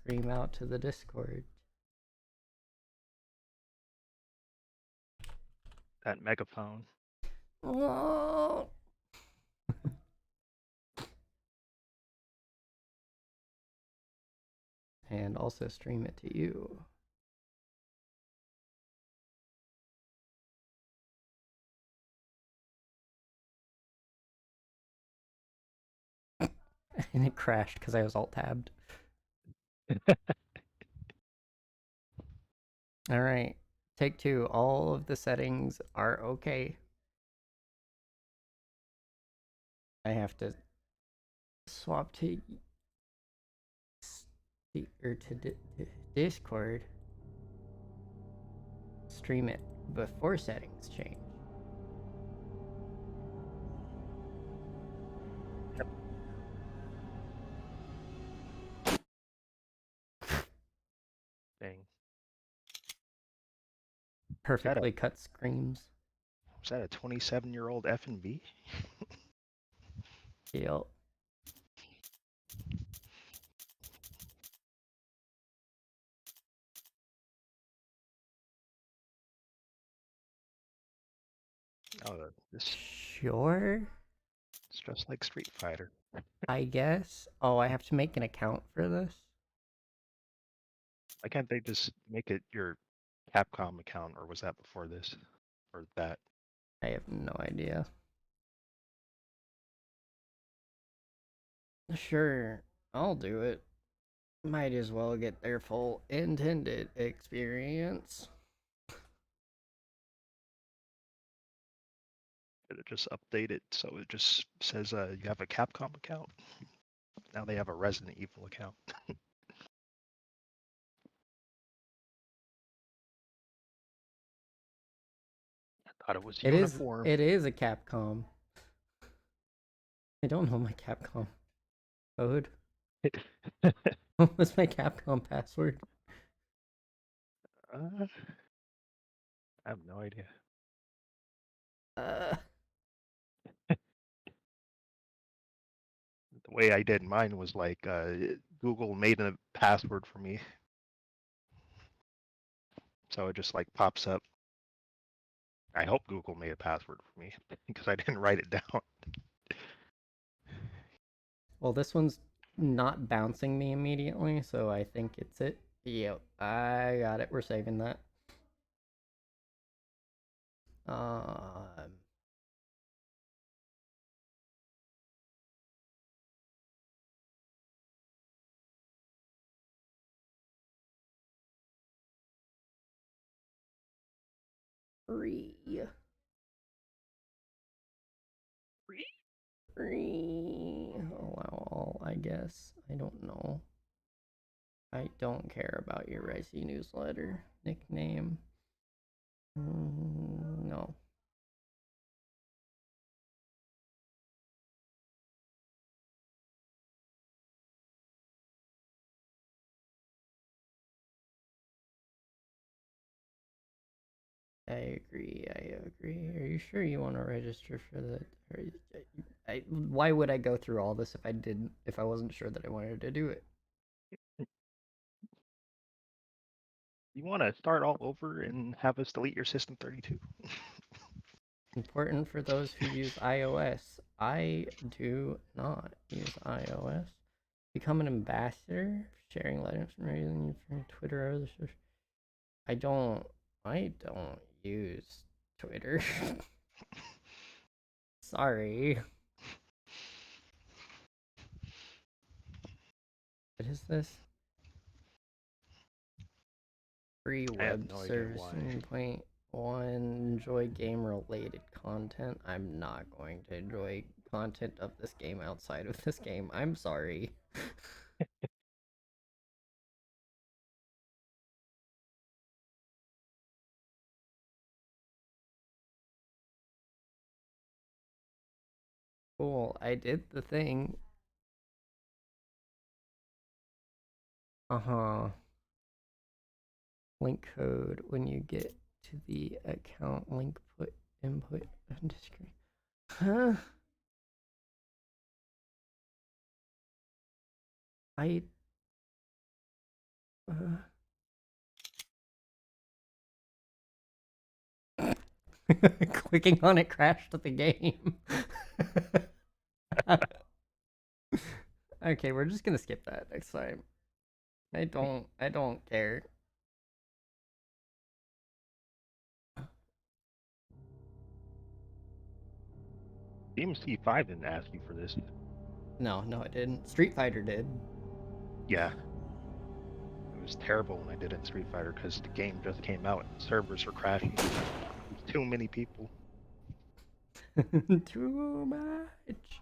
scream out to the Discord. That megaphone. Oh. And also stream it to you. And it crashed because I was alt-tabbed. Alright, take two. All of the settings are okay. I have to swap to Discord. Stream it before settings change. Yep. Dang. Perfectly cut screams. Was that a 27-year-old F&B? Yep. Oh, this Sure. it's just like Street Fighter. I guess. Oh, I have to make an account for this? Why can't they just make it your Capcom account, or was that before this? Or that? I have no idea. Sure, I'll do it. Might as well get their full intended experience. Did it just update it so it just says you have a Capcom account? Now they have a Resident Evil account. I thought it was It is. uniform. It is a Capcom. I don't know my Capcom code. What was my Capcom password? I have no idea. Uh. The way I did mine was like Google made a password for me, so it just like pops up. I hope Google made a password for me because I didn't write it down. Well, this one's not bouncing me immediately, so I think it's it. Yep, I got it. We're saving that. Um. Free. Allow all, I guess. I don't know. I don't care about your Ricey newsletter. Nickname. No. I agree. Are you sure you want to register for that? Why would I go through all this if I didn't? If I wasn't sure that I wanted to do it? You want to start all over and have us delete your System 32? Important for those who use iOS. I do not use iOS. Become an ambassador, sharing letters from Twitter or other social. I don't use Twitter. Sorry. What is this? Free I have web no idea why. servicing point one. Enjoy game related content. I'm not going to enjoy content of this game outside of this game. I'm sorry. Cool. I did the thing. Uh-huh. Link code when you get to the account link put input on screen. Huh? I Clicking on it crashed the game. Okay, we're just gonna skip that next time. I don't care. DMC5 didn't ask you for this. No, it didn't. Street Fighter did. Yeah. It was terrible when I did it in Street Fighter because the game just came out and servers are crashing. There's too many people. Too much.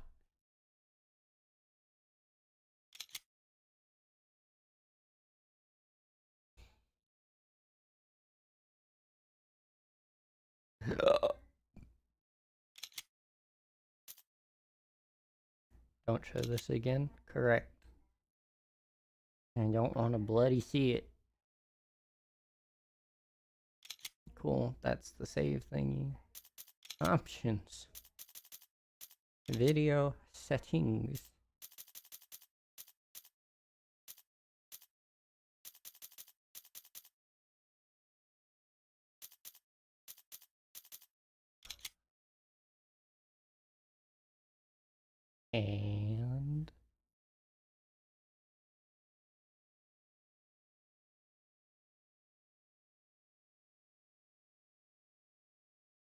Don't show this again. Correct. I don't want to bloody see it. Cool. That's the save thingy. Options. Video settings. And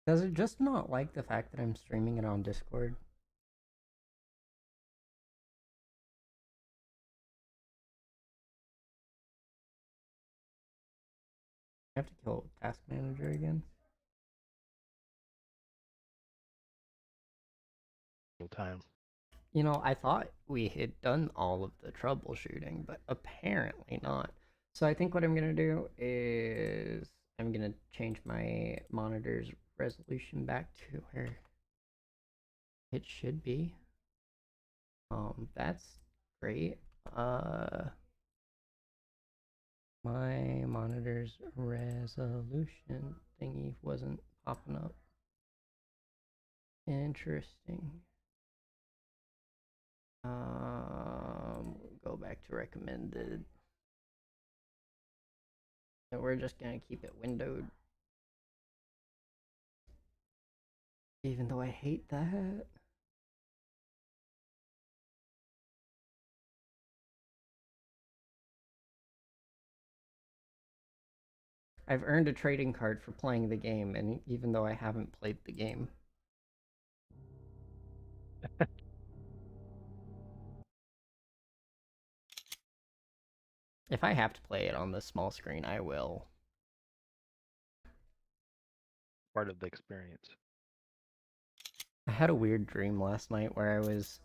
does it just not like the fact that I'm streaming it on Discord? I have to kill Task Manager again. No time. You know, I thought we had done all of the troubleshooting, but apparently not. So I think what I'm gonna do is I'm gonna change my monitor's resolution back to where it should be. That's great. My monitor's resolution thingy wasn't popping up. Interesting. Go back to recommended. So we're just gonna keep it windowed. Even though I hate that. I've earned a trading card for playing the game, and even though I haven't played the game. If I have to play it on the small screen, I will. Part of the experience. I had a weird dream last night where I was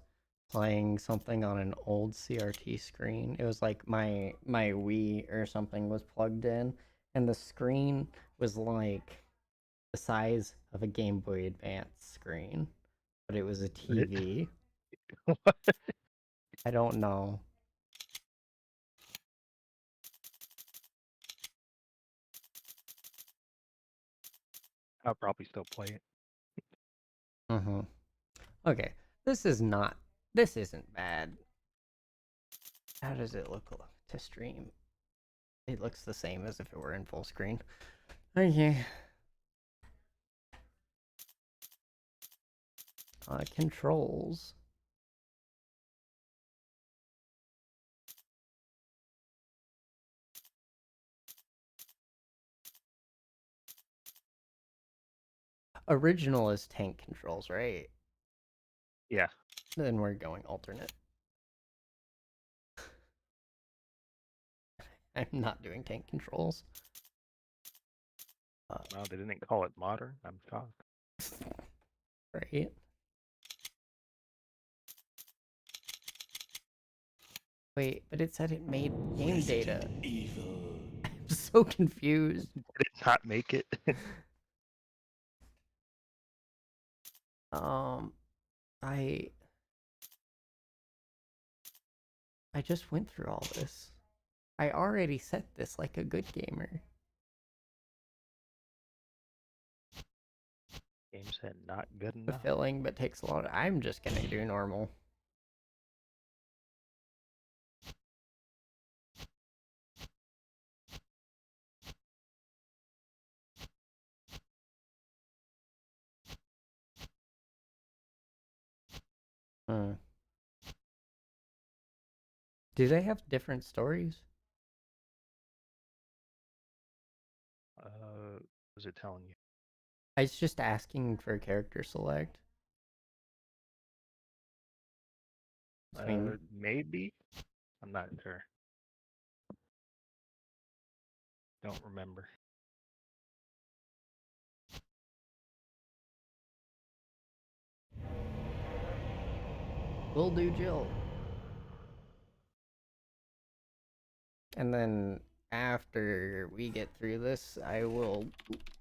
playing something on an old CRT screen. It was like my Wii or something was plugged in, and the screen was like the size of a Game Boy Advance screen, but it was a TV. I don't know. I'll probably still play it. Okay, this isn't bad. How does it look to stream? It looks the same as if it were in full screen. Okay. Controls. Original is tank controls, right? Yeah. Then we're going alternate. I'm not doing tank controls. No, they didn't call it modern. I'm shocked. Right? Wait, but it said it made game data. Evil. I'm so confused. Did it not make it? I just went through all this. I already set this like a good gamer. Game said not good enough. Fulfilling, but takes a lot. I'm just gonna do normal. Do they have different stories? Was it telling you? I was just asking for character select. I mean, Maybe. I'm not sure. Don't remember. we'll do Jill. And then after we get through this, I will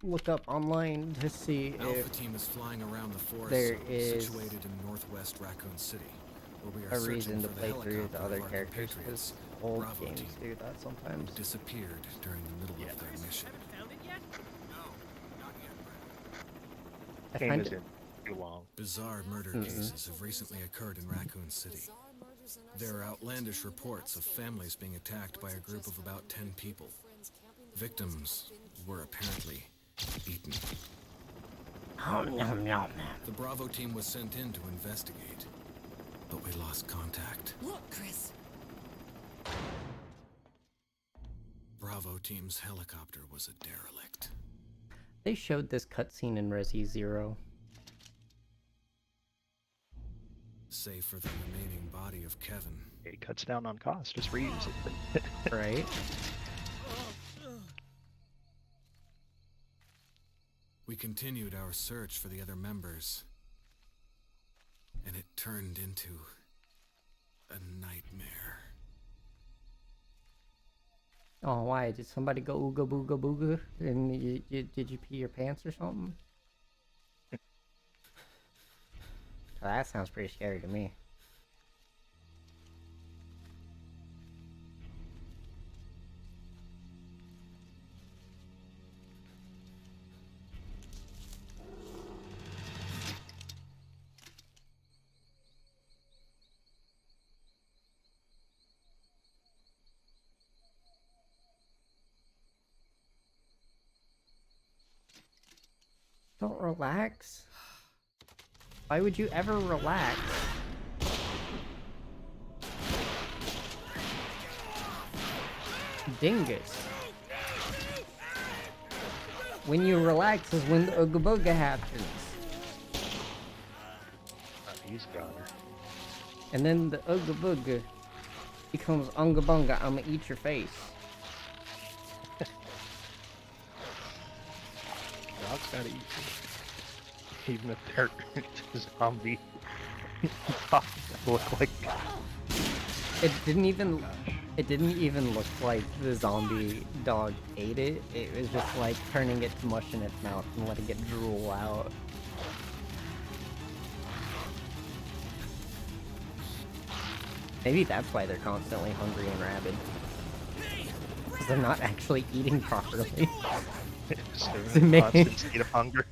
look up online to see Alpha if team is flying around the forest there zone is situated in northwest Raccoon City, where we are a searching reason to for the play through the helicopter other of our characters, compatriots, because old Bravo games team, do that sometimes. who disappeared during the middle of their mission. I Game find isn't too long. Bizarre murder cases have recently occurred in Raccoon City. There are outlandish reports of families being attacked by a group of about 10 people. Victims were apparently eaten. The Bravo team was sent in to investigate, but we lost contact. Look, Chris. Bravo team's helicopter was a derelict. They showed this cutscene in Resi Zero. Save for the remaining body of Kevin. It cuts down on cost. Just reuse it. Right? We continued our search for the other members, and it turned into a nightmare. Oh, why? Did somebody go ooga booga booga? And did you pee your pants or something? That sounds pretty scary to me. Don't relax. Why would you ever relax? Dingus. When you relax is when the Ooga Booga happens. He's got her. And then the Ooga Booga becomes Unga Bunga, I'ma eat your face. Dog's gotta eat you. Even if they're zombie dogs that look like. It didn't even look like the zombie dog ate it. It was just like turning it to mush in its mouth and letting it drool out. Maybe that's why they're constantly hungry and rabid. Because they're not actually eating properly. They're in a constant state of hunger.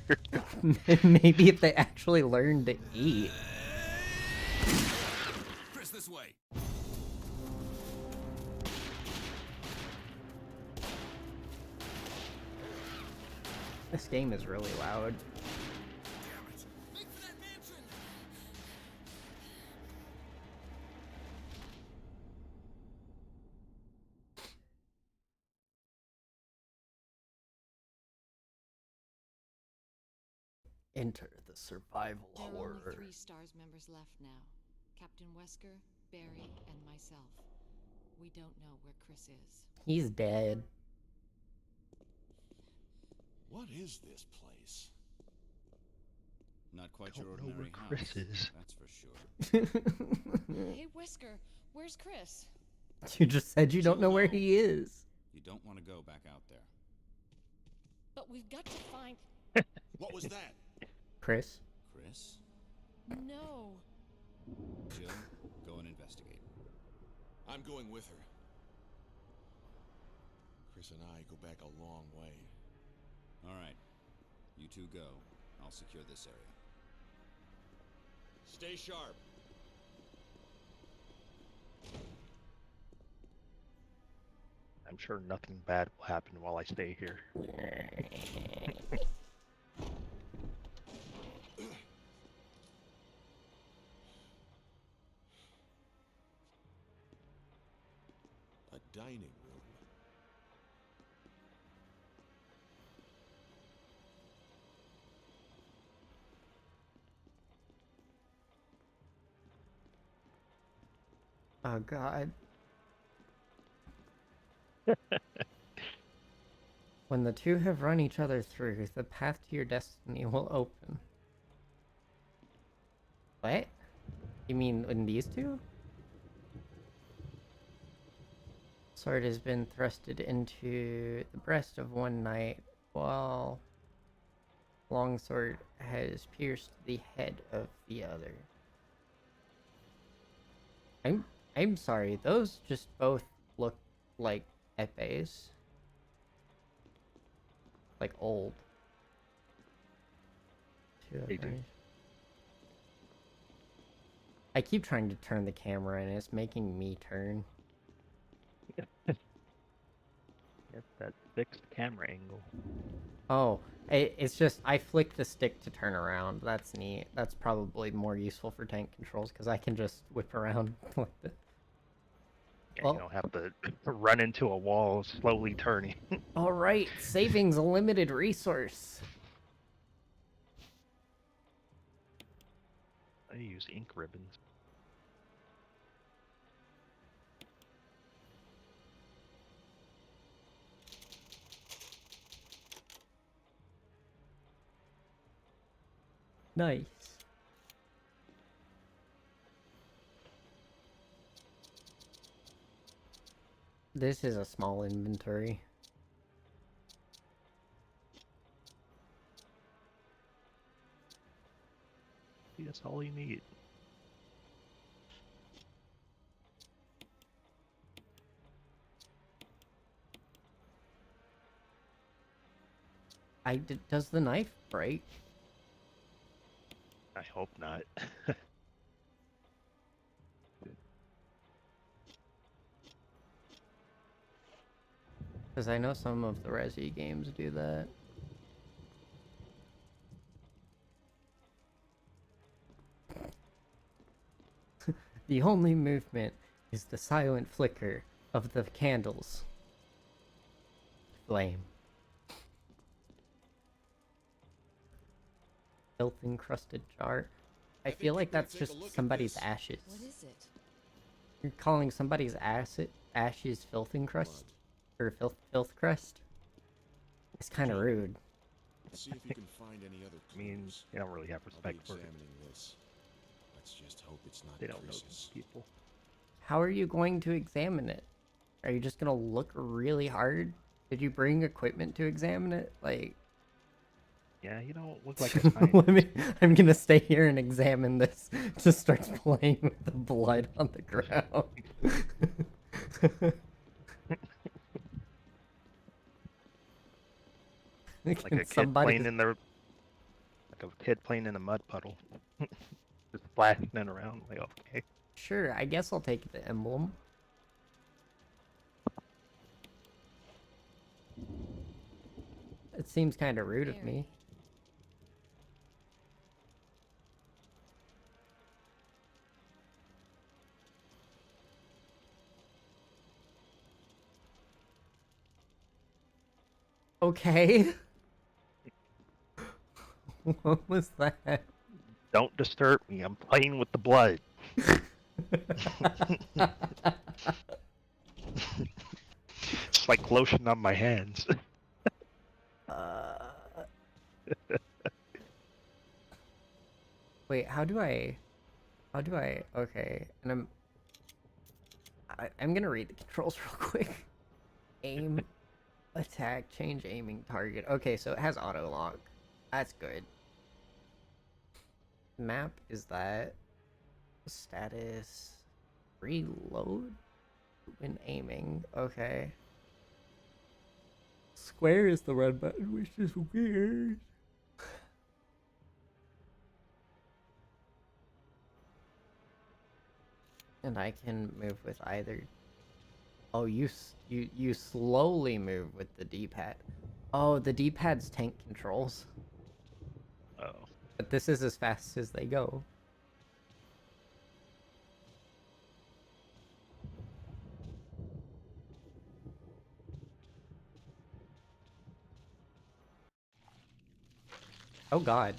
Maybe if they actually learned to eat. Chris, this way. This game is really loud. Enter the survival There are horror. only 3 STARS members left now. Captain Wesker, Barry, and myself. We don't know where Chris is. He's dead. What is this place? Not quite your Don't know ordinary where Chris house, is. that's for sure. Hey, Wesker, where's Chris? You just said you don't know where he is. You don't want to go back out there. But we've got to find... What was that? Chris? Chris? No. Jill, go and investigate. I'm going with her. Chris and I go back a long way. All right. You two go. I'll secure this area. Stay sharp. I'm sure nothing bad will happen while I stay here. dining room. Oh god. When the two have run each other through, the path to your destiny will open. What? You mean in these two? Sword has been thrusted into the breast of one knight, while longsword has pierced the head of the other. I'm sorry, those just both look like epes. Like old. They do. I keep trying to turn the camera and it's making me turn. Get that fixed camera angle. Oh, it's just I flick the stick to turn around. That's neat. That's probably more useful for tank controls because I can just whip around like this. Yeah, Well- you don't have to run into a wall slowly turning. All right, saving's a limited resource. I use ink ribbons. Nice. This is a small inventory. That's all you need. Does the knife break? I hope not. Because I know some of the Resi games do that. The only movement is the silent flicker of the candles. Flame. Filth encrusted jar. I think feel you like better that's take a just look at somebody's this. ashes. What is it? You're calling somebody's ashes filth encrust? Or filth crust? It's kind of rude. See if you can find any other I mean, clues. they don't really have I'll be respect for it. examining this. Let's just hope it's not They don't know Chris's. these people. How are you going to examine it? Are you just gonna look really hard? Did you bring equipment to examine it? Like, Yeah, you don't look like a scientist. let me. I'm gonna stay here and examine this. Just starts playing with the blood on the ground. Like a kid playing in the, like a kid playing in a mud puddle, just splashing it around. Like, okay, Sure, I guess I'll take the emblem. It seems kind of rude of me. Okay. What was that? don't disturb me. I'm playing with the blood. It's like lotion on my hands. Wait, how do I, okay, and I'm gonna read the controls real quick. Aim, attack, change aiming target. Okay, so it has auto lock. That's good. Map is that. Status, reload when aiming. Okay. Square is the red button, which is weird. And I can move with either. Oh, you slowly move with the D-pad. Oh, the D-pad's tank controls. Oh, But this is as fast as they go. Oh god.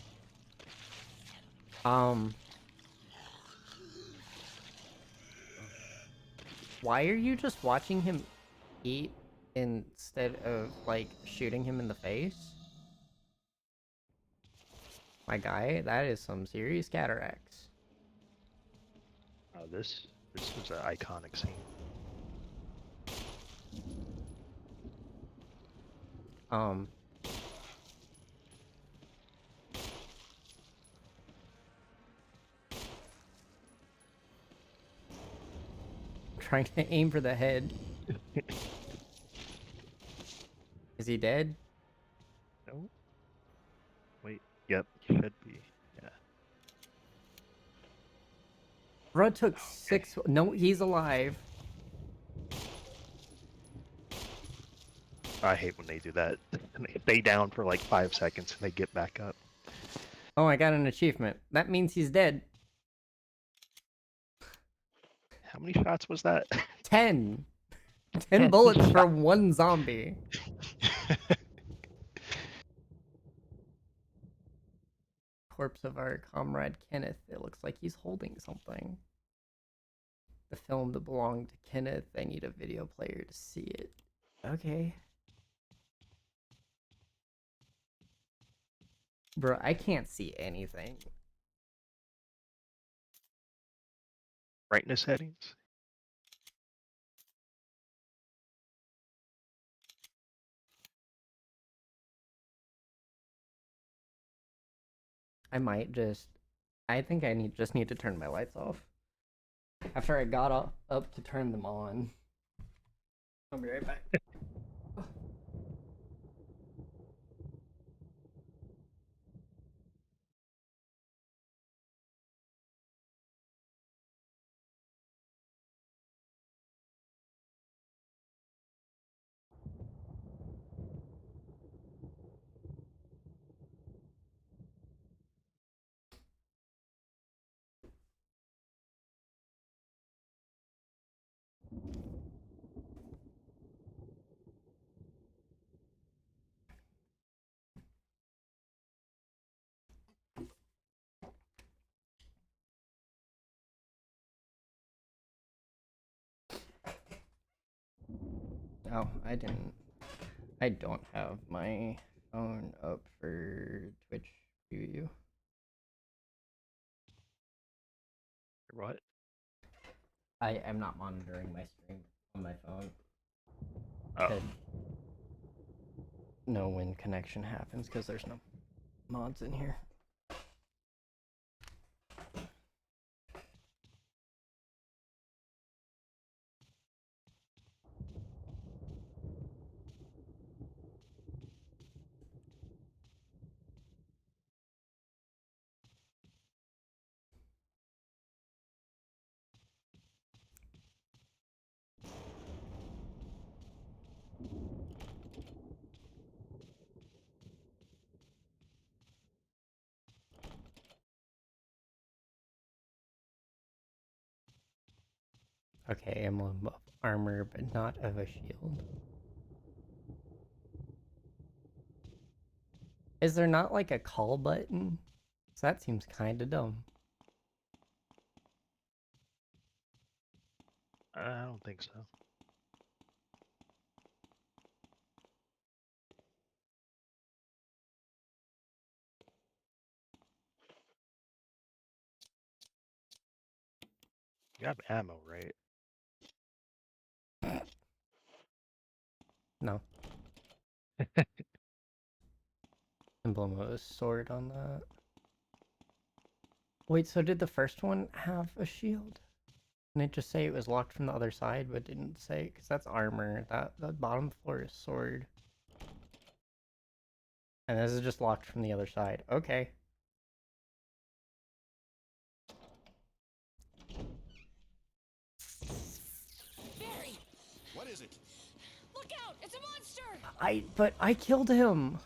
Why are you just watching him eat instead of, like, shooting him in the face? My guy, that is some serious cataracts. Oh, this was an iconic scene. Um, trying to aim for the head. Is he dead? No. Wait. Yep. Should be. Yeah. Bro took Okay. 6. No, he's alive. I hate when they do that. They stay down for like 5 seconds and they get back up. Oh, I got an achievement. That means he's dead. How many shots was that? 10. 10 10 bullets for shots. one zombie. Corpse of our comrade Kenneth. It looks like he's holding something. The film that belonged to Kenneth. I need a video player to see it. Okay. Bro, I can't see anything. Brightness settings. I might just... I think I just need to turn my lights off. After I got up to turn them on. I'll be right back. Oh, I don't have my phone up for Twitch preview. What? I am not monitoring my stream on my phone. Oh. To know when connection happens because there's no mods in here. Okay, emblem of armor, but not of a shield. Is there not like a call button? So that seems kind of dumb. I don't think so. You have ammo, right? No. Emblem of a sword on that. Wait, so did the first one have a shield? Didn't it just say it was locked from the other side, but didn't say, because that's armor. That bottom floor is sword. And this is just locked from the other side. Okay. Barry! What is it? Look out! It's a monster! But I killed him.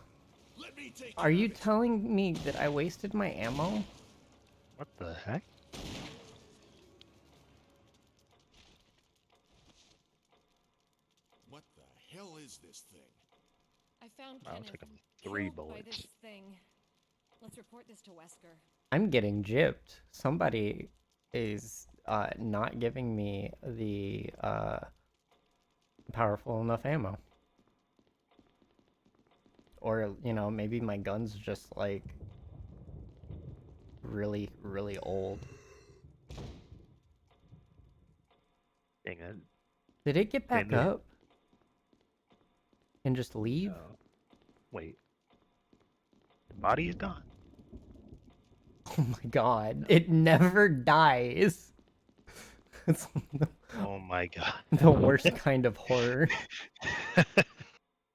Let me take Are care you of it. telling me that I wasted my ammo? What the heck? What the hell is this thing? I found Wow, it Kenneth took him 3 killed by bullets. this thing. Let's report this to Wesker. I'm getting gypped. Somebody is not giving me the powerful enough ammo. Or, you know, maybe my gun's just like really, really old. Dang it. Did it get back Maybe. up? And just leave? Wait. The body is gone. Oh my god. It never dies. It's Oh my god. the worst kind of horror.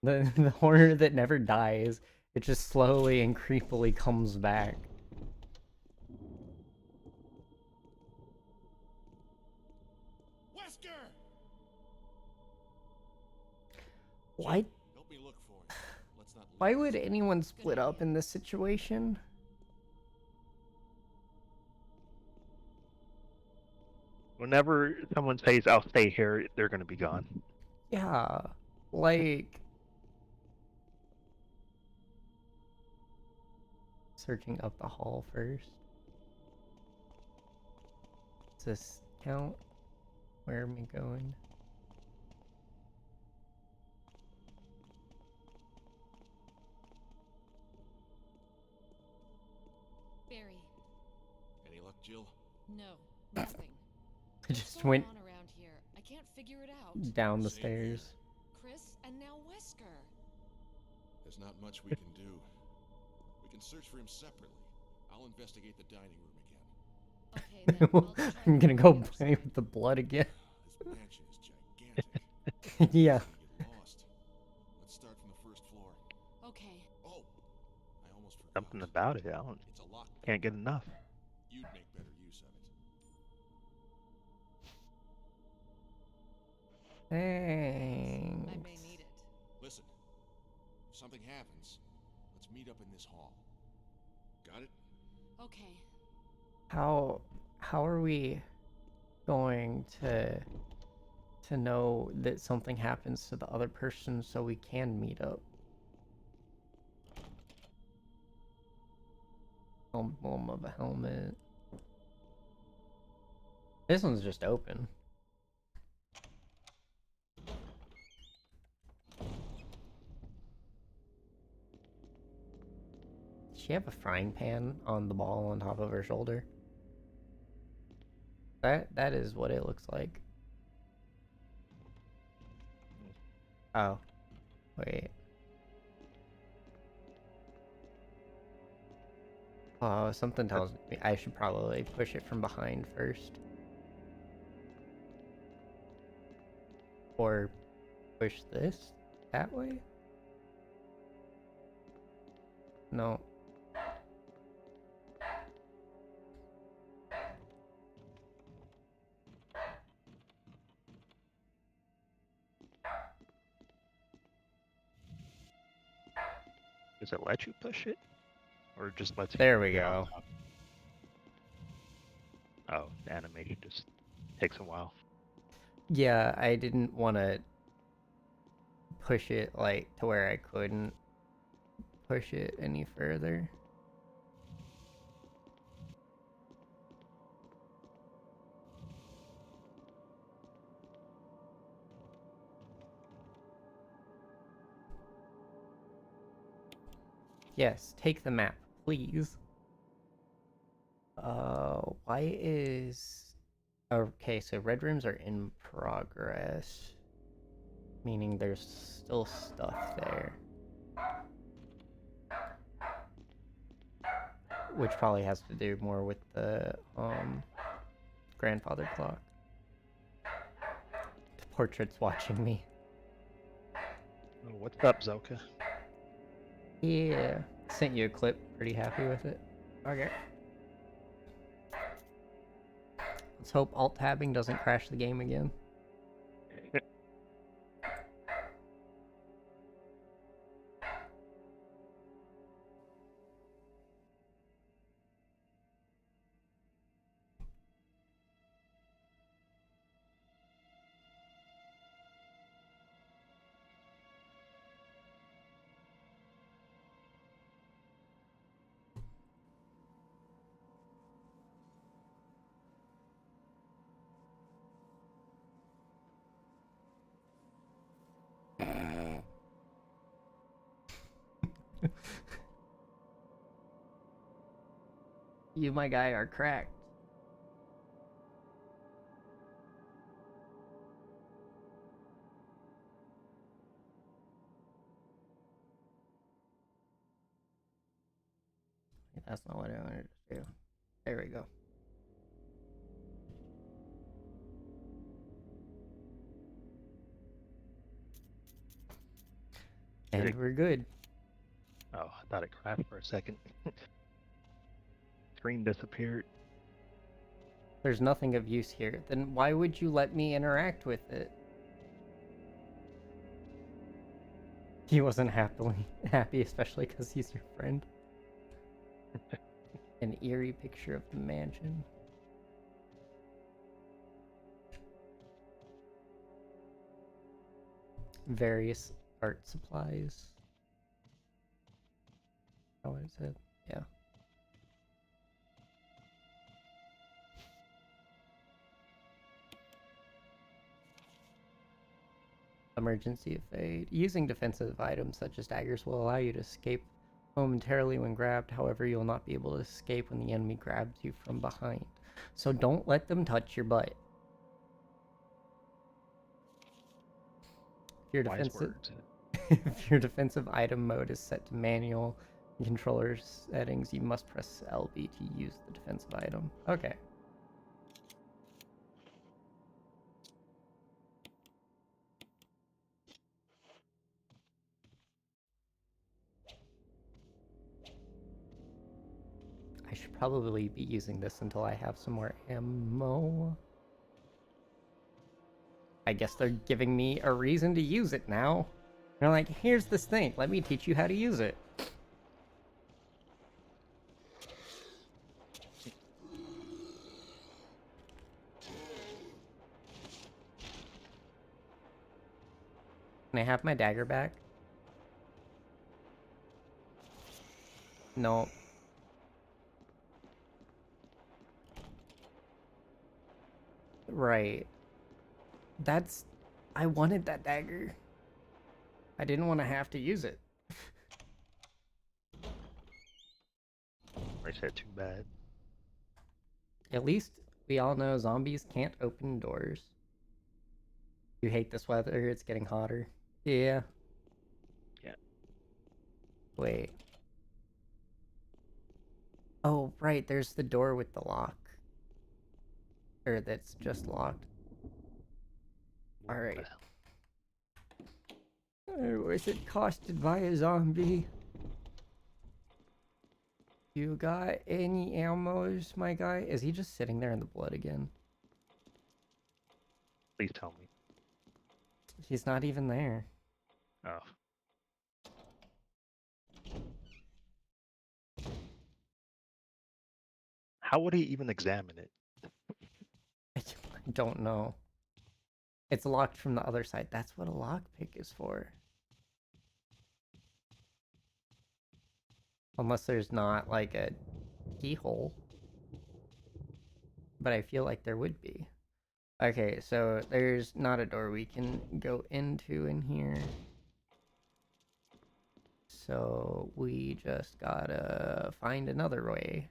The horror that never dies. It just slowly and creepily comes back. Wesker! Why Help me look for it. Let's not lose why this. would anyone split up in this situation? Whenever someone says, I'll stay here, they're going to be gone. Yeah. Like searching up the hall first. Does this count? Where am I going? Barry. Any luck, Jill? No, nothing. I What's just going went on around here? I can't figure it out. down the Same here. stairs. Chris and now Wesker. There's not much we can do. We can search for him separately. I'll investigate the dining room again. Okay, then I'll try I'm to gonna find go the other play side. with the blood again. This mansion is gigantic. Yeah. Easy to get lost. Let's start from the first floor. Okay. Oh, I almost forgot. Something about it. I don't, It's a lock. can't get enough. You'd make better use of it. I Thanks. may need it. Listen, if something happens, let's meet up in this hall. Got it? Okay. How are we going to know that something happens to the other person so we can meet up? Emblem of a helmet. This one's just open. Does she have a frying pan on the ball on top of her shoulder? That is what it looks like. Oh. Wait. Oh, something tells me I should probably push it from behind first. Or push this that way? No. Does it let you push it? Or it just lets you There we get on go. top? Oh, the animation just takes a while. Yeah, I didn't want to push it like to where I couldn't push it any further. Yes, take the map, please. Why is... Okay, so red rooms are in progress. Meaning there's still stuff there. Which probably has to do more with the, grandfather clock. The portrait's watching me. Oh, what's up, Zoka? Yeah. Sent you a clip. Pretty happy with it. Okay. Let's hope alt-tabbing doesn't crash the game again. You, my guy, are cracked. That's not what I wanted to do. There we go. And we're good. Oh, I thought it crashed for a second. Screen disappeared. There's nothing of use here. Then why would you let me interact with it? He wasn't happy, especially because he's your friend. An eerie picture of the mansion. Various art supplies. Oh, what is it? Yeah. Emergency aid. Using defensive items such as daggers will allow you to escape momentarily when grabbed. However, you'll not be able to escape when the enemy grabs you from behind. So don't let them touch your butt. If your Wise defensive, words. if your defensive item mode is set to manual in controller settings, you must press LB to use the defensive item. Okay. I should probably be using this until I have some more ammo. I guess they're giving me a reason to use it now. They're like, here's this thing, let me teach you how to use it. Can I have my dagger back? No. Right. That's... I wanted that dagger. I didn't want to have to use it. I said too bad. At least we all know zombies can't open doors. You hate this weather, it's getting hotter. Yeah. Yeah. Wait. Oh, right, there's the door with the lock. Or that's just locked. Alright. Was it costed by a zombie? You got any ammos, my guy? Is he just sitting there in the blood again? Please tell me. He's not even there. Oh. How would he even examine it? I don't know. It's locked from the other side. That's what a lockpick is for. Unless there's not, like, a keyhole. But I feel like there would be. Okay, so there's not a door we can go into in here. So we just gotta find another way.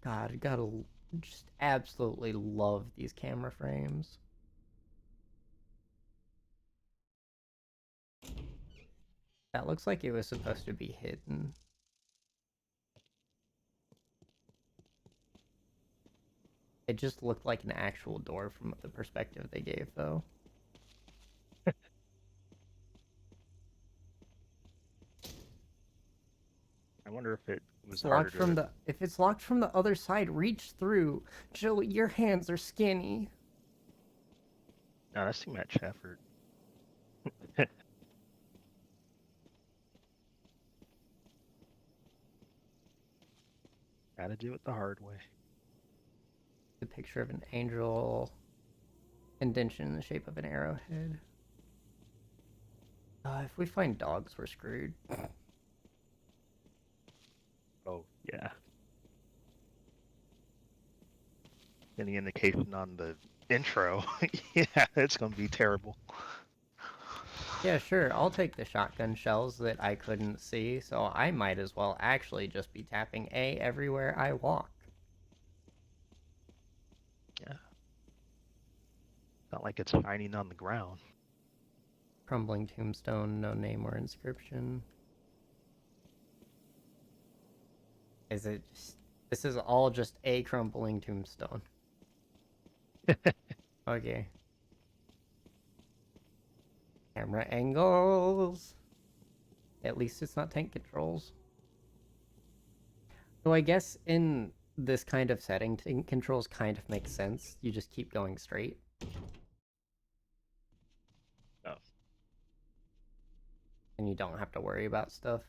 God, I gotta just absolutely love these camera frames. That looks like it was supposed to be hidden. It just looked like an actual door from the perspective they gave, though. I wonder if it was It's harder locked from to... if it's locked from the other side, reach through. Joe, your hands are skinny. No, that's too much effort. Gotta do it the hard way. The picture of an angel indention in the shape of an arrowhead. If we find dogs, we're screwed. Oh, yeah. Any indication on the intro? Yeah, it's gonna be terrible. Yeah, sure, I'll take the shotgun shells that I couldn't see, so I might as well actually just be tapping A everywhere I walk. Yeah. Not like it's shining on the ground. Crumbling tombstone, no name or inscription. Is it just... This is all just a crumbling tombstone. Okay. Camera angles. At least it's not tank controls. So I guess in this kind of setting, tank controls kind of make sense. You just keep going straight. Oh. And you don't have to worry about stuff.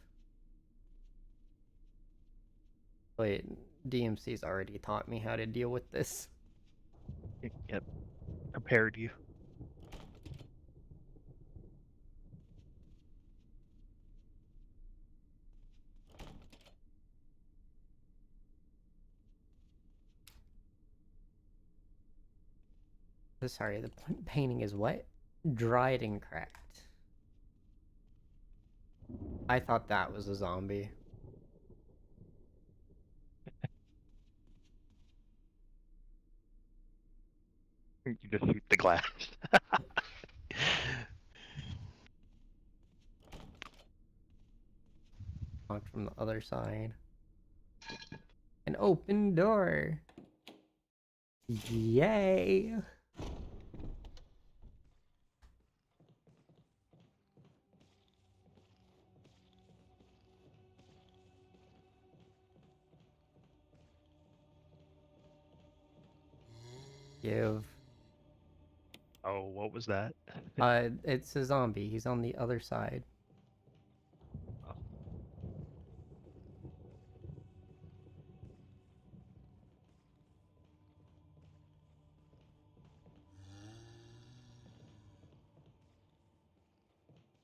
But DMC's already taught me how to deal with this. Yep. Prepared you. Sorry, the painting is what? Dried and cracked. I thought that was a zombie. You just shoot the glass. Locked from the other side. An open door. Yay! Give. Oh, what was that? It's a zombie. He's on the other side.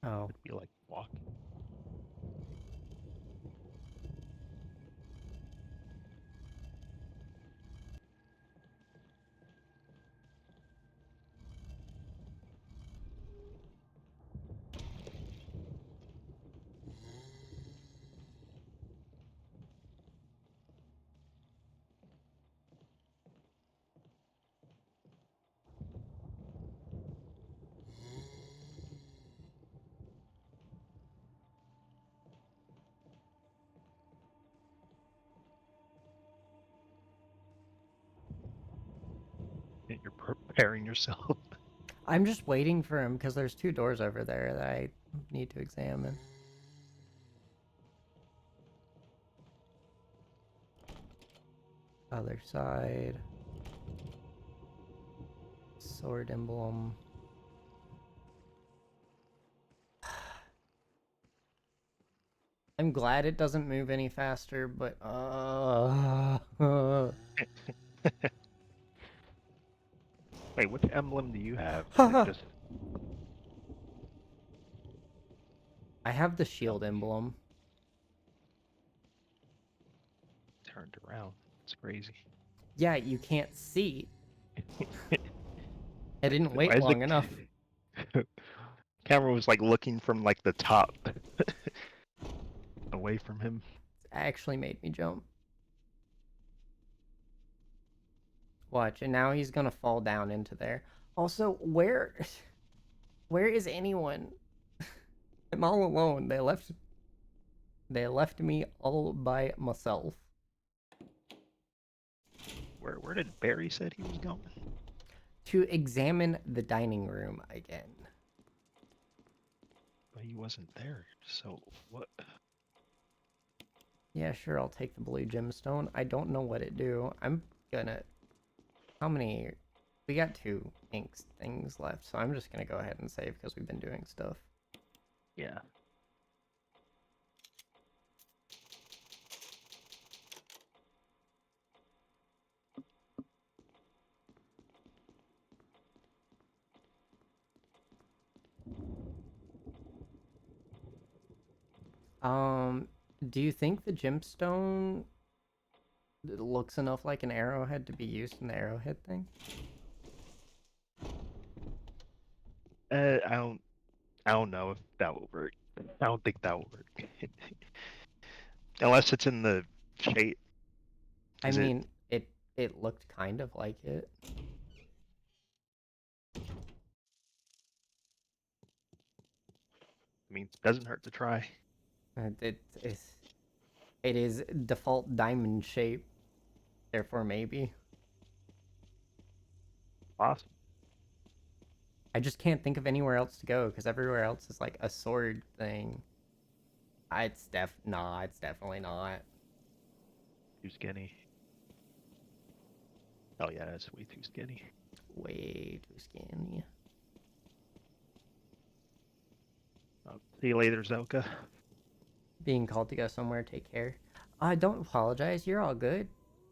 Oh. It'd be like walking. You're preparing yourself. I'm just waiting for him because there's two doors over there that I need to examine. Other side. Sword emblem. I'm glad it doesn't move any faster, but Wait, which emblem do you have? Is Haha. it just I have the shield emblem. turned around? It's crazy. Yeah, you can't see. I didn't Why wait is long the enough. camera was like looking from like the top away from him? It actually made me jump. Watch, and now he's gonna fall down into there. Also, where is anyone? I'm all alone. They left me all by myself. Where did Barry said he was going? To examine the dining room again. But he wasn't there. So what? Yeah, sure, I'll take the blue gemstone. I don't know what it do. I'm gonna... How many... We got 2 ink things left, so I'm just gonna go ahead and save because we've been doing stuff. Yeah. Do you think the gemstone looks enough like an arrowhead to be used in the arrowhead thing? I don't know if that will work. I don't think that will work. Unless it's in the shape. I Is it? mean, it looked kind of like it. I mean, doesn't hurt to try. It is default diamond shape, therefore maybe. Awesome. I just can't think of anywhere else to go because everywhere else is like a sword thing. It's definitely not. Too skinny. Oh yeah, that's way too skinny. Way too skinny. See you later, Zelka. Being called to go somewhere, take care. Don't apologize, you're all good.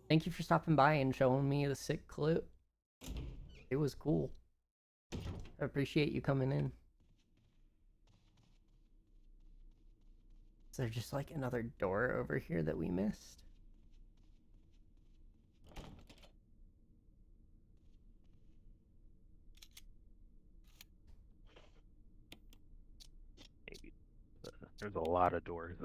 Thank you for stopping by and showing me the sick clip. It was cool. I appreciate you coming in. Is there just like another door over here that we missed? Maybe. There's a lot of doors.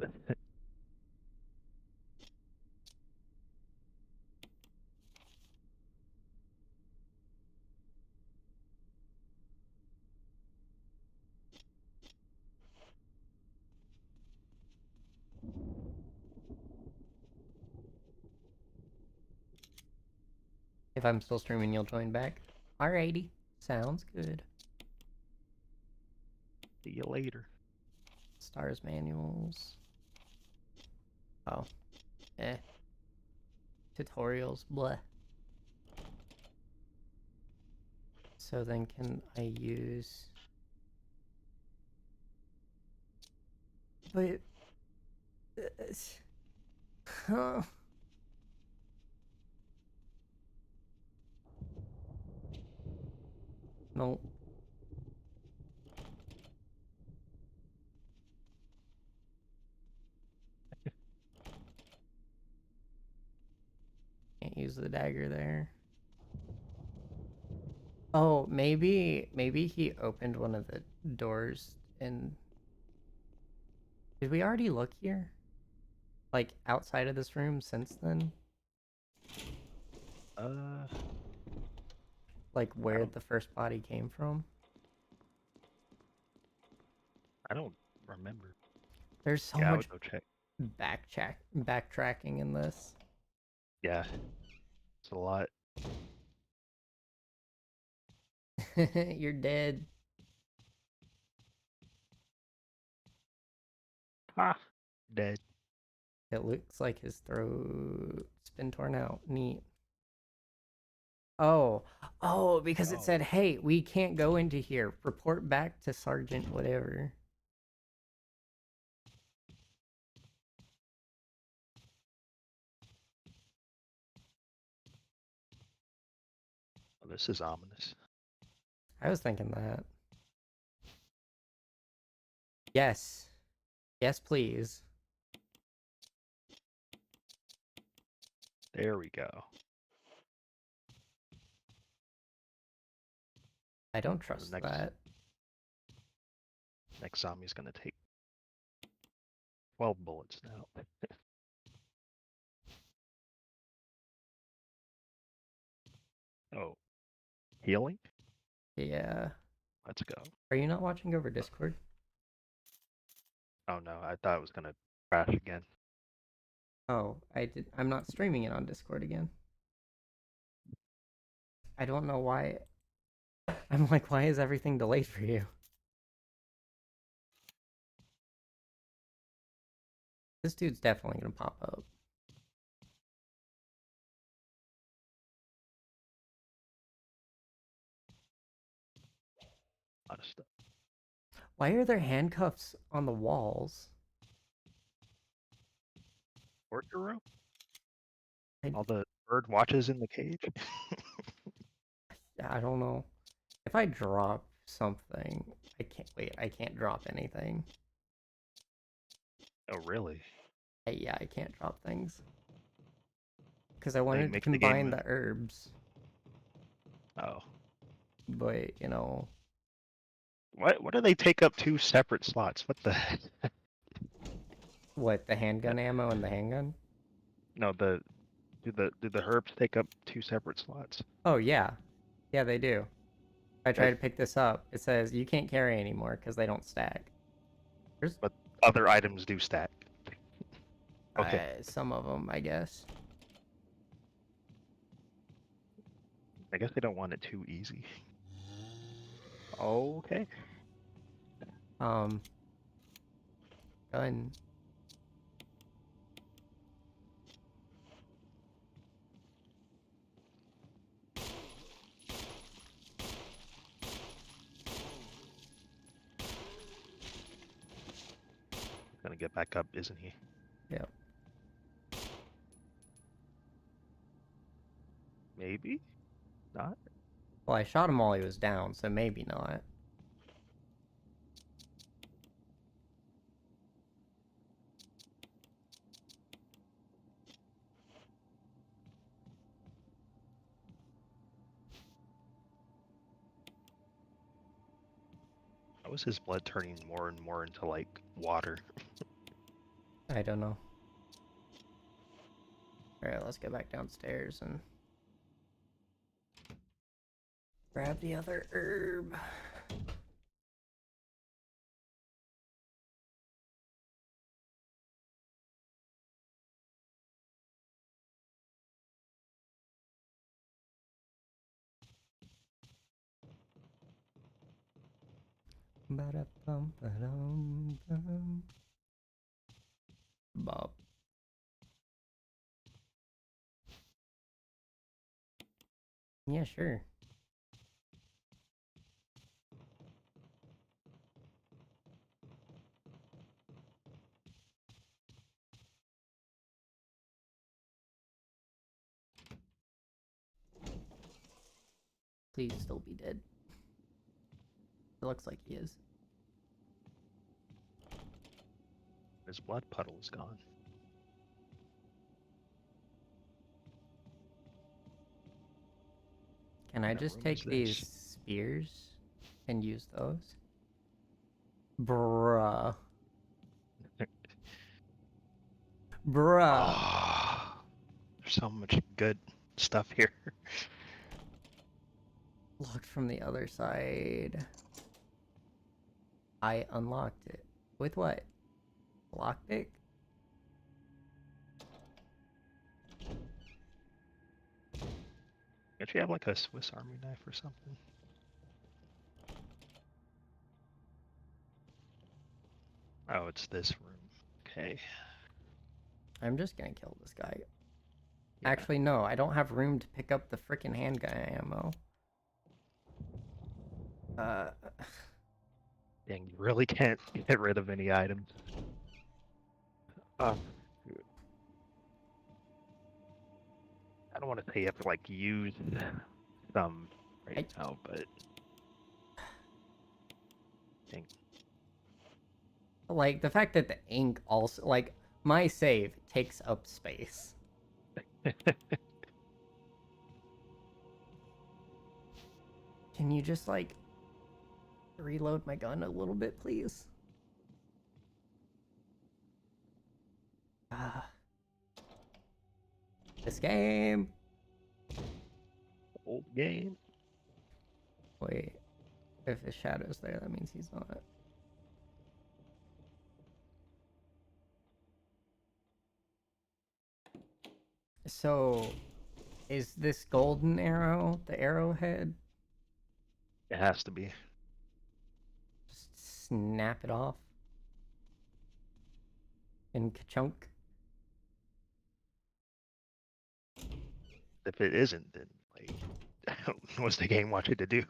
If I'm still streaming, you'll join back. Alrighty. Sounds good. See you later. Stars manuals. Oh. Eh. Tutorials. Bleh. So then can I use... But... Huh. No. Can't use the dagger there. Oh, maybe he opened one of the doors and... Did we already look here? Like, outside of this room since then? Like, where the first body came from? I don't remember. There's so Yeah, I much would go check. backtracking in this. Yeah, it's a lot. You're dead. Ah, dead. It looks like his throat's been torn out. Neat. Oh, because it Oh. said, hey, we can't go into here. Report back to Sergeant whatever. Oh, this is ominous. I was thinking that. Yes. Yes, please. There we go. I don't trust that. Next zombie's gonna take 12 bullets now. Oh, healing? Yeah. Let's go. Are you not watching over Discord? Oh no, I thought it was gonna crash again. Oh, I'm not streaming it on Discord again. I don't know why. I'm like, why is everything delayed for you? This dude's definitely gonna pop up. A lot of stuff. Why are there handcuffs on the walls? Torture room? I- All the bird watches in the cage? I don't know. If I drop something, I can't drop anything. Oh really? Yeah, I can't drop things. Because I wanted to make the game combine the herbs, Oh. but, you know... What do they take up 2 separate slots? What the heck? What, the handgun ammo and the handgun? No, do the herbs take up 2 separate slots? Oh, yeah. Yeah, they do. I tried Right. to pick this up. It says you can't carry anymore because they don't stack. But other items do stack. Okay. Some of them, I guess. I guess they don't want it too easy. Okay. Gun. Gonna get back up, isn't he? Yep. Maybe? Not? Well, I shot him while he was down, so maybe not. How is his blood turning more and more into, like, water? I don't know. Alright, let's go back downstairs and grab the other herb. Ba-da-bum-ba-dum-bum. Bob. Yeah, sure. Please still be dead. It looks like he is. His blood puddle is gone. Can I What just room take is these this? spears and use those? Bruh. Bruh. Oh, there's so much good stuff here. Locked from the other side. I unlocked it. With what? Lockpick? Don't you have like a Swiss Army knife or something? Oh, it's this room. Okay. I'm just gonna kill this guy. Yeah. Actually, no, I don't have room to pick up the frickin' handgun ammo. Dang, you really can't get rid of any items. I don't want to say you have to like use some right now, but dang. Like, the fact that the ink also, like, my save takes up space. Can you just, like, reload my gun a little bit, please? This game. Old game. Wait, if his shadow's there, that means he's not. So, is this golden arrow the arrowhead? It has to be. Just snap it off. In ka-chunk. If it isn't, then like, what's the game want you to do?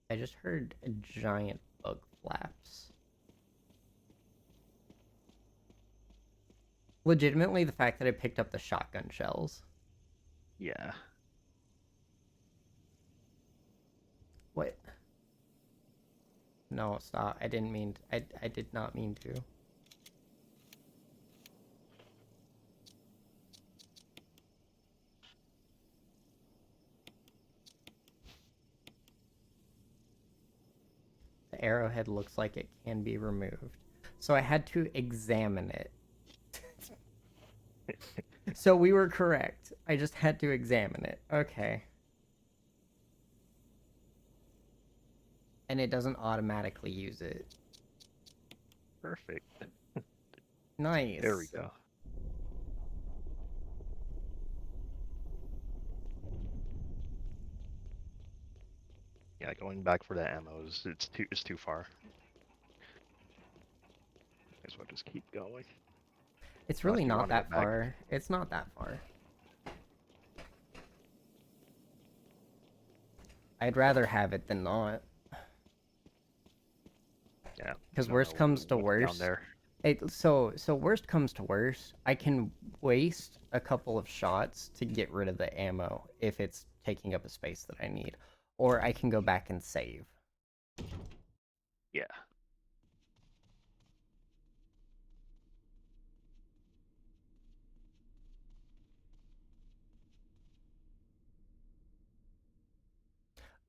I just heard a giant bug flaps. Legitimately, the fact that I picked up the shotgun shells. Yeah. What? No, stop. I didn't mean to. I did not mean to. the arrowhead looks like it can be removed. So I had to examine it. So we were correct. I just had to examine it. Okay. And it doesn't automatically use it. Perfect. Nice. There we go. Yeah, going back for the ammos, it's too far. Might as well just keep going. It's Unless really you not wanna go that back. far. It's not that far. I'd rather have it than not. Yeah. Because don't worst know comes to what's worst. Down there. So worst comes to worst, I can waste a couple of shots to get rid of the ammo if it's taking up a space that I need. Or I can go back and save. Yeah.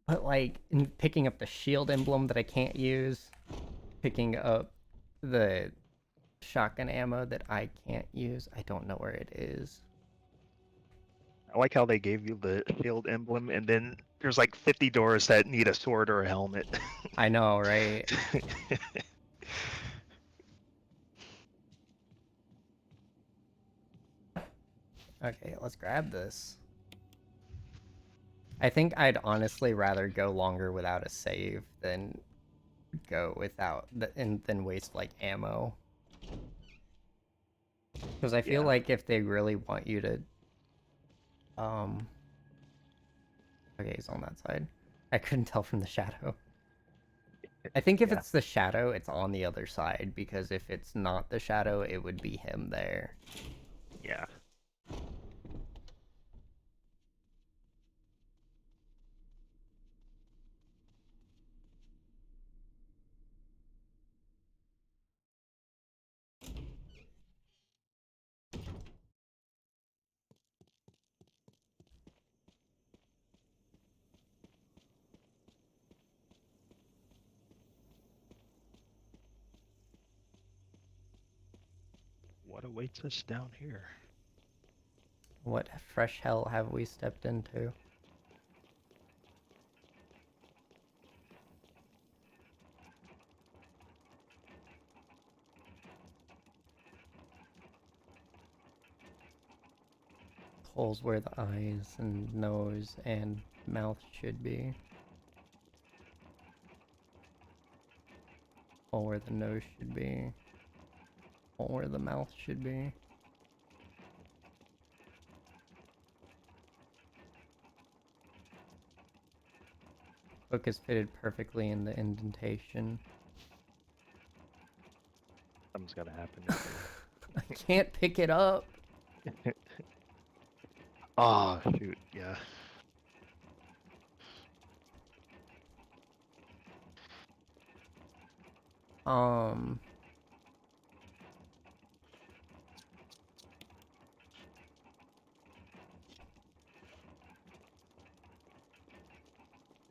But like in picking up the shield emblem that I can't use, picking up the shotgun ammo that I can't use, I don't know where it is. I like how they gave you the shield emblem, and then there's like 50 doors that need a sword or a helmet. I know, right? Okay, let's grab this. I think I'd honestly rather go longer without a save than go without and then waste like ammo. Because I feel Yeah. like if they really want you to okay, he's on that side. I couldn't tell from the shadow. I think if Yeah. it's the shadow, it's on the other side, because if it's not the shadow, it would be him there. Yeah. What awaits us down here? What fresh hell have we stepped into? Holes where the eyes and nose and mouth should be. Hole where the nose should be. Hole where the mouth should be. Hook is fitted perfectly in the indentation. Something's gotta happen. I can't pick it up. Oh, shoot. Yeah.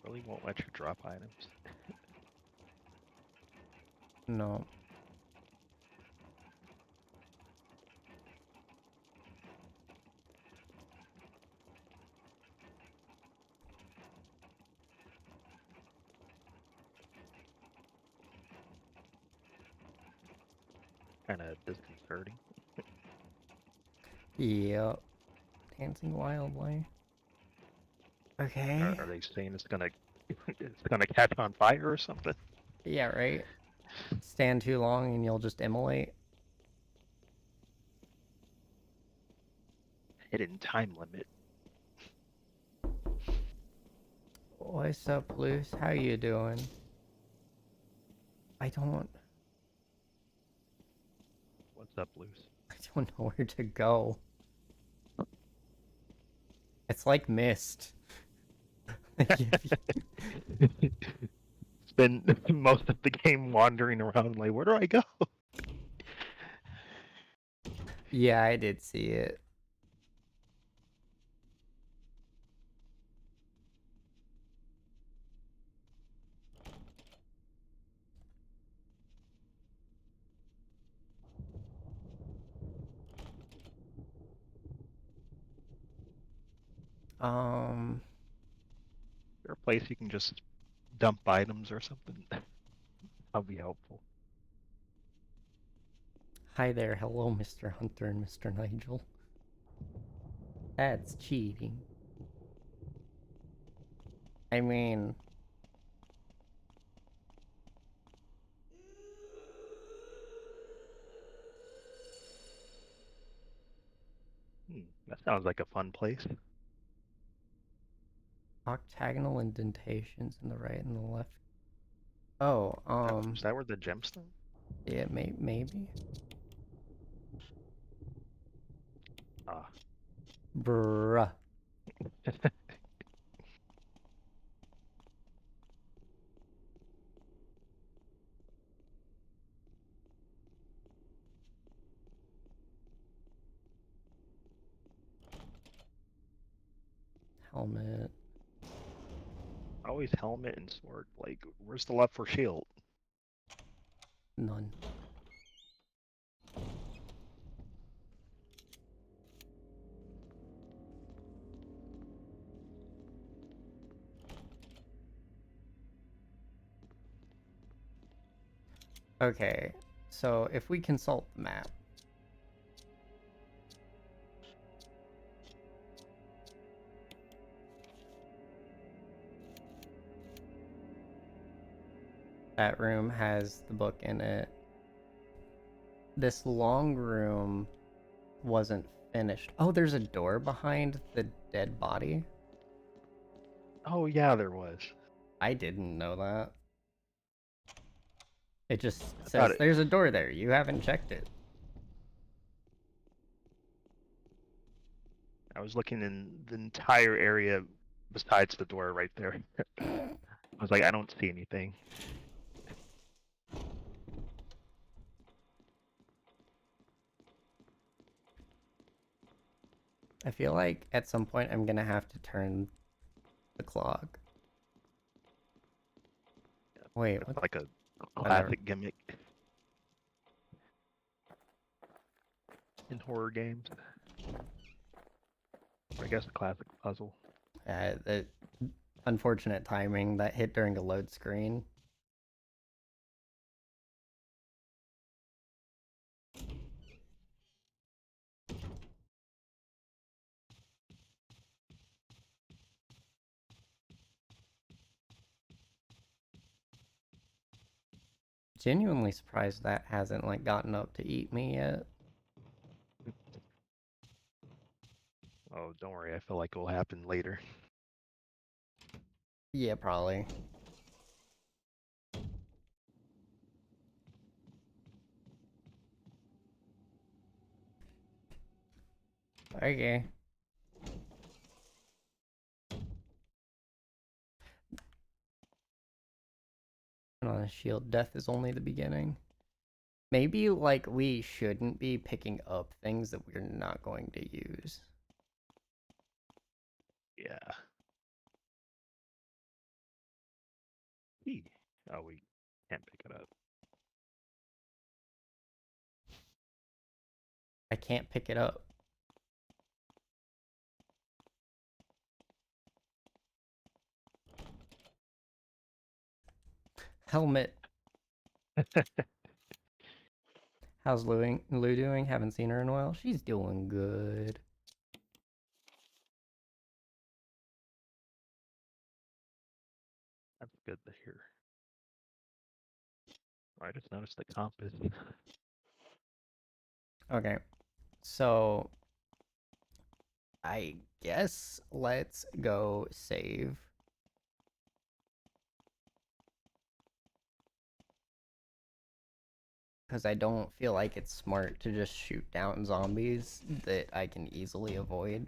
Really won't let you drop items. No. Kind of disconcerting. Yep. Dancing wildly. Okay. Are they saying it's gonna catch on fire or something? Yeah, right. Stand too long and you'll just immolate. Hidden time limit. What's up, Luce? How you doing? I don't What's up, Luce? know where to go. It's like Mist. Spend most of the game wandering around like, where do I go? Yeah, I did see it. Um, Is there a place you can just dump items or something? That'll be helpful. hi there, hello, Mr. Hunter and Mr. Nigel. That's cheating. I mean, That sounds like a fun place. octagonal indentations in the right and the left. Oh, Is that where the gemstone? yeah, maybe. Ah. Bruh. Helmet. Always helmet and sword. Like, where's the left for shield? None. Okay, so if we consult the map, that room has the book in it. This long room wasn't finished. Oh, there's a door behind the dead body? Oh yeah, there was. I didn't know that. It just I says thought there's a door there. You haven't checked it. I was looking in the entire area besides the door right there. I was like, I don't see anything. I feel like at some point I'm gonna have to turn the clock. Wait, It's what? like a Oh, never- classic gimmick in horror games. I guess a classic puzzle. Unfortunate timing that hit during a load screen. Genuinely surprised that hasn't like gotten up to eat me yet. Oh, don't worry. I feel like it will happen later. Yeah, probably. Okay. On a shield, death is only the beginning. Maybe like we shouldn't be picking up things that we're not going to use. Yeah. Eee. Oh, we can't pick it up. I can't pick it up. Helmet. How's Lou doing? Haven't seen her in a while. She's doing good. That's good to hear. I just noticed the compass. Okay. So I guess let's go save. Because I don't feel like it's smart to just shoot down zombies that I can easily avoid.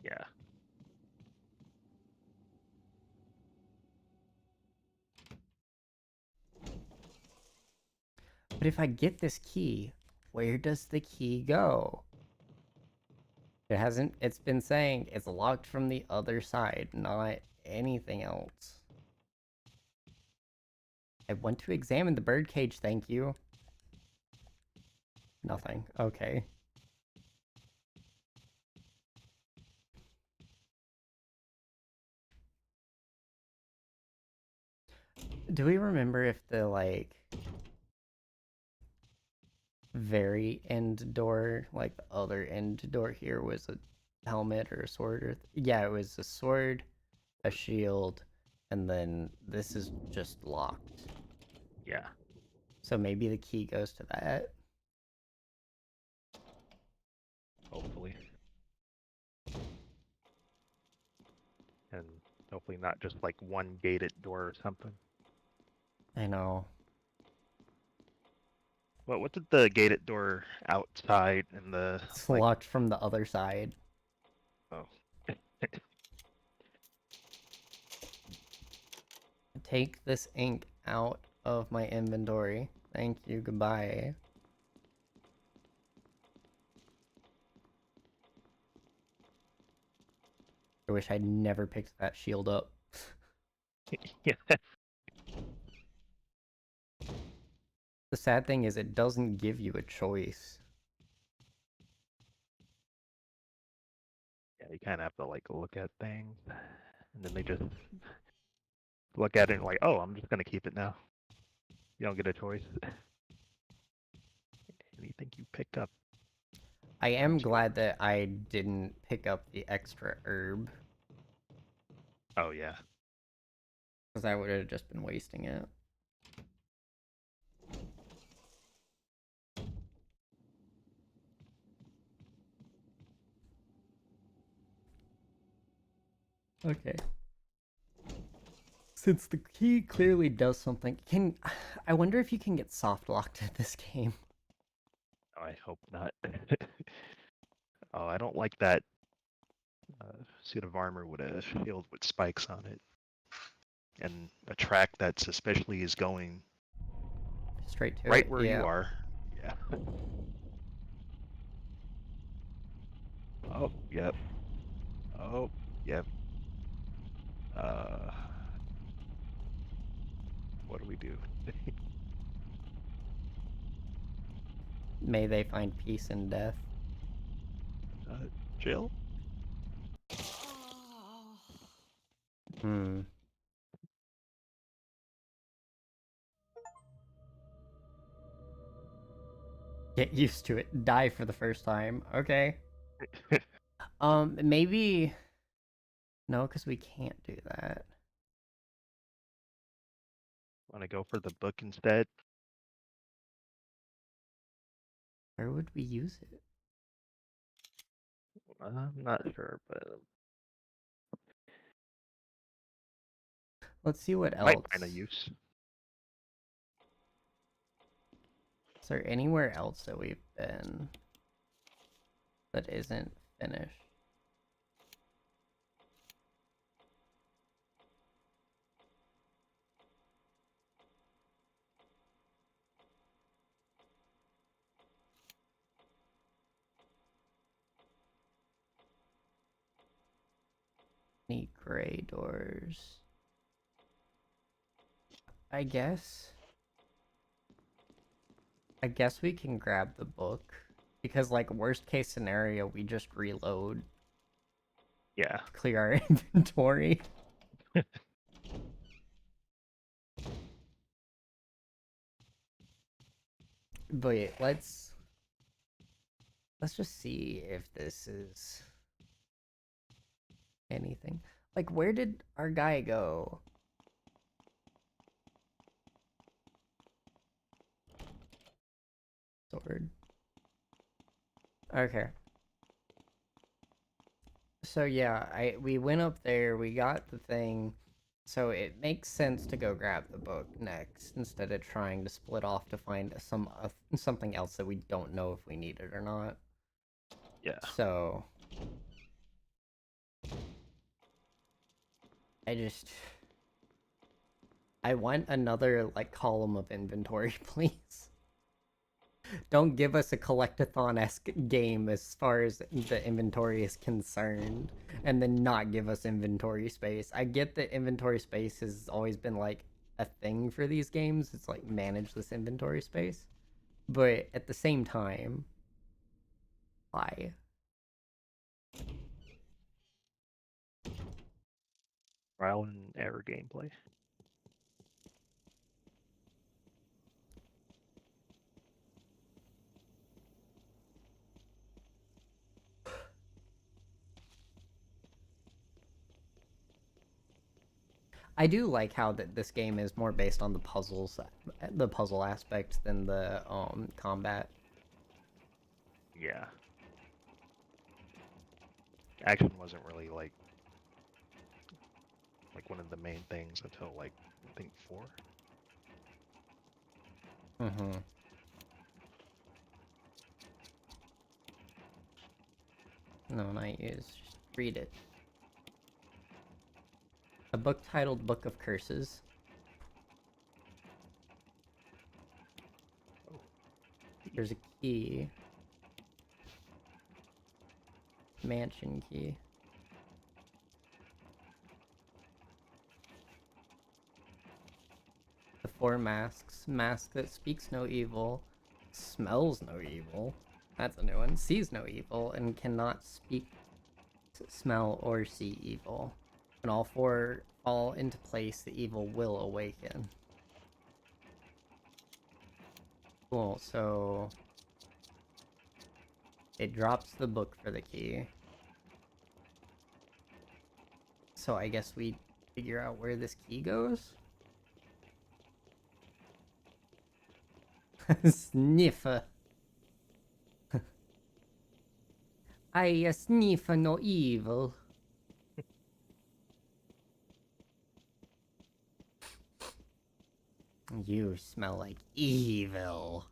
Yeah. But if I get this key, where does the key go? It's been saying it's locked from the other side, not anything else. I want to examine the birdcage, thank you. Nothing, okay. Do we remember if the, like, very end door, like the other end door here, was a helmet or a sword? Or yeah, it was a sword, a shield, and then this is just locked. Yeah. So maybe the key goes to that. Hopefully. And hopefully not just like one gated door or something. I know. Well, what did the gated door outside and the It's like? locked from the other side. Oh, Take this ink out of my inventory. Thank you, goodbye. I wish I'd never picked that shield up. yeah. The sad thing is it doesn't give you a choice. Yeah, you kind of have to like look at things, and then they just look at it and like, oh, I'm just gonna keep it now. You don't get a choice. Anything you pick up. I am glad that I didn't pick up the extra herb, Oh yeah. because I would have just been wasting it. Okay. Since the key clearly does something, I wonder if you can get soft locked in this game. Oh, I hope not. Oh, I don't like that suit of armor with a shield with spikes on it, and a track that's especially is going Straight to right it, where yeah. you are. Yeah. Oh, yep. Oh, yep. What do we do? May they find peace in death. Jill? Hmm. Get used to it. Die for the first time. Okay. Maybe... No, because we can't do that. Want to go for the book instead? Where would we use it? I'm not sure, but Let's see what might else. find a use. Is there anywhere else that we've been that isn't finished? Any gray doors? I guess we can grab the book. Because, like, worst case scenario, we just reload, Yeah. clear our inventory. But let's just see if this is anything. Like, where did our guy go? Sword. Okay. So yeah, we went up there, we got the thing, so it makes sense to go grab the book next instead of trying to split off to find something else that we don't know if we need it or not. Yeah. So I want another like column of inventory, please. Don't give us a collectathon-esque game as far as the inventory is concerned, and then not give us inventory space. I get that inventory space has always been like a thing for these games. It's like manage this inventory space. But at the same time, why? Trial and error gameplay. I do like how that this game is more based on the puzzle aspect than the combat. Yeah. Action wasn't really like one of the main things until like I think 4. Mm-hmm. No, not use. Just read it. A book titled Book of Curses. Oh. There's a key. Mansion key. The 4 masks. Mask that speaks no evil, smells no evil. That's a new one. Sees no evil, and cannot speak, smell, or see evil. When all 4 fall into place, the evil will awaken. Cool, so... it drops the book for the key. So I guess we figure out where this key goes? Sniffer. I sniff no evil. You smell like evil.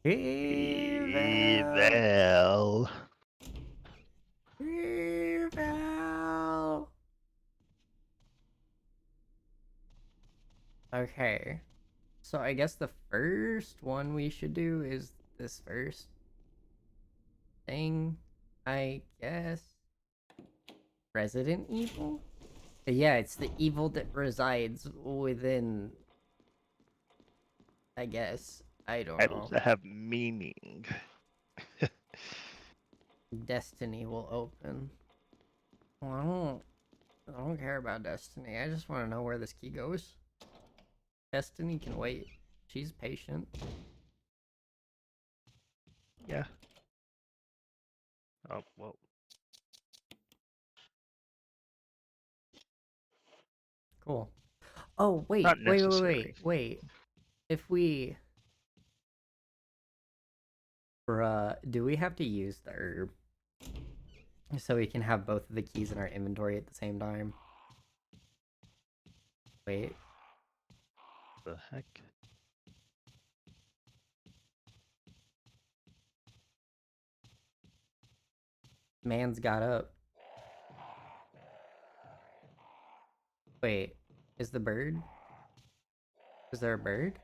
Evil. Evil. Okay. So I guess the first one we should do is this first thing, I guess. Resident Evil? Yeah, it's the evil that resides within, I guess. I don't Titles know. that have meaning. Destiny will open. Well, I don't care about Destiny. I just want to know where this key goes. Destiny can wait. She's patient. Yeah. Oh, well. Cool. Oh, wait, Not wait. necessary. If we... Bruh, do we have to use the herb? So we can have both of the keys in our inventory at the same time? Wait. The heck? Man's got up. Wait, is the bird? Is there a bird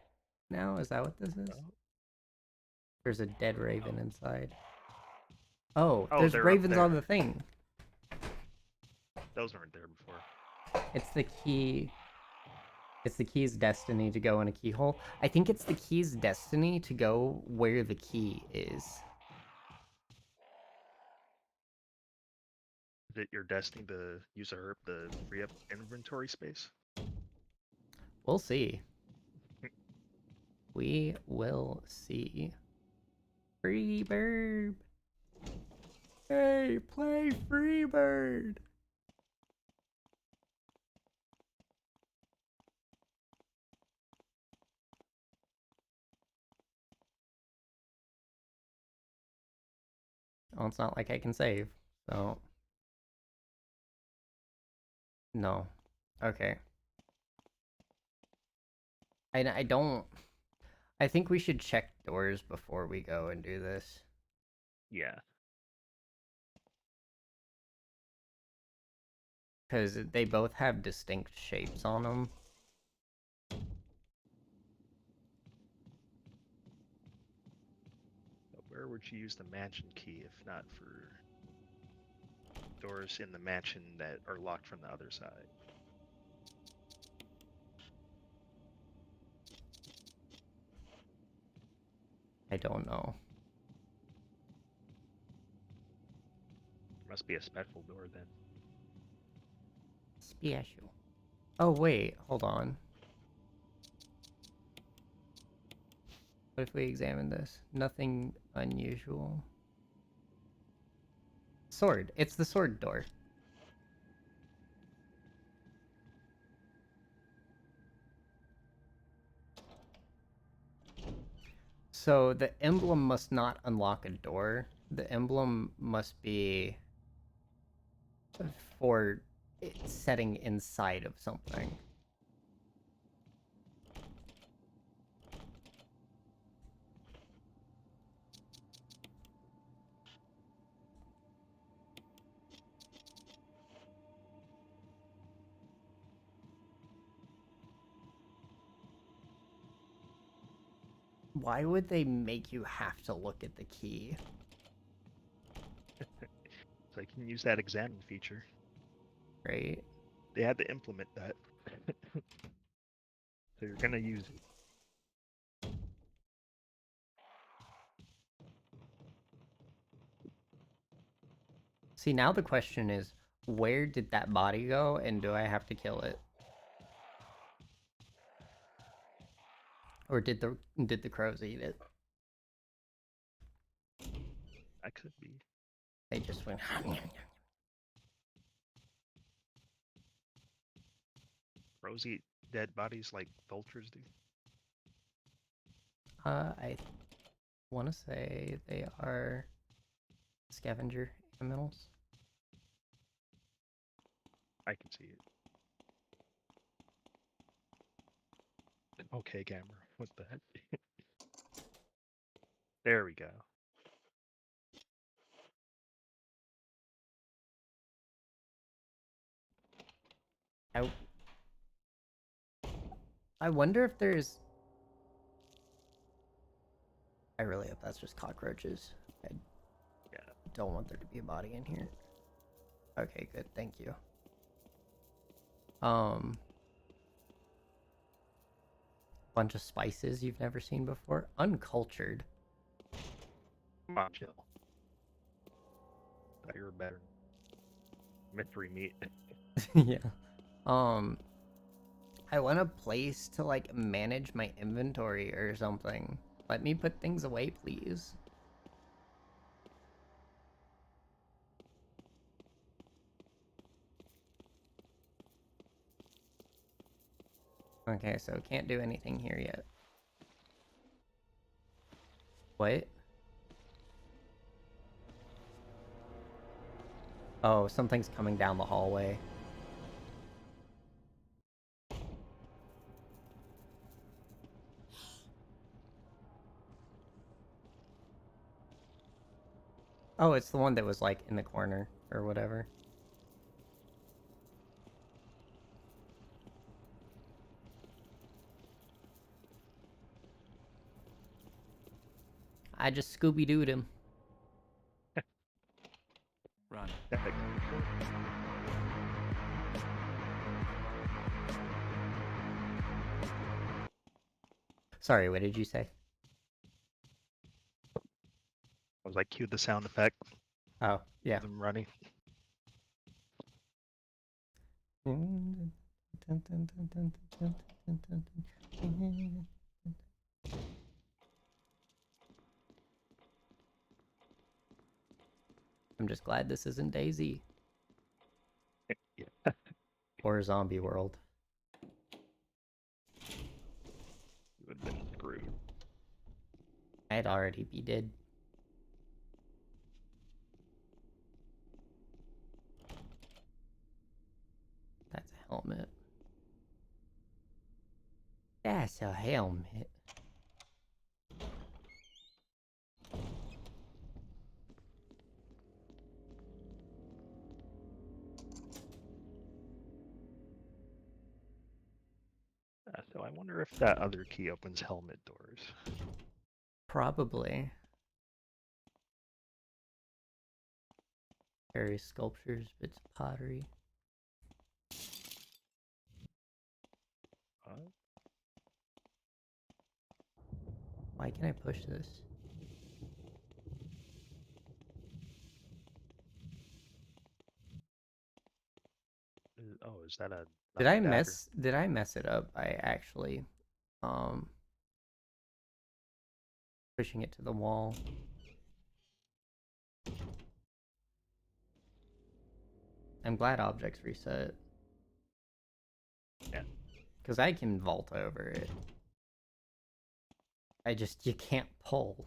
now? Is that what this is? No. There's a dead raven inside. Oh, Oh, there's they're up ravens on there. the thing. Those weren't there before. It's the key. It's the key's destiny to go in a keyhole. I think it's the key's destiny to go where the key is. Is it your destiny to use a herb to free up inventory space? We'll see. We will see. Freebird. Hey, play Freebird. Oh, it's not like I can save, so... No. Okay. I don't... I think we should check doors before we go and do this. Yeah. Because they both have distinct shapes on them. But where would you use the mansion key if not for doors in the mansion that are locked from the other side? I don't know. There must be a special door then. Special. Oh, wait. Hold on. What if we examine this? Nothing unusual. Sword. It's the sword door. So the emblem must not unlock a door. The emblem must be for it setting inside of something. Why would they make you have to look at the key? So I can use that examine feature. Right? They had to implement that. So you're gonna use it. See, now the question is, where did that body go, and do I have to kill it? Or did the crows eat it? That could be. They just went. Crows eat dead bodies like vultures do. I want to say they are scavenger animals. I can see it. Okay, camera. What the heck? There we go. I wonder if there's. I really hope that's just cockroaches. I Yeah. don't want there to be a body in here. Okay, good. Thank you. Bunch of spices you've never seen before. Uncultured. Come on, chill. Thought you were better. Mystery meat. Yeah. I want a place to like manage my inventory or something. Let me put things away, please. Okay, so can't do anything here yet. What? Oh, something's coming down the hallway. Oh, it's the one that was like in the corner or whatever. I just Scooby-Dooed him. Run. Sorry, what did you say? I was like, cue the sound effect. Oh, yeah. Them running. I'm just glad this isn't Daisy Yeah. or Zombie World. You would have been screwed. I'd already be dead. That's a helmet. That's a helmet. So I wonder if that other key opens helmet doors. Probably. Various sculptures, bits of pottery. Why can I push this? Oh, is that a? Did another I dagger? mess it up by actually pushing it to the wall? I'm glad objects reset. Yeah. Because I can vault over it. you can't pull.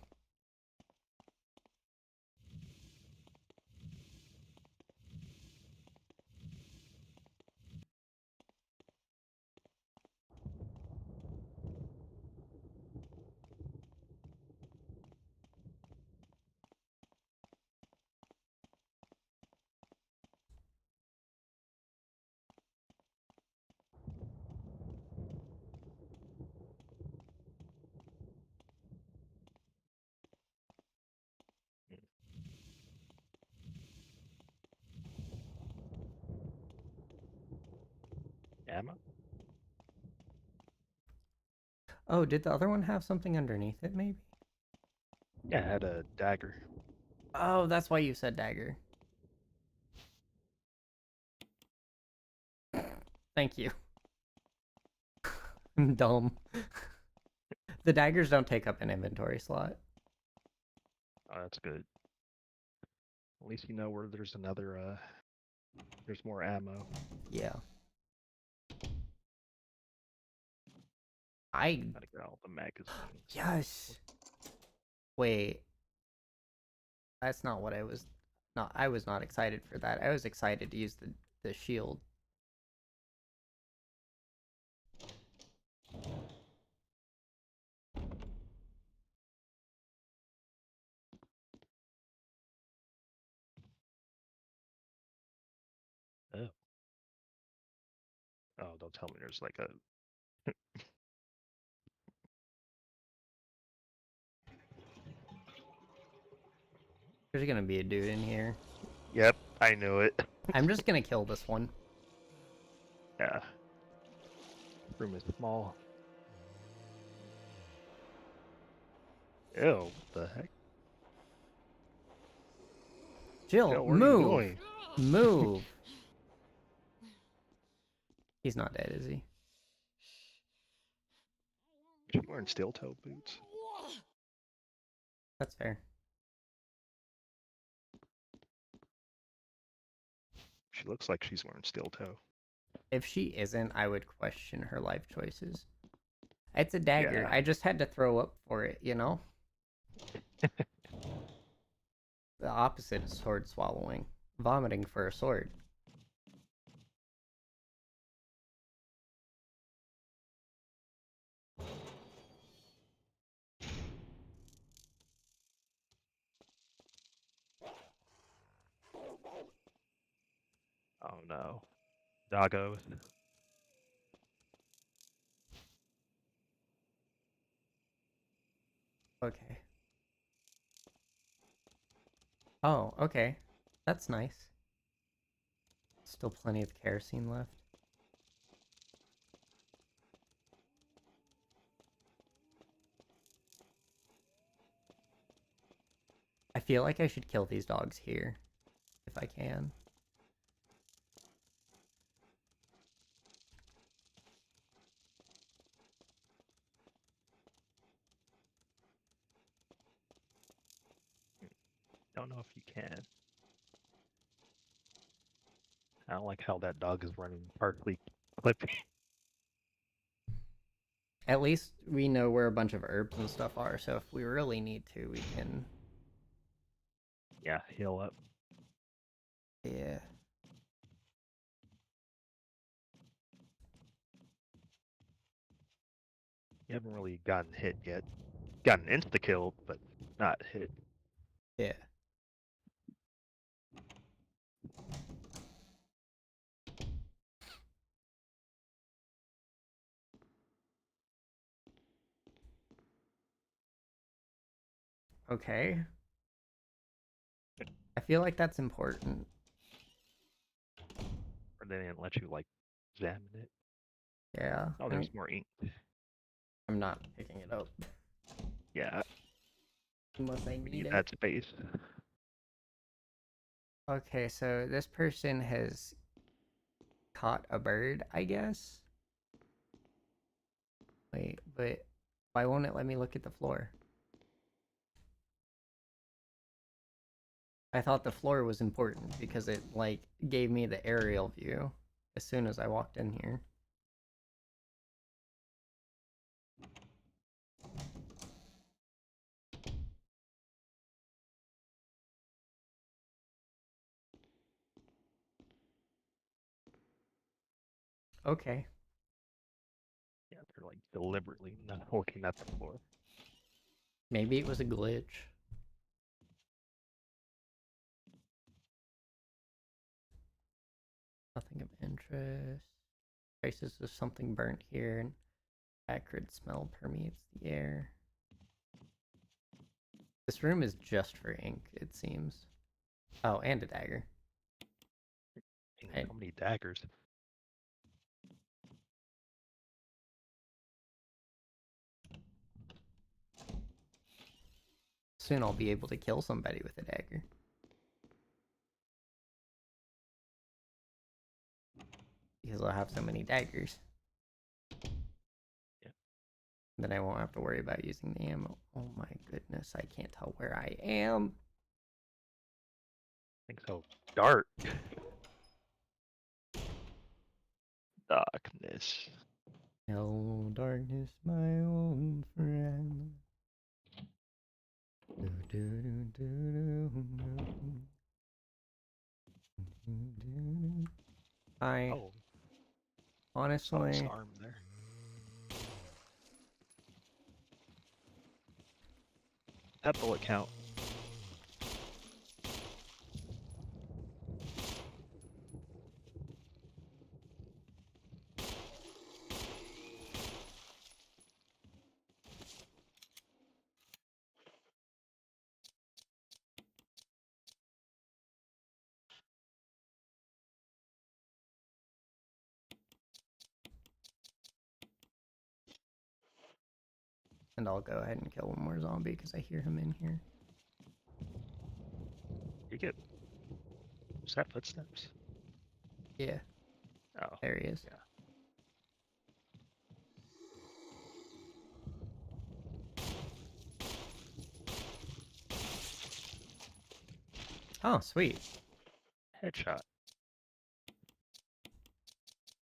Ammo? Oh, did the other one have something underneath it, maybe? Yeah, it had a dagger. Oh, that's why you said dagger. Thank you. I'm dumb. The daggers don't take up an inventory slot. Oh, that's good. At least you know where there's another, there's more ammo. Yeah. I Gotta get all the magazines. yes. Wait. That's not what I was. No, I was not excited for that. I was excited to use the shield. Oh. Oh, don't tell me there's like a. There's gonna be a dude in here. Yep, I knew it. I'm just gonna kill this one. Yeah. Room is small. Ew, what the heck? Jill, Jill, what are you move! doing? Move! He's not dead, is he? Is she wearing steel toe boots? That's fair. She looks like she's wearing steel toe. If she isn't, I would question her life choices. It's a dagger. Yeah. I just had to throw up for it, you know? The opposite is sword swallowing. Vomiting for a sword. Oh no. Doggo. Okay. Oh, okay. That's nice. Still plenty of kerosene left. I feel like I should kill these dogs here. If I can. Don't know if you can. I don't like how that dog is running partly clipping. At least we know where a bunch of herbs and stuff are, so if we really need to, we can... Yeah, heal up. Yeah. You haven't really gotten hit yet. Gotten insta-kill, but not hit. Yeah. Okay. I feel like that's important. Or they didn't let you, like, examine it. Yeah. Oh, there's more ink. I'm not picking it up. Yeah, Unless I we need need it. that space. Okay, so this person has caught a bird, I guess? Wait, but why won't it let me look at the floor? I thought the floor was important because it, like, gave me the aerial view as soon as I walked in here. Okay. Yeah, they're like deliberately not looking at the floor. Maybe it was a glitch. Nothing of interest. Traces of something burnt here, and acrid smell permeates the air. This room is just for ink, it seems. Oh, and a dagger. Dang, how many daggers? Soon I'll be able to kill somebody with a dagger. Because I'll have so many daggers. Yeah. Then I won't have to worry about using the ammo. Oh my goodness, I can't tell where I am. I think so. Dark. Darkness. Hello, darkness, my old friend. Do, do, do, do, do, do. I Oh, saw his honestly, arm there. That bullet count. and I'll go ahead and kill one more zombie because I hear him in here. You get. Was that footsteps? Yeah, Oh, there he is. yeah. Oh, sweet. Headshot.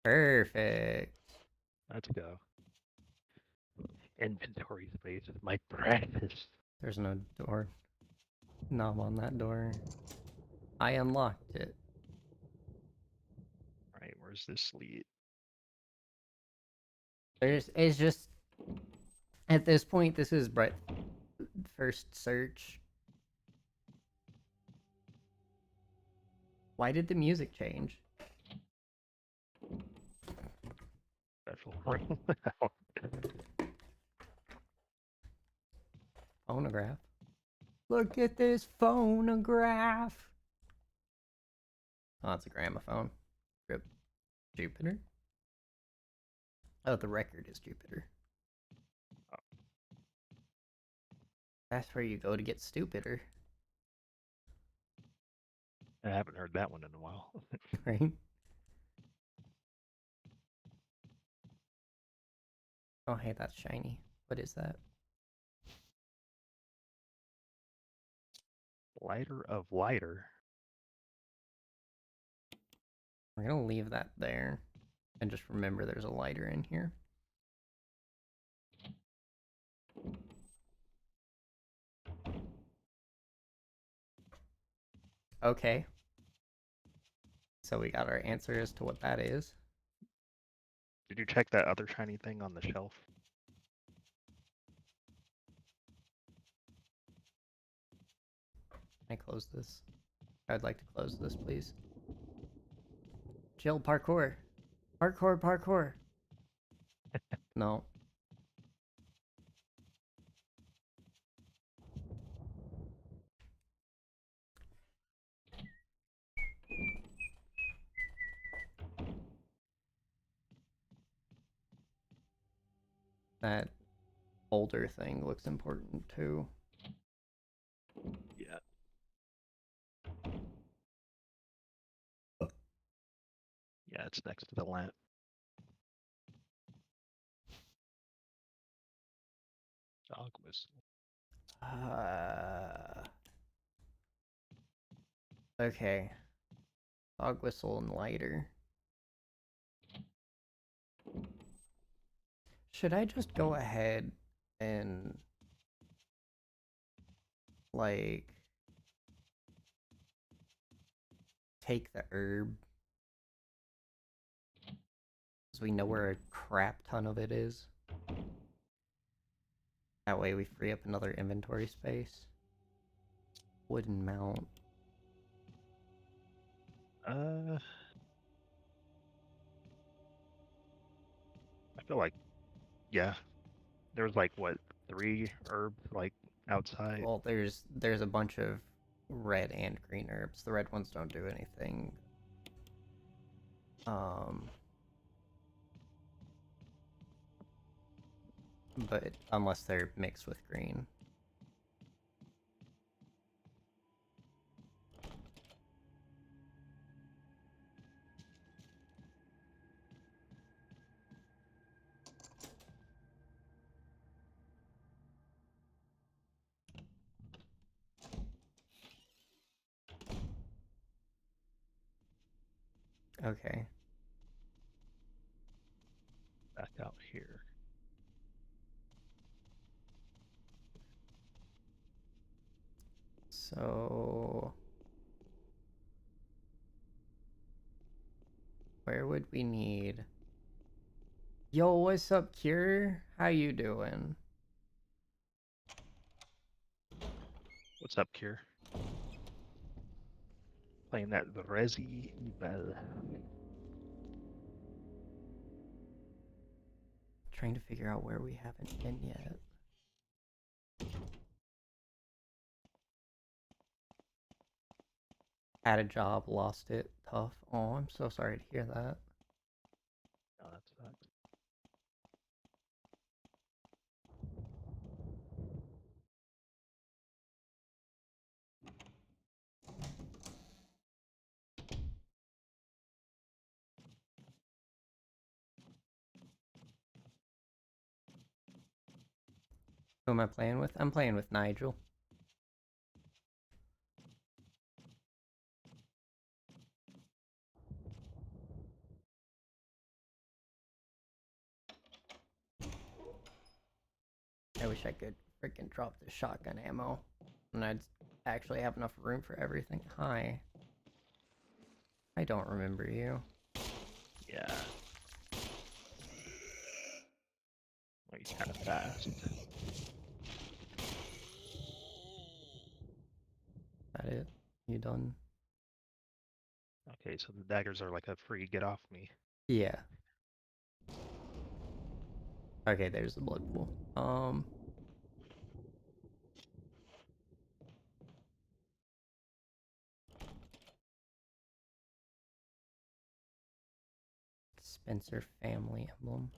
Perfect. Let's go. Inventory space is my precious. There's no door knob on that door. I unlocked it. Right, where's this lead? It's just at this point, this is Brett's first search. Why did the music change? Special room. Phonograph. Look at this phonograph. Oh, it's a gramophone. Rip. Jupiter. Oh, the record is Jupiter. That's where you go to get stupider, I haven't heard that one in a while. right? Oh, hey, that's shiny. What is that? Lighter of lighter. We're gonna leave that there. And just remember there's a lighter in here. Okay. So we got our answer as to what that is. Did you check that other shiny thing on the shelf? Can I close this? I'd like to close this, please. Jill, parkour. Parkour, parkour. No. That older thing looks important too. Yeah. Yeah, it's next to the lamp. Dog whistle. Okay. Dog whistle and lighter. Should I just go ahead and like take the herb? Because we know where a crap ton of it is. That way we free up another inventory space. Wooden mount. I feel like, yeah, there was like what 3 herbs like outside. Well, there's a bunch of red and green herbs. The red ones don't do anything. But unless they're mixed with green. Okay. Back out here. So where would we need? Yo, what's up, Cure? How you doing? What's up, Cure? Playing that Resi Evil. Trying to figure out where we haven't been yet. Had a job, lost it. Tough. Oh, I'm so sorry to hear that. Oh, that sucks. Who am I playing with? I'm playing with Nigel. I wish I could freaking drop the shotgun ammo. And I'd actually have enough room for everything. Hi. I don't remember you. Yeah. Well, he's kind of fast. That it? You done? Okay, so the daggers are like a free get off me. Yeah. Okay, there's the blood pool. Spencer family emblem.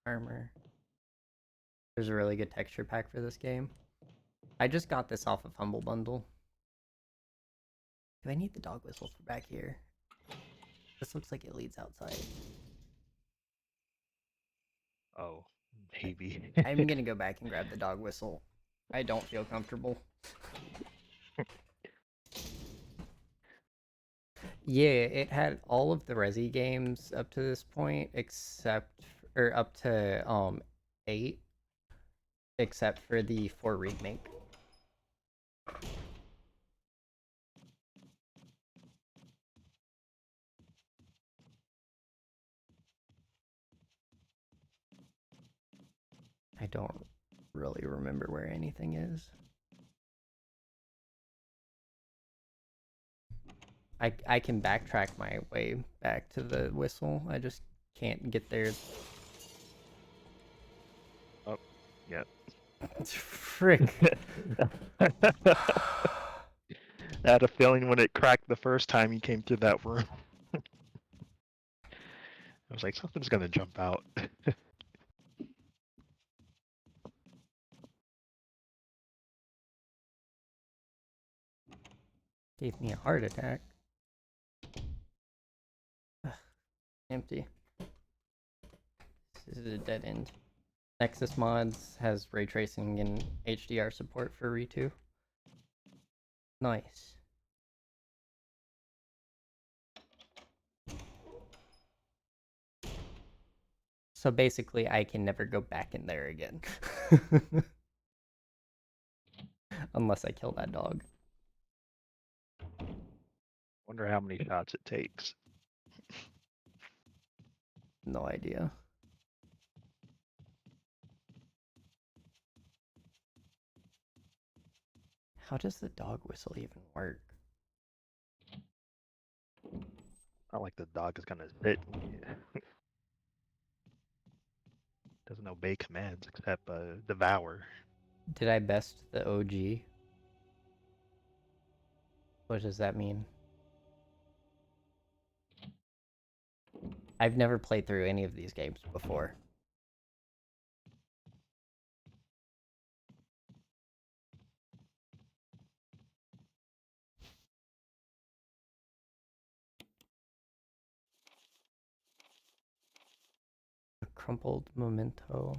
Armor. There's a really good texture pack for this game. I just got this off of Humble Bundle. Do I need the dog whistle for back here? This looks like it leads outside. Oh, maybe. I'm gonna go back and grab the dog whistle. I don't feel comfortable. Yeah, it had all of the Resi games up to this point, except or up to 8, except for the 4 remake. I don't really remember where anything is. I can backtrack my way back to the whistle. I just can't get there. Oh, yeah. Frick. I had a feeling when it cracked the first time you came through that room. I was like, something's gonna jump out. Gave me a heart attack. Ugh, empty. This is a dead end. Nexus Mods has ray tracing and HDR support for Re2. Nice. So basically, I can never go back in there again. Unless I kill that dog. Wonder how many shots it takes. No idea. How does the dog whistle even work? Not like the dog is gonna sit. Doesn't obey commands except devour. Did I best the OG? What does that mean? I've never played through any of these games before. A crumpled memento.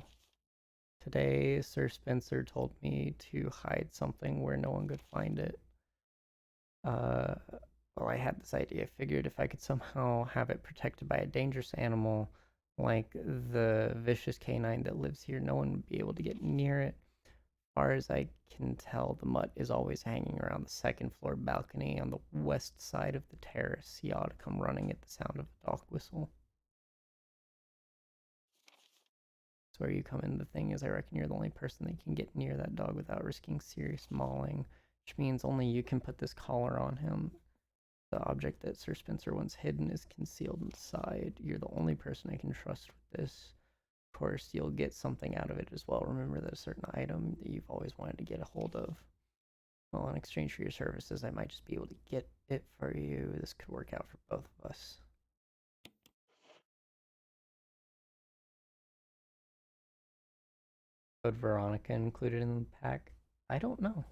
Today, Sir Spencer told me to hide something where no one could find it. Well, I had this idea. I figured if I could somehow have it protected by a dangerous animal, like the vicious canine that lives here, no one would be able to get near it. As far as I can tell, the mutt is always hanging around the second floor balcony on the west side of the terrace. He ought to come running at the sound of a dog whistle. That's where you come in. The thing is, I reckon you're the only person that can get near that dog without risking serious mauling, which means only you can put this collar on him. The object that Sir Spencer once hidden is concealed inside. You're the only person I can trust with this. Of course, you'll get something out of it as well. Remember that a certain item that you've always wanted to get a hold of. Well, in exchange for your services, I might just be able to get it for you. This could work out for both of us. Code Veronica included in the pack? I don't know.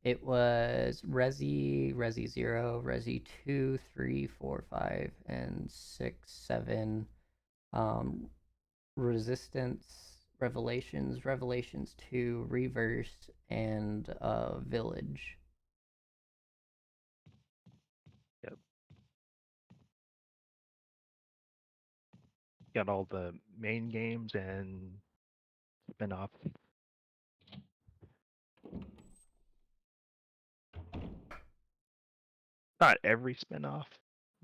It was Resi 0, Resi 2, 3, 4, 5, and 6, 7. Resistance, Revelations 2, Reverse, and Village. Yep. Got all the main games and spin-off. Not every spin-off,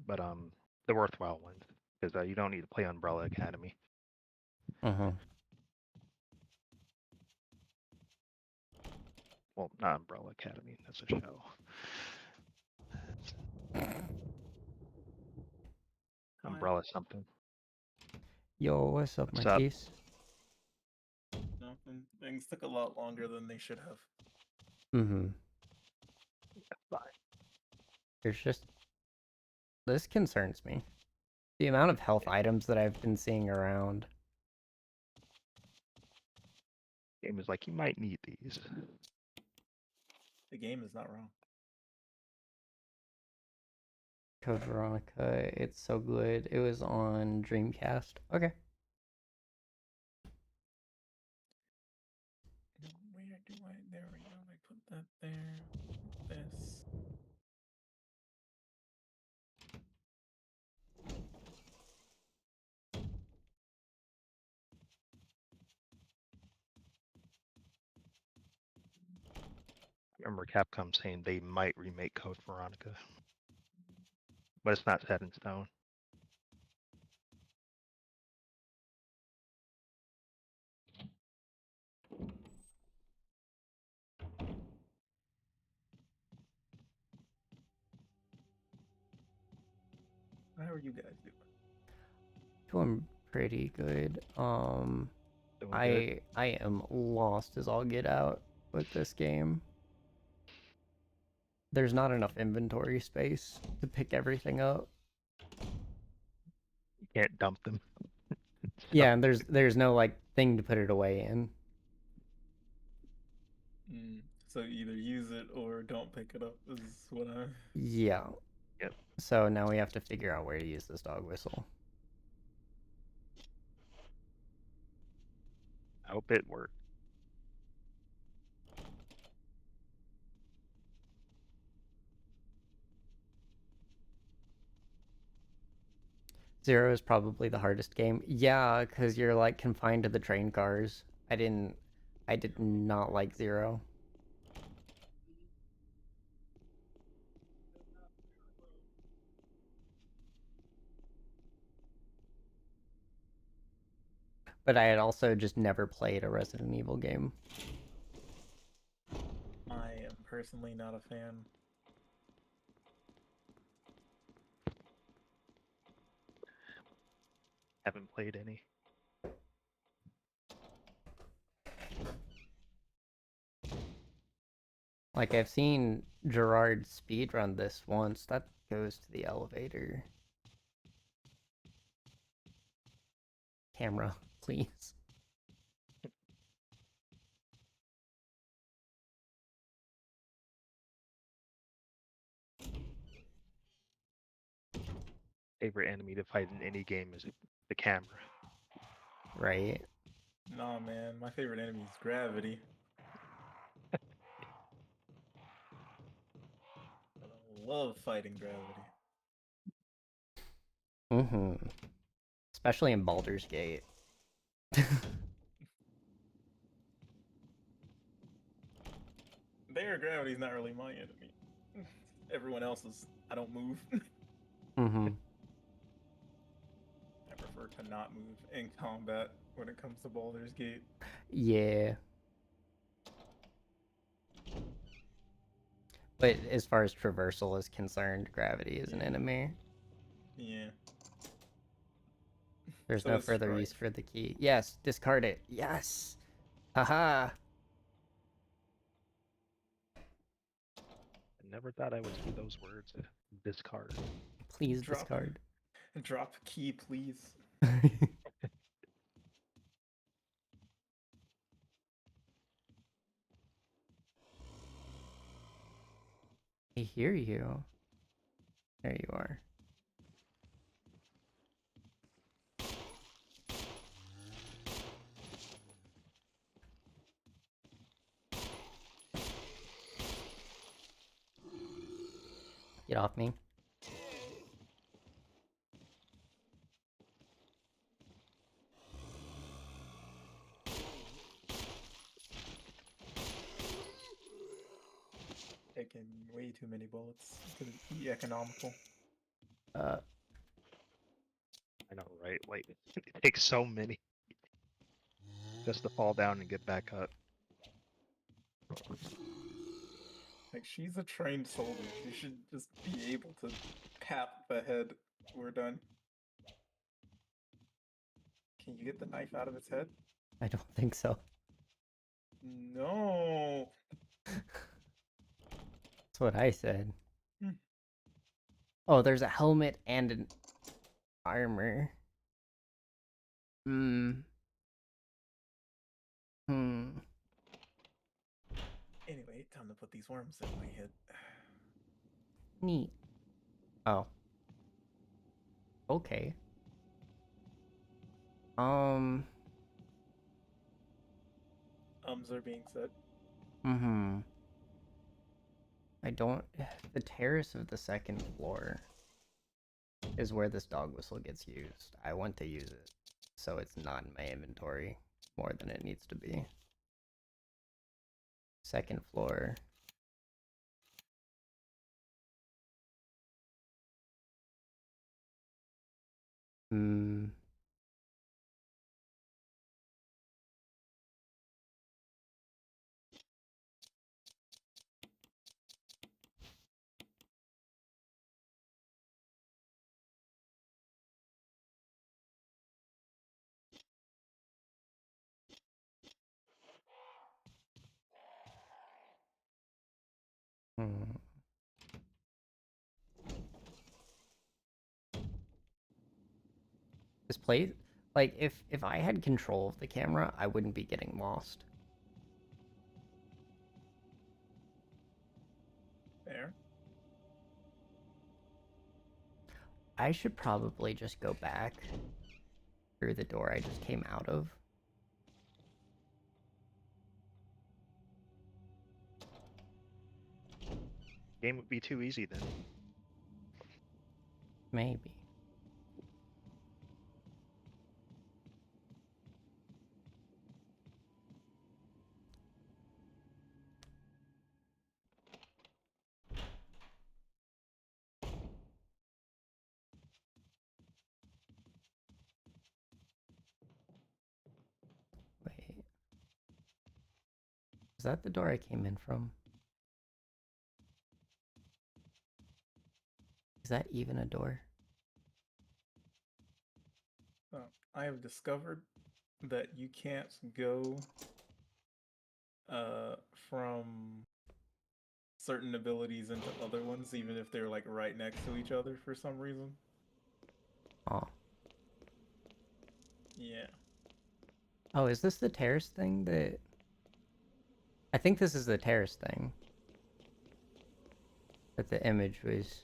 but the worthwhile ones, because you don't need to play Umbrella Academy. Well, not Umbrella Academy. That's a show. Umbrella something. Yo, what's up, What's up? Marquise? Nothing. Things took a lot longer than they should have. Fine. There's just... This concerns me. The amount of health items that I've been seeing around. Game is like, you might need these. The game is not wrong. Code Veronica, it's so good. It was on Dreamcast. Okay. Where do I? There we go. I put that there. This. I remember Capcom saying they might remake Code Veronica, but it's not set in stone. How are you guys doing? Doing pretty good. Doing good. I am lost as all get out with this game. There's not enough inventory space to pick everything up. You can't dump them. Yeah, and there's no like thing to put it away in. So either use it or don't pick it up is what I. Yeah. Yep. So now we have to figure out where to use this dog whistle. I hope it works. Zero is probably the hardest game. Yeah, because you're like confined to the train cars. I did not like Zero. But I had also just never played a Resident Evil game. I am personally not a fan. Haven't played any. Like, I've seen Gerard speedrun this once. That goes to the elevator. Camera, please. Favorite enemy to fight in any game is the camera. Right? Nah, man, my favorite enemy is Gravity. I love fighting Gravity. Mm-hmm. Especially in Baldur's Gate. There, Gravity's not really my enemy. Everyone else is. I don't move. Mm-hmm. I prefer to not move in combat when it comes to Baldur's Gate. Yeah. But as far as traversal is concerned, Gravity is an enemy. Yeah. There's So no is further Strike. use for the key. Yes, discard it. Yes. Haha. I never thought I would see those words. Discard. Please Drop. discard. Drop key, please. I hear you. There you are. Get off me. Taking way too many bullets to be economical. Uh, I know, right? Like, it takes so many just to fall down and get back up. Like, she's a trained soldier. She should just be able to pat the head. We're done. Can you get the knife out of its head? I don't think so. No. That's what I said. Hmm. Oh, there's a helmet and an armor. Hmm. Anyway, time to put these worms in my head. Neat. Oh. Okay. Are being said. Mm-hmm. I don't... The terrace of the second floor is where this dog whistle gets used. I want to use it, so it's not in my inventory more than it needs to be. Second floor. Hmm. Hmm. This place, like, if I had control of the camera, I wouldn't be getting lost. There. I should probably just go back through the door I just came out of. Game would be too easy then. Maybe. Is that the door I came in from? Is that even a door? I have discovered that you can't go from certain abilities into other ones, even if they're like right next to each other for some reason. Oh. Yeah. Oh, is this the terrace thing that... I think this is the terrace thing. That the image was...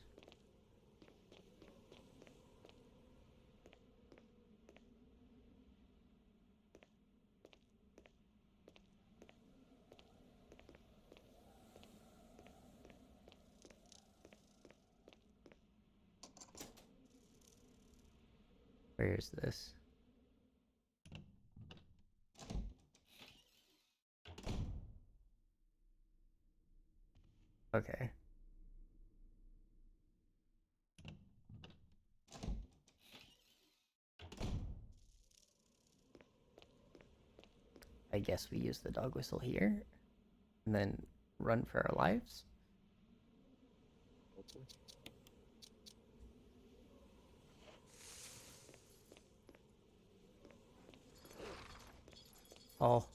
Where is this? Okay. I guess we use the dog whistle here. And then run for our lives. Oh.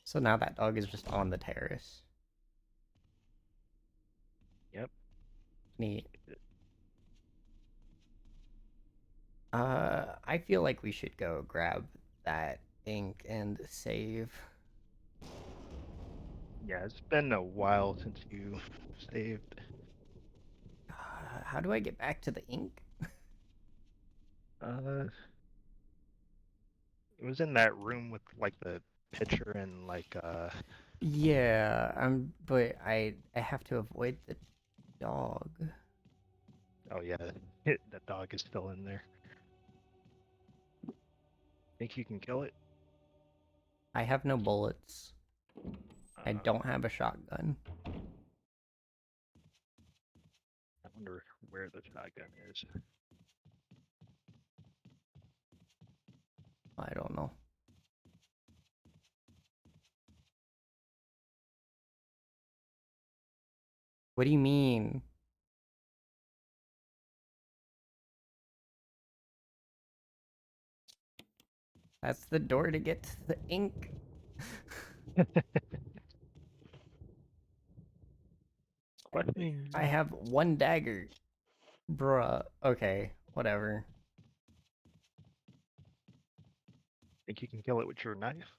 So now that dog is just on the terrace. Yep. Neat. I feel like we should go grab that ink and save. Yeah, it's been a while since you saved. How do I get back to the ink? It was in that room with like the picture and like Yeah, but I have to avoid the dog. oh yeah, the dog is still in there. Think you can kill it? I have no bullets. I Uh, don't have a shotgun. I wonder where the shotgun is. I don't know. What do you mean? That's the door to get to the ink. I have one dagger. Bruh. Okay, whatever. Think you can kill it with your knife?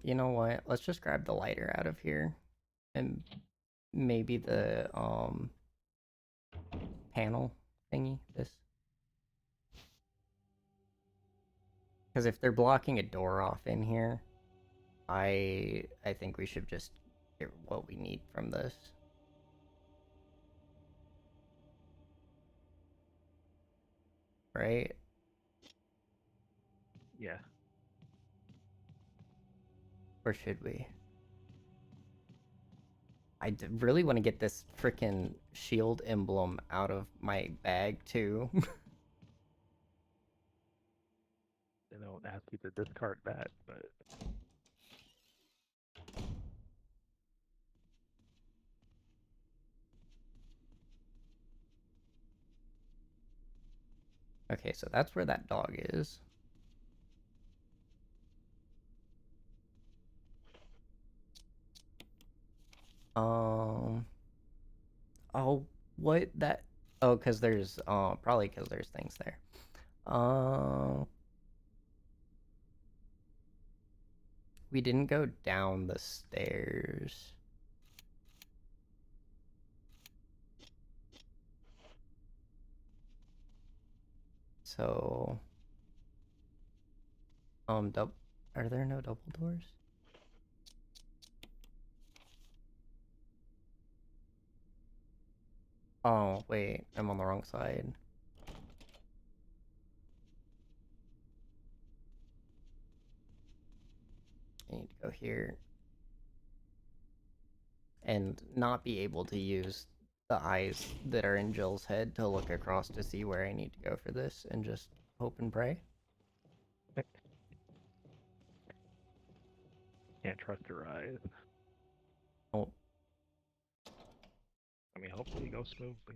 You know what? Let's just grab the lighter out of here. And maybe the, panel thingy, this. Because if they're blocking a door off in here, I think we should just get what we need from this. Right? Yeah. Or should we? Really want to get this freaking shield emblem out of my bag, too. They don't ask you to discard that, but Okay, so that's where that dog is. Oh, what that? Oh, because there's probably because there's things there. We didn't go down the stairs. So, are there no double doors? Oh, wait, I'm on the wrong side. I need to go here. And not be able to use the eyes that are in Jill's head to look across to see where I need to go for this and just hope and pray. Can't trust her eyes. Oh, I mean, hopefully it goes smoothly.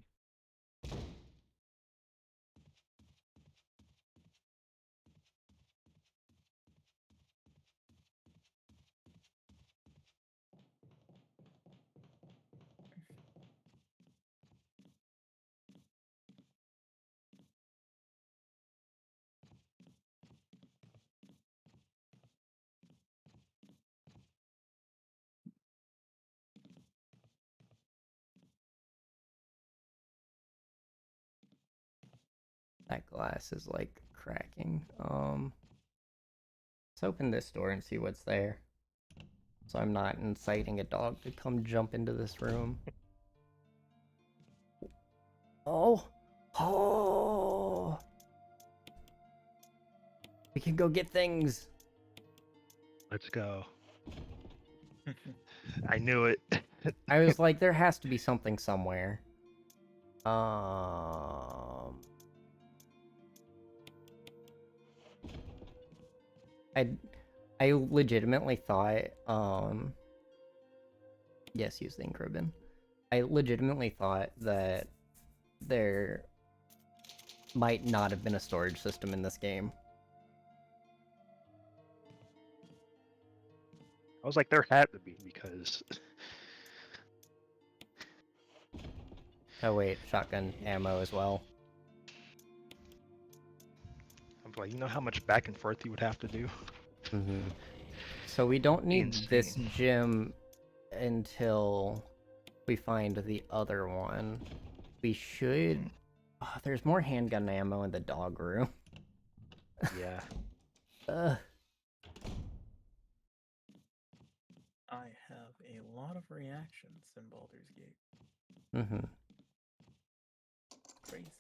that glass is like cracking. Let's open this door and see what's there. So I'm not inciting a dog to come jump into this room. Oh! Oh! We can go get things! Let's go. I knew it. I was like, there has to be something somewhere. I legitimately thought, yes, use the ink ribbon. I legitimately thought that there might not have been a storage system in this game. I was like, there had to be, because Oh wait, shotgun ammo as well. I'm like, you know how much back and forth you would have to do? Mm-hmm. So we don't need this Insane. gym until we find the other one. We should... Oh, there's more handgun ammo in the dog room. Yeah. Ugh. I have a lot of reactions in Baldur's Gate. Mm-hmm. Crazy.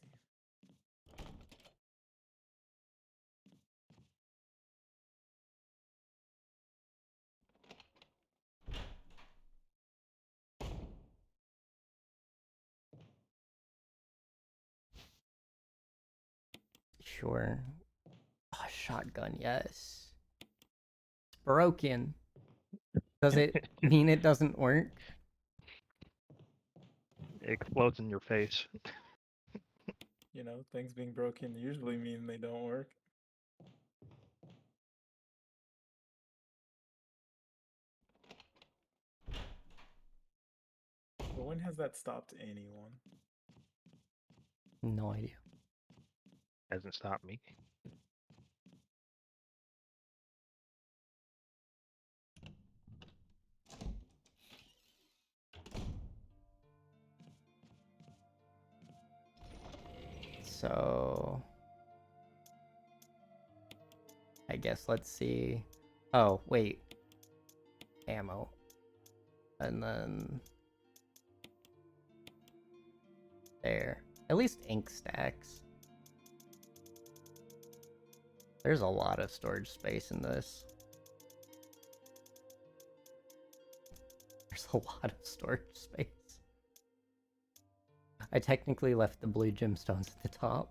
Sure. Oh, shotgun, yes. It's broken. Does it mean it doesn't work? It explodes in your face. You know, things being broken usually mean they don't work. But when has that stopped anyone? No idea. Hasn't stopped me. So... I guess let's see... Oh, wait. Ammo. And then... There. At least ink stacks. There's a lot of storage space in this. There's a lot of storage space. I technically left the blue gemstones at the top.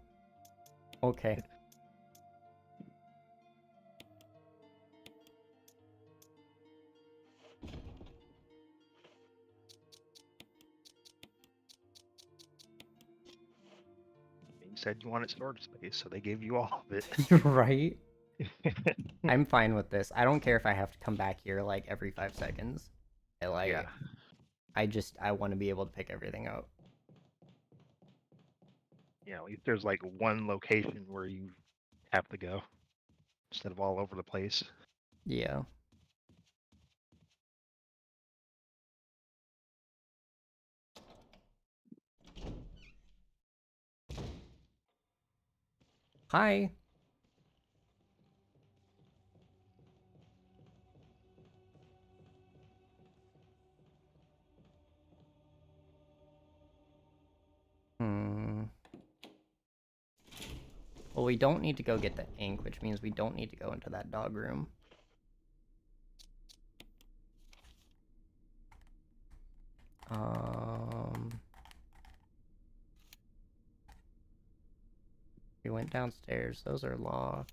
Okay. You said you wanted storage space, so they gave you all of it. Right? I'm fine with this. I don't care if I have to come back here like every 5 seconds. Yeah. I want to be able to pick everything up. You know, at least there's like one location where you have to go instead of all over the place. Yeah. Hi. Well, we don't need to go get the ink, which means we don't need to go into that dog room. We went downstairs. Those are locked.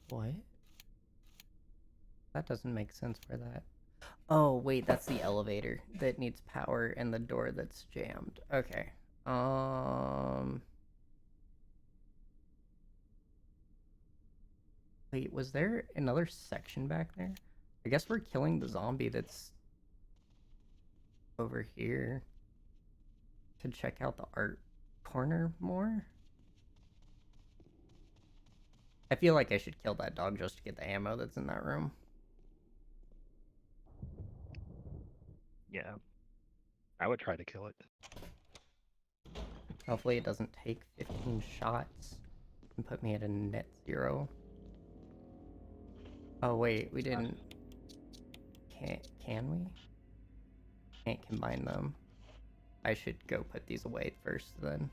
What? That doesn't make sense for that. Oh, wait, that's the elevator that needs power and the door that's jammed. Okay. Wait, was there another section back there? I guess we're killing the zombie that's over here to check out the art corner more. I feel like I should kill that dog just to get the ammo that's in that room. Yeah. I would try to kill it. Hopefully it doesn't take 15 shots and put me at a net 0. Oh wait, we didn't... Can we? Can't combine them. I should go put these away first then.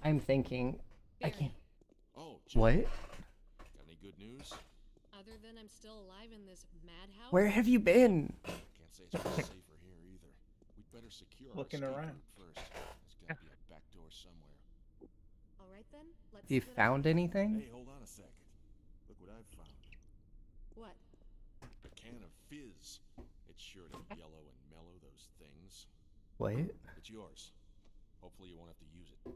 I'm thinking... I can't... Oh, Jill, What? got any good news? Other than I'm still alive in this madhouse? Where have you been? Can't say it's much safer here either. We'd better secure our Looking escape around. route first. There's gotta be a back door somewhere. All right then. Let's Have you split up. found anything? Hey, hold on a second. Look what I've found. What? A can of fizz. It's sure to yellow and mellow those things. What? It's yours. Hopefully you won't have to use it.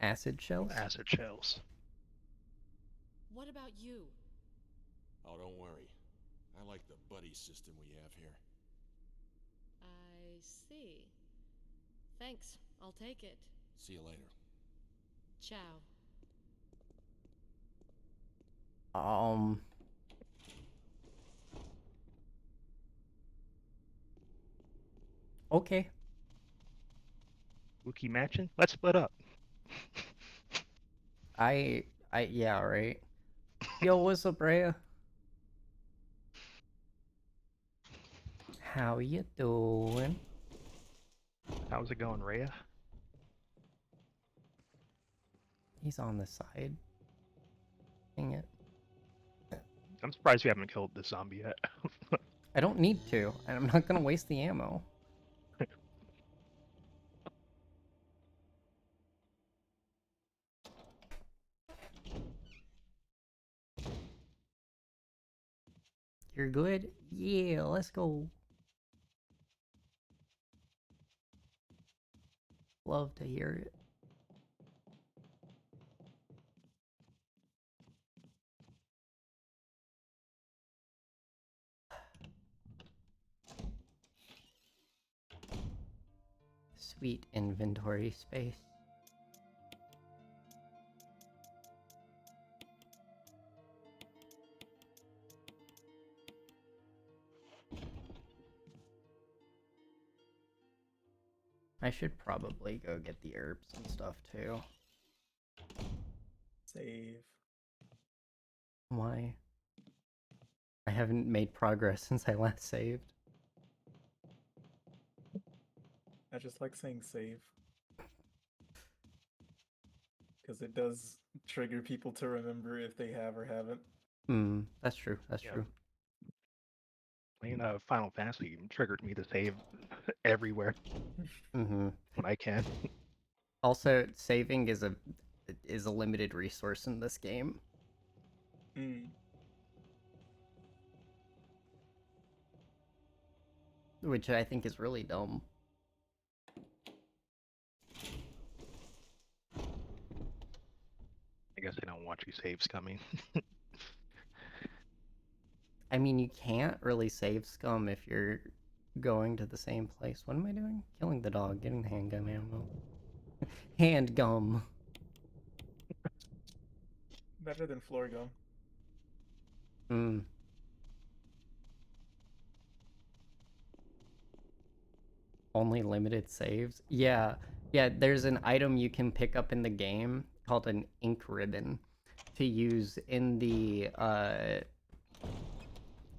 Acid shells? Acid shells. What about you? Oh, don't worry. I like the buddy system we have here. I see. Thanks. I'll take it. See you later. Ciao. Okay. Wookie matching? Let's split up. Yeah, right. Yo, what's up, Rhea? How you doing? How's it going, Rhea? He's on the side. Dang it. I'm surprised we haven't killed this zombie yet. I don't need to, and I'm not gonna waste the ammo. You're good? Yeah, let's go. Love to hear it. Sweet inventory space. I should probably go get the herbs and stuff too. Save. Why? I haven't made progress since I last saved. I just like saying save. Because it does trigger people to remember if they have or haven't. That's true. That's Yeah. true. Playing Final Fantasy triggered me to save everywhere Mm-hmm. when I can. Also, saving is a limited resource in this game. Mm. Which I think is really dumb. I guess they don't want you saves coming. I mean, you can't really save scum if you're going to the same place. What am I doing? Killing the dog, getting handgun ammo. Handgum. Better than floor gum. Hmm. Only limited saves? Yeah. Yeah, there's an item you can pick up in the game called an ink ribbon to use in the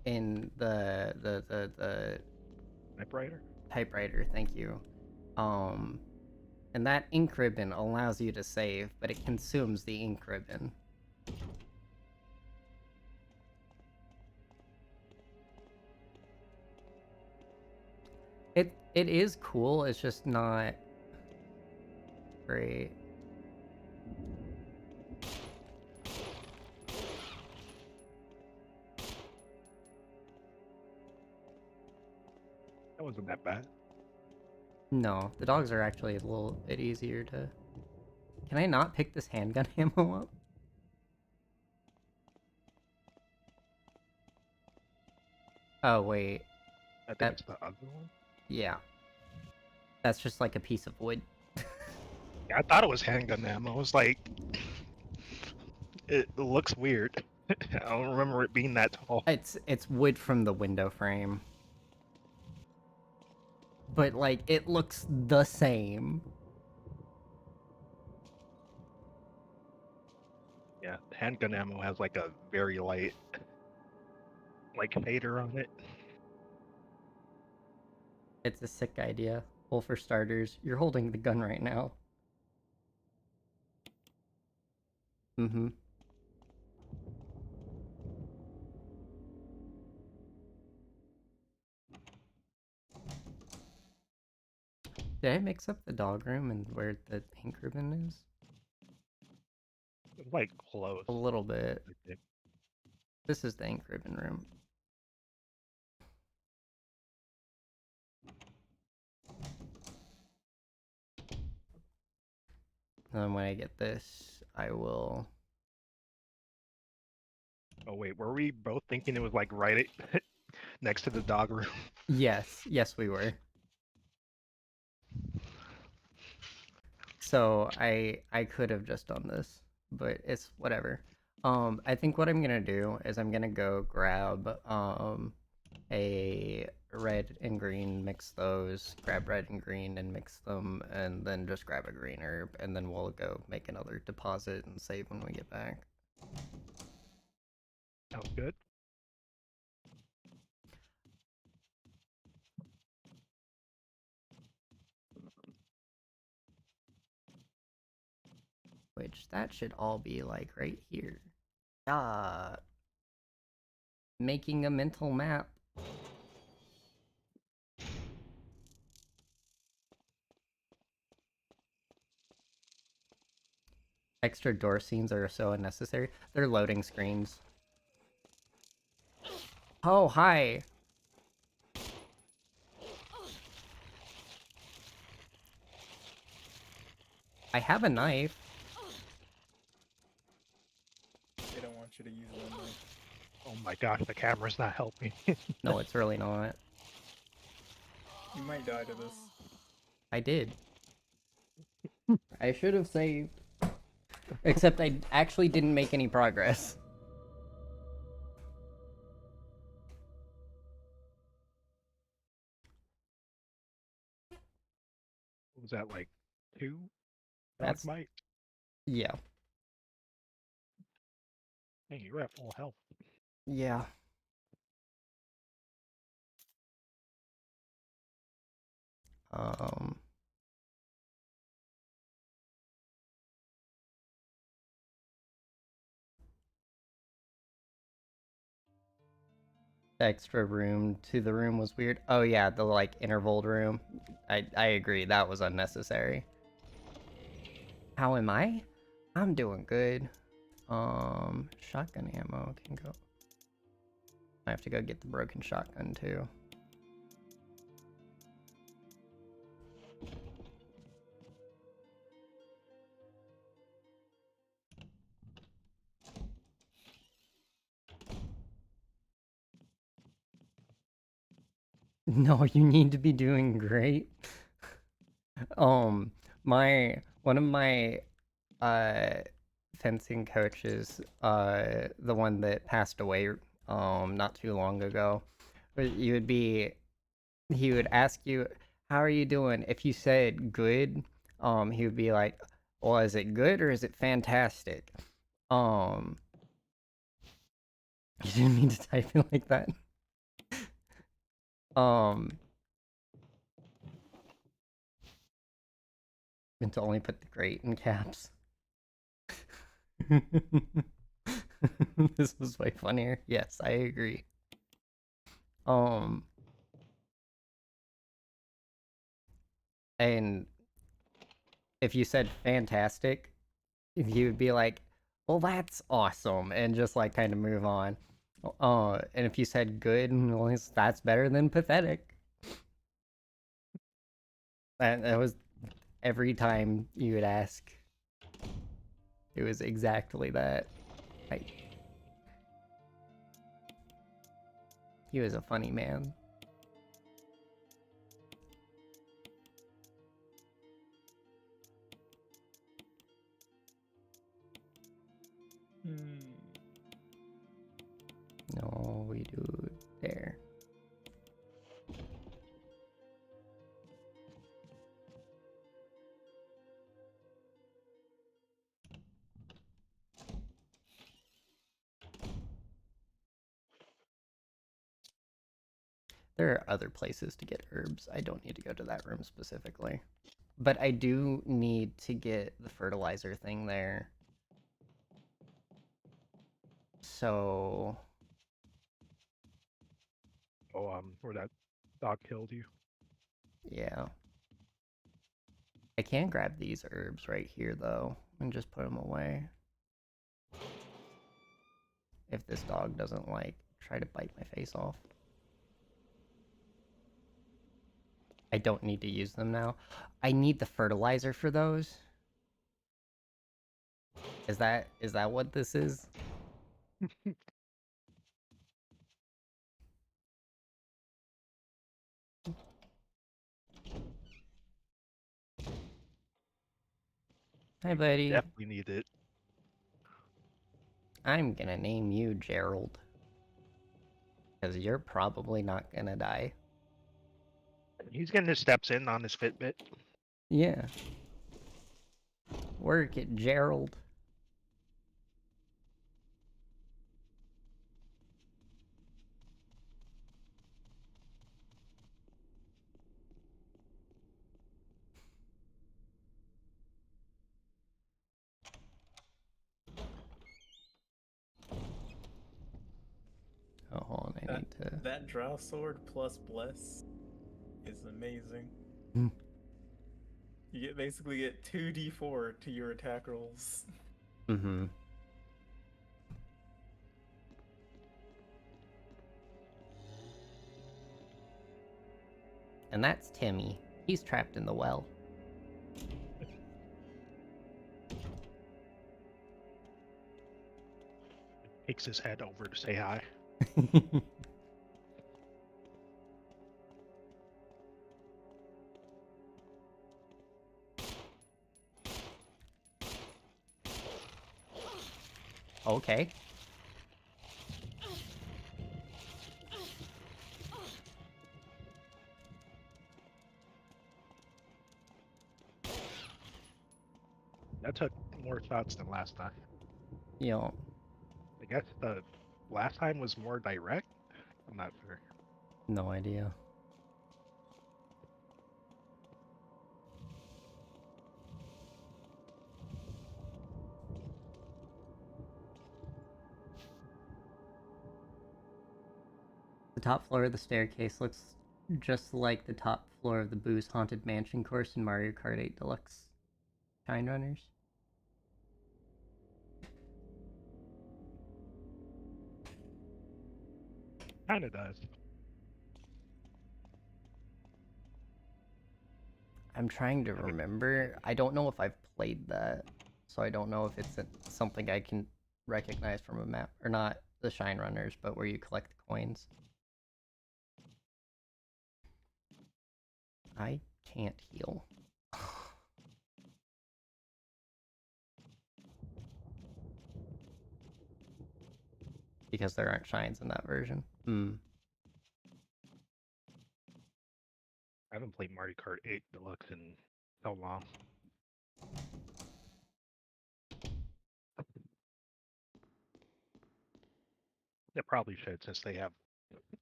the Typewriter? typewriter, thank you. And that ink ribbon allows you to save, but it consumes the ink ribbon. It is cool, it's just not great. That wasn't that bad. No, the dogs are actually a little bit easier to... Can I not pick this handgun ammo up? Oh, wait. I think That- it's the other one. Yeah. That's just like a piece of wood. Yeah, I thought it was handgun ammo. I was like, it looks weird. I don't remember it being that tall. It's wood from the window frame. But, like, it looks the same. Yeah, handgun ammo has like a very light, like fader on it. It's a sick idea. Well, for starters, you're holding the gun right now. Mm-hmm. Did I mix up the dog room and where the pink ribbon is? It's like close. A little bit. I think. This is the ink ribbon room. And then when I get this, I will... Oh wait, were we both thinking it was like right next to the dog room? Yes, yes we were. So I could have just done this, but it's whatever. I think what I'm gonna do is I'm gonna go grab a red and green, mix those, grab red and green and mix them, and then just grab a green herb, and then we'll go make another deposit and save when we get back. Sounds good. Which that should all be like right here. Making a mental map. Extra door scenes are so unnecessary. They're loading screens. Oh, hi. I have a knife. They don't want you to use one knife. Oh my gosh, the camera's not helping. No, it's really not. You might die to this. I did. I should have saved. Except I actually didn't make any progress. What was that, like 2 dog That's- bite? Yeah. Hey, you're at full health. Yeah. Um... Extra room to the room was weird. Oh yeah, the like interval room. I agree, that was unnecessary. How am I? I'm doing good. Shotgun ammo can go. I have to go get the broken shotgun too. No, you need to be doing great. One of my fencing coaches, the one that passed away not too long ago, but he would ask you, how are you doing? If you said good, he would be like, well, is it good or is it fantastic? You didn't mean to type it like that. Meant to only put the great in caps. This was way funnier. Yes, I agree. And if you said fantastic, you would be like, well, that's awesome, and just like kind of move on. And if you said good, well, that's better than pathetic. That was every time you would ask. It was exactly that. He was a funny man. No, we do it there. There are other places to get herbs. I don't need to go to that room specifically. But I do need to get the fertilizer thing there. So... Oh, where that dog killed you. yeah. I can grab these herbs right here, though, and just put them away. If this dog doesn't, like, try to bite my face off. I don't need to use them now. I need the fertilizer for those. Is that what this is? Hi, buddy. Definitely need it. I'm gonna name you Gerald. Because you're probably not gonna die. He's getting his steps in on his Fitbit. Yeah. Work it, Gerald. Oh, hold on, I need to... That draw sword plus bless is amazing. Hmm. You basically get 2d4 to your attack rolls. Mm-hmm. And that's Timmy. He's trapped in the well. Takes his head over to say hi. Okay. That took more shots than last time. Yo. I guess the last time was more direct? I'm not sure. No idea. The top floor of the staircase looks just like the top floor of the Boo's Haunted Mansion course in Mario Kart 8 Deluxe Shine Runners. Kinda does. I'm trying to remember. I don't know if I've played that, so I don't know if it's something I can recognize from a map. Or not the Shine Runners, but where you collect the coins. I can't heal. Because there aren't shines in that version. I haven't played Mario Kart 8 Deluxe in so long. They probably should, since they have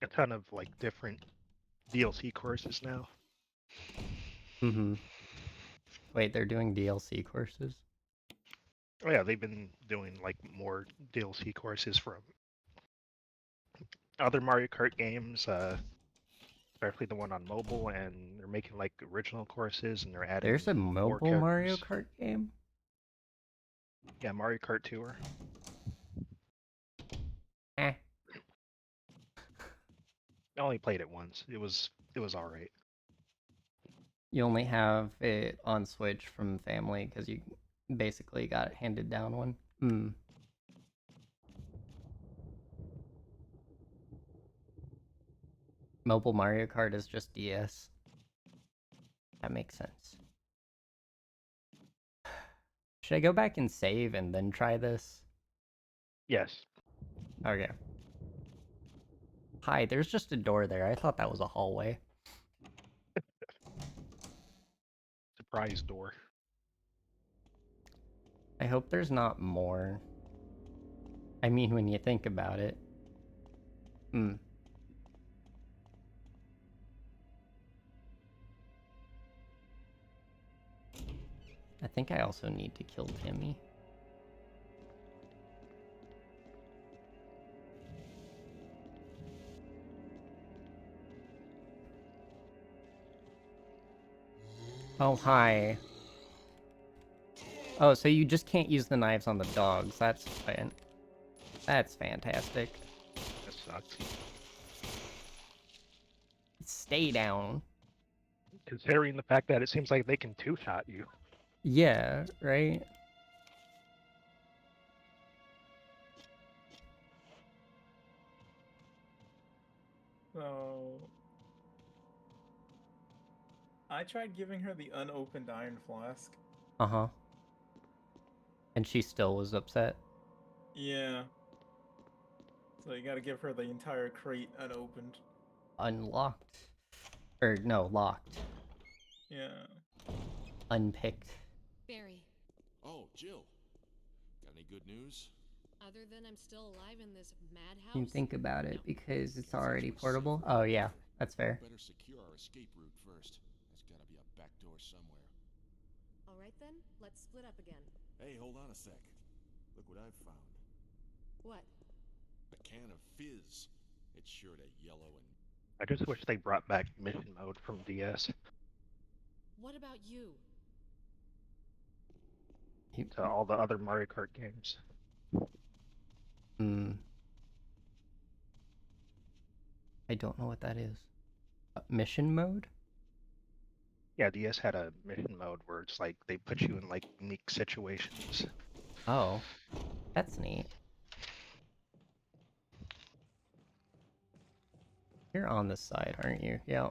a ton of like different DLC courses now. Wait, they're doing DLC courses? Oh yeah, they've been doing like more DLC courses from other Mario Kart games, especially the one on mobile, and they're making like original courses, and they're adding There's a more mobile Mario characters. Kart game? Yeah, Mario Kart Tour. Eh. I only played it once. It was alright. You only have it on Switch from family because you basically got it handed down one. Mobile Mario Kart is just DS. That makes sense. Should I go back and save and then try this? Yes. Okay. Hi, there's just a door there. I thought that was a hallway. Surprise door. I hope there's not more. I mean, when you think about it. I think I also need to kill Timmy. Oh, hi. Oh, so you just can't use the knives on the dogs. That's fine. That's fantastic. That sucks. Stay down. Considering the fact that it seems like they can two-shot you. Yeah, right? So I tried giving her the unopened iron flask. Uh-huh. And she still was upset. Yeah. So you gotta give her the entire crate unopened. Unlocked. Or, no, locked. Yeah. Unpicked. Barry, Oh, Jill. Got any good news? other than I'm still alive in this madhouse. You think about it, No. because it's Guess already that's what's portable. safe. Oh, yeah. That's fair. Better secure our escape route first. There's gotta be a back door somewhere. All right then, let's split up again. Hey, hold on a sec. Look what I've found. What? A can of fizz. It's sure to yellow and... I just wish they brought back mission mode from DS What about you? to all the other Mario Kart games. I don't know what that is. Mission mode? Yeah, DS had a mission mode where it's like they put you in like unique situations. Oh. That's neat. You're on this side, aren't you? Yeah.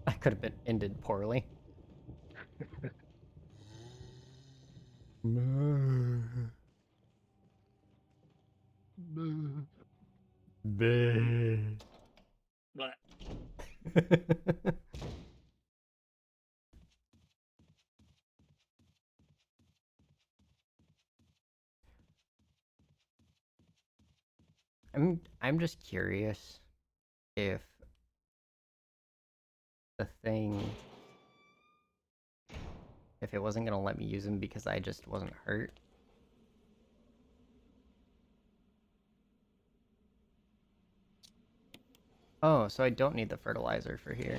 That could have been ended poorly. I'm just curious if the thing, if it wasn't gonna let me use him because I just wasn't hurt. Oh, so I don't need the fertilizer for here.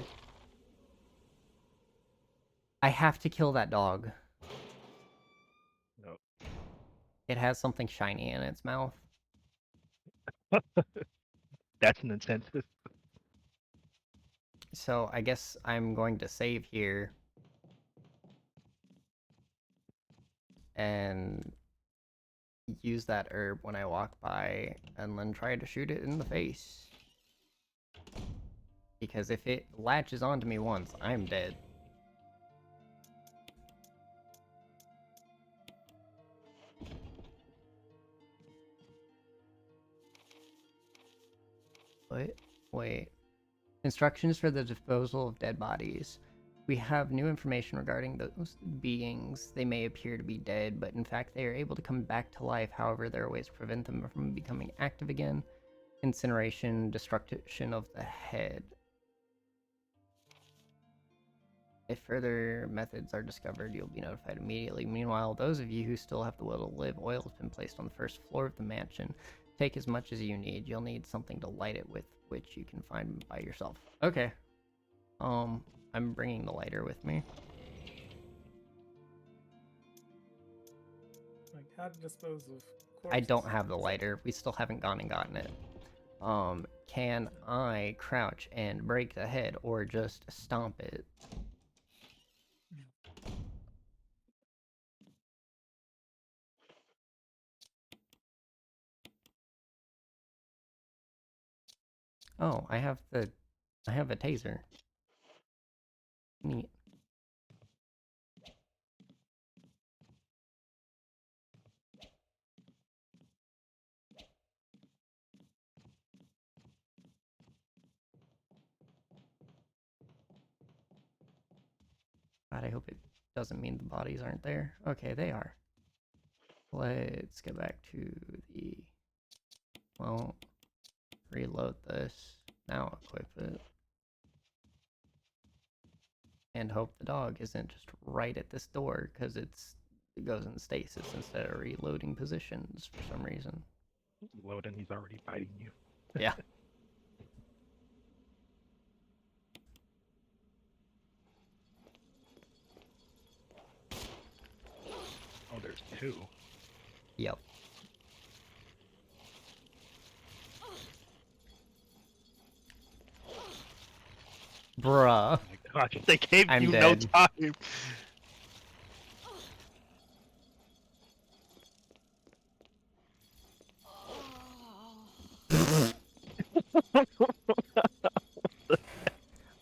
I have to kill that dog. No. It has something shiny in its mouth. That's an incentive. So I guess I'm going to save here. And use that herb when I walk by and then try to shoot it in the face. Because if it latches onto me once, I'm dead. Wait. Instructions for the disposal of dead bodies. We have new information regarding those beings. They may appear to be dead, but in fact they are able to come back to life. However, there are ways to prevent them from becoming active again. Incineration, destruction of the head. If further methods are discovered, you'll be notified immediately. Meanwhile, those of you who still have the will to live, oil has been placed on the first floor of the mansion. Take as much as you need. You'll need something to light it with, which you can find by yourself. Okay. I'm bringing the lighter with me. Like, how to dispose of corpses? I don't have the lighter. We still haven't gone and gotten it. Can I crouch and break the head or just stomp it? Oh, I have a taser. Neat. God, I hope it doesn't mean the bodies aren't there. Okay, they are. Let's get back to the... Well, reload this. Now equip it. And hope the dog isn't just right at this door, because it goes in stasis instead of reloading positions for some reason. Load and he's already biting you. Yeah. Oh, there's two. Yep. Bruh. Oh my gosh, they gave I'm you dead. no time.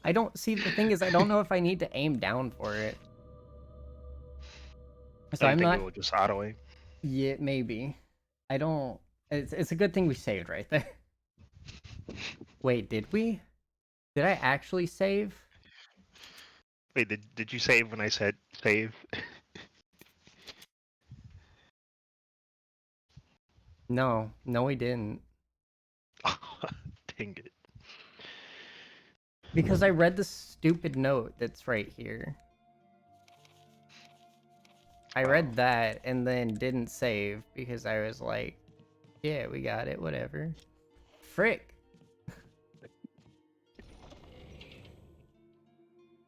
I don't see, the thing is, I don't know if I need to aim down for it. So I I'm think not... it will just auto aim. Yeah, maybe. I don't... It's a good thing we saved right there. Wait, did we? Did I actually save? Wait, did you save when I said save? No, we didn't. Dang it. Because I read the stupid note that's right here. I read that and then didn't save because I was like, yeah, we got it, whatever. Frick.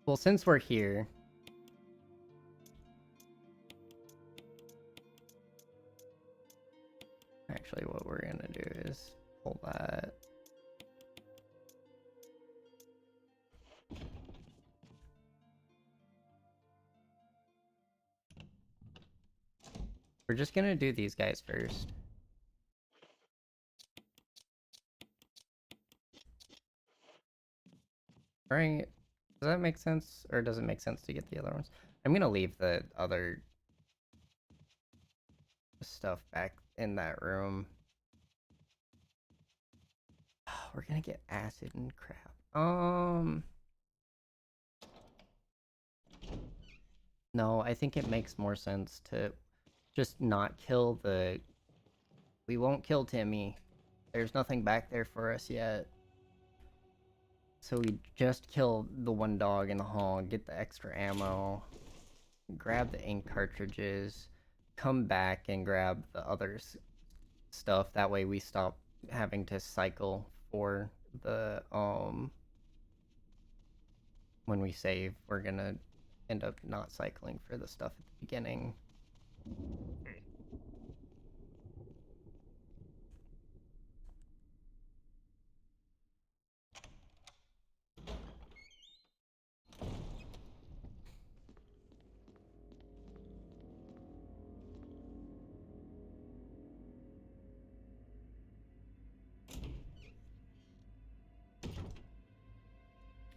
Well, since we're here... Actually, what we're gonna do is pull that. We're just gonna do these guys first. Right? Does that make sense? Or does it make sense to get the other ones? I'm gonna leave the other stuff back in that room. We're gonna get acid and crap. No, I think it makes more sense to just not kill the... We won't kill Timmy. There's nothing back there for us yet. So we just kill the one dog in the hall, get the extra ammo, grab the ink cartridges, come back and grab the other stuff. That way we stop having to cycle for the, when we save, we're gonna end up not cycling for the stuff at the beginning.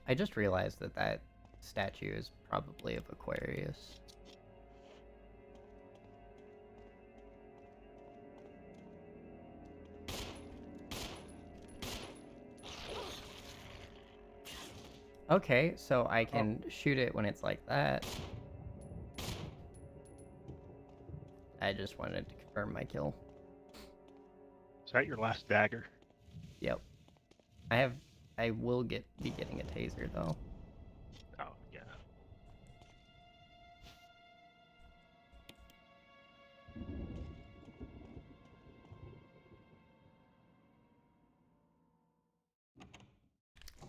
I just realized that that statue is probably of Aquarius. Okay, so I can shoot it when it's like that. I just wanted to confirm my kill. Is that your last dagger? Yep. I will be getting a taser though. Oh, yeah.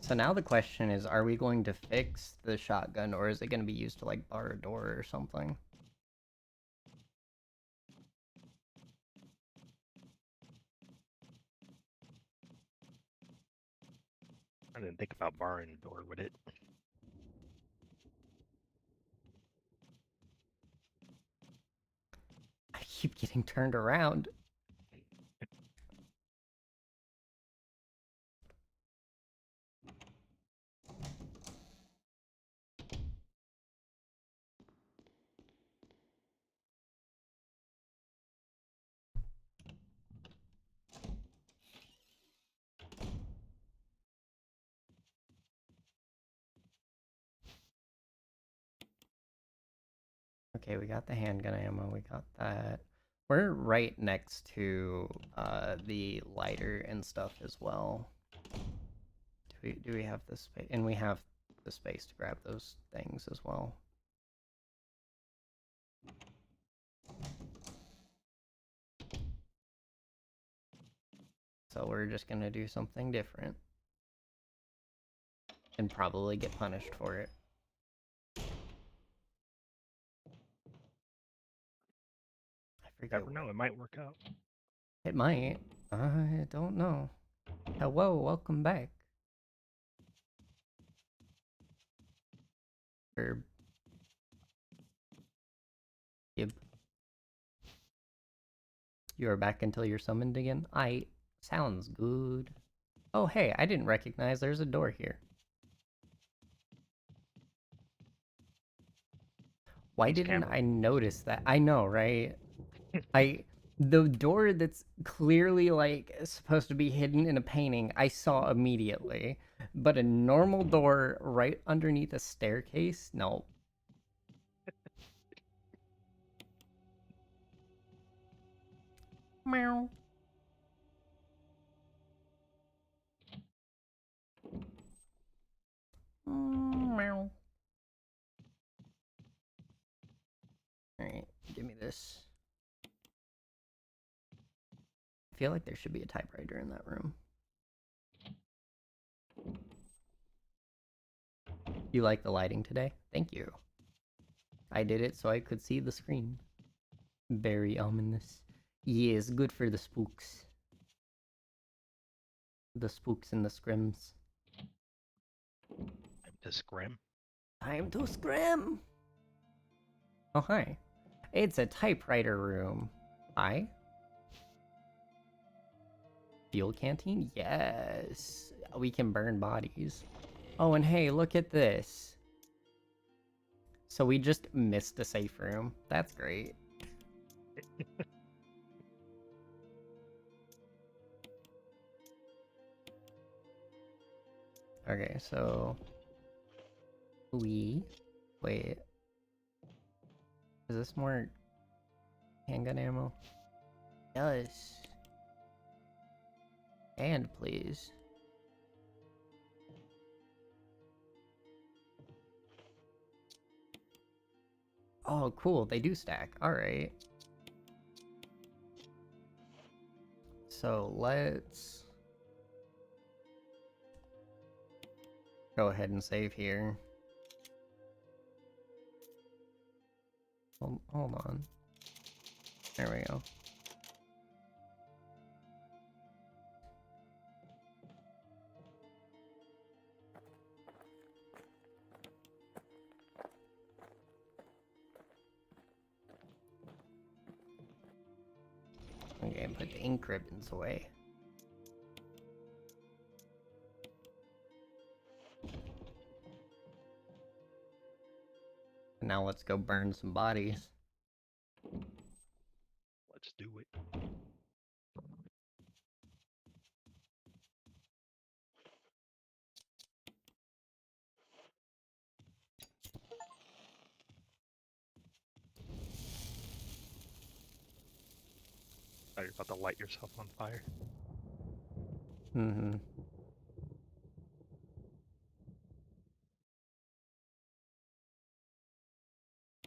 So now the question is, are we going to fix the shotgun or is it going to be used to like bar a door or something? I didn't think about barring the door with it. I keep getting turned around. Okay, we got the handgun ammo, we got that. We're right next to the lighter and stuff as well. Do we have the space? And we have the space to grab those things as well. So we're just gonna do something different. And probably get punished for it. I forget. Never know, it might work out. It might. I don't know. Hello, welcome back. Herb. Gib. You are back until you're summoned again? Sounds good. Oh, hey, I didn't recognize there's a door here. Why didn't I notice that? I know, right? The door that's clearly like supposed to be hidden in a painting, I saw immediately. But a normal door right underneath a staircase? No. Meow. Meow. Alright, give me this. I feel like there should be a typewriter in that room. You like the lighting today? Thank you. I did it so I could see the screen. Very ominous. Yes, good for the spooks. The spooks and the scrims. To scrim. Time to scrim! Oh, hi. It's a typewriter room. Hi. Fuel canteen? Yes. We can burn bodies. Oh, and hey, look at this. So we just missed a safe room. That's great. Okay, so... Wait. Is this more handgun ammo? Yes. And please. Oh, cool. They do stack. Alright. So let's go ahead and save here. Hold on. There we go. Okay, put the ink ribbons away. Now let's go burn some bodies. Let's do it. Oh, you're about to light yourself on fire. Mm-hmm.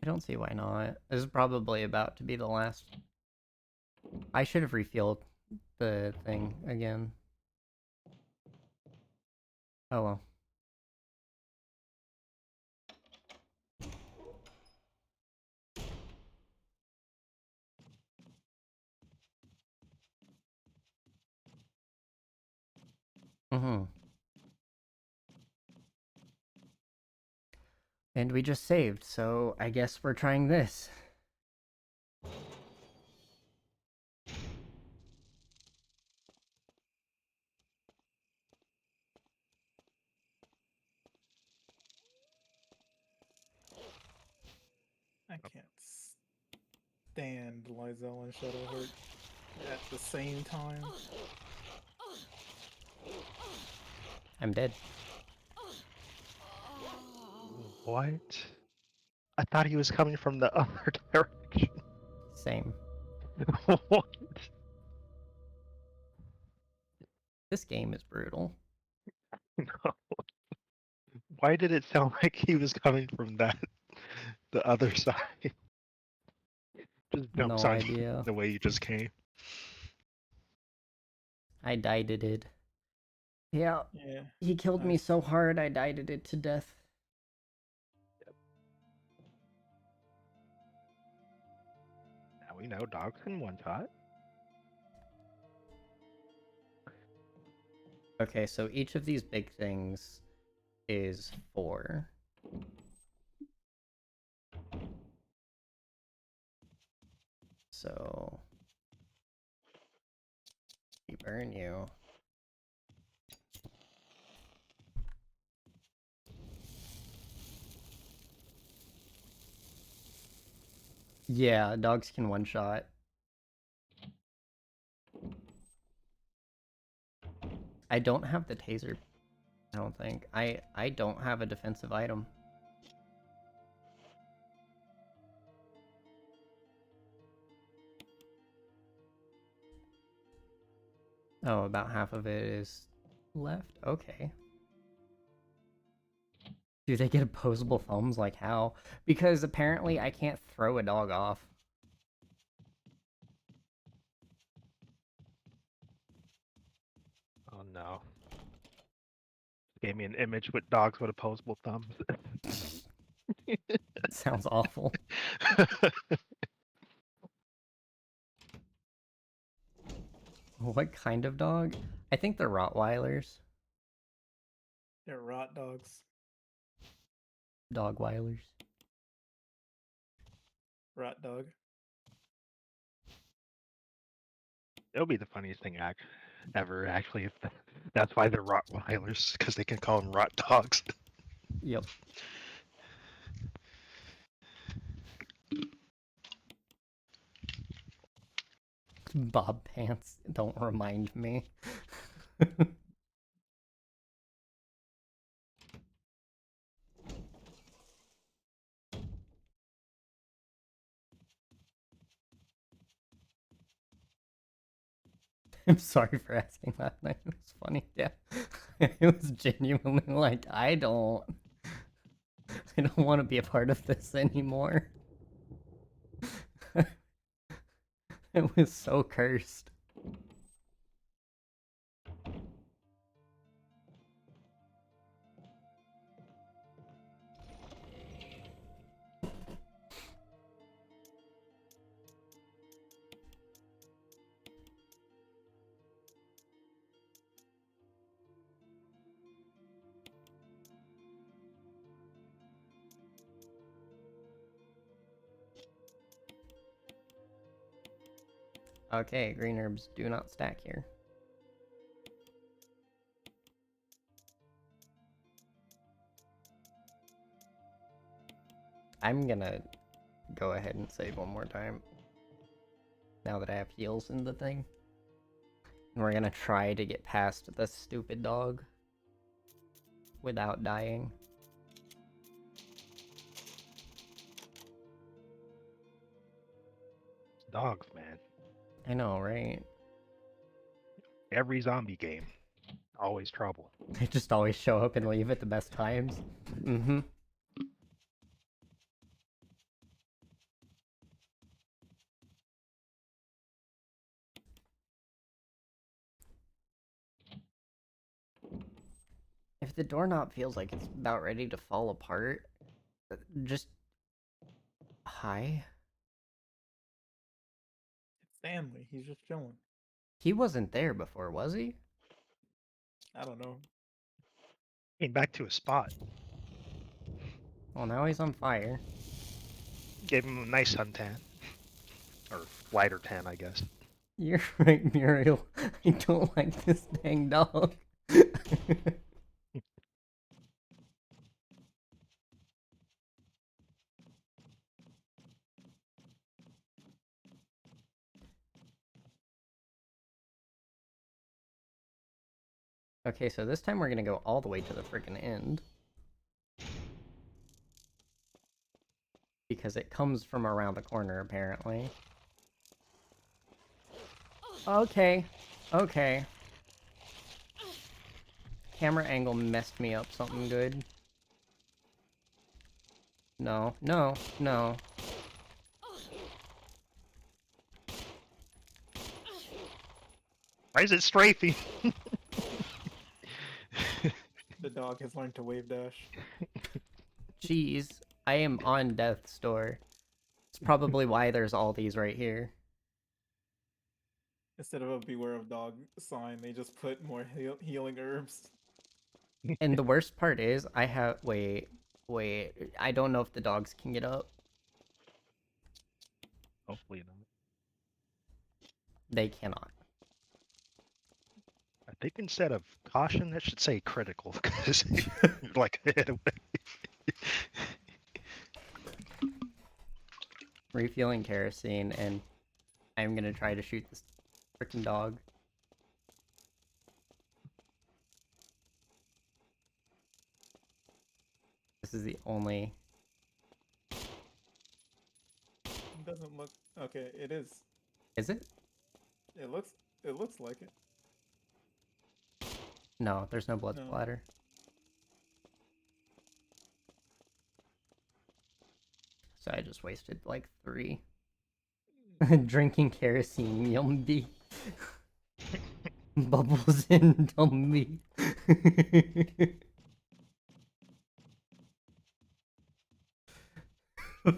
I don't see why not. This is probably about to be the last. I should have refueled the thing again. Oh well. Mm-hmm. And we just saved, so I guess we're trying this. I can't stand Lizelle and Shadowheart at the same time. I'm dead. What? I thought he was coming from the other direction. Same. What? This game is brutal. No. Why did it sound like he was coming from the other side? Just jumps No on you idea. the way you just came. I died it. Yeah, Yeah. he killed me Nice. so hard I died it to death. Now we know dogs can one-shot. Okay, so each of these big things is 4. So we burn you. Yeah, dogs can one-shot. I don't have the taser. I don't think. I don't have a defensive item. Oh, about half of it is left? Okay. Do they get opposable thumbs? Like how? Because apparently I can't throw a dog off. Oh no. Gave me an image with dogs with opposable thumbs. Sounds awful. What kind of dog? I think they're Rottweilers. They're rot dogs. Dogweilers. Rot dog. It'll be the funniest thing ever, actually, if that's why they're Rottweilers, because they can call them rot dogs. Yep. Bob Pants, don't remind me. I'm sorry for asking last night. It was funny. Yeah. It was genuinely like, I don't want to be a part of this anymore. It was so cursed. Okay, green herbs do not stack here. I'm gonna go ahead and save one more time. Now that I have heals in the thing. And we're gonna try to get past the stupid dog. Without dying. Dogs, man. I know, right? Every zombie game, always trouble. They just always show up and leave at the best times. Mm-hmm. If the doorknob feels like it's about ready to fall apart, just... Hi? It's Stanley. He's just chilling. He wasn't there before, was he? I don't know. Came back to a spot. Well, now he's on fire. Gave him a nice suntan. Or lighter tan, I guess. You're right, Muriel. I don't like this dang dog. Okay, so this time we're gonna go all the way to the freaking end. Because it comes from around the corner, apparently. Okay. Okay. Camera angle messed me up something good. No, no, no. Why is it strafing? The dog has learned to wave dash. Jeez, I am on death's door. It's probably why there's all these right here. Instead of a beware of dog sign, they just put more healing herbs. And the worst part is, I have... Wait. I don't know if the dogs can get up. Hopefully not. They cannot. I think instead of caution, that should say critical, because like hit away. Refueling kerosene, and I'm gonna try to shoot this freaking dog. This is the only... It doesn't look okay. It is. Is it? It looks like it. No, there's no blood No. splatter. So I just wasted like 3. Drinking kerosene, yummy. Bubbles and dummy.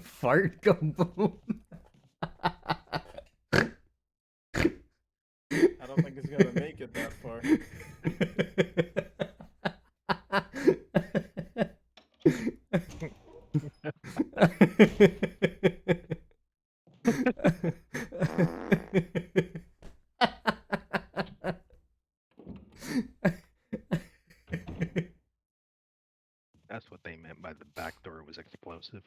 Fart go boom. I don't think it's gonna make it that far. That's what they meant by the back door was explosive.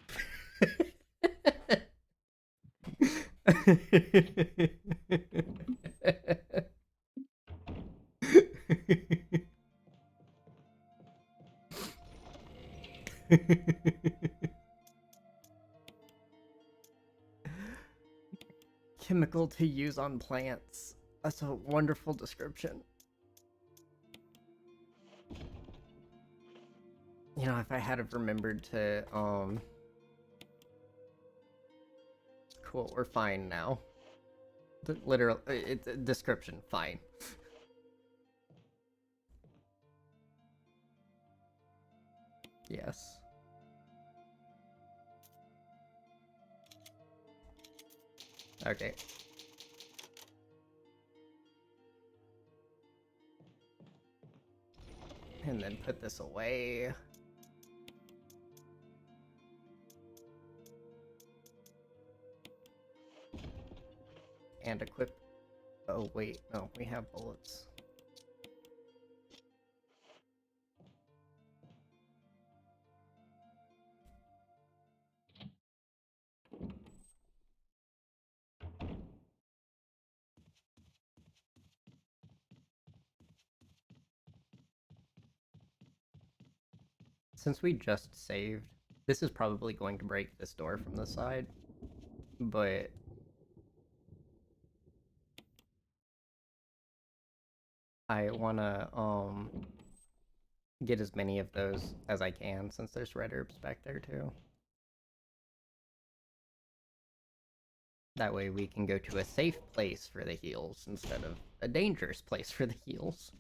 Chemical to use on plants. That's a wonderful description. You know, if I had have remembered to, Cool, we're fine now. Literal, it's a description, fine. Yes. Okay. And then put this away. And equip... Oh, wait. No, we have bullets. Since we just saved, this is probably going to break this door from the side, but I wanna get as many of those as I can since there's red herbs back there too. That way we can go to a safe place for the heals instead of a dangerous place for the heals.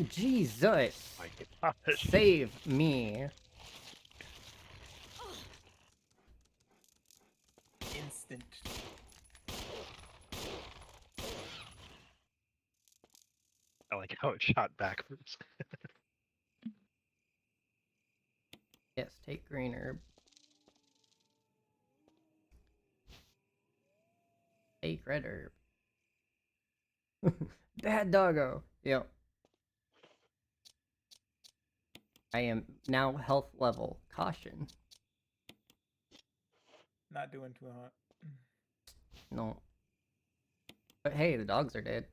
Jesus! My gosh. Save me! Instant. I like how it shot backwards. Yes, take green herb. Take red herb. Bad doggo! Yep. I am now health level. Caution. Not doing too hot. No. But hey, the dogs are dead.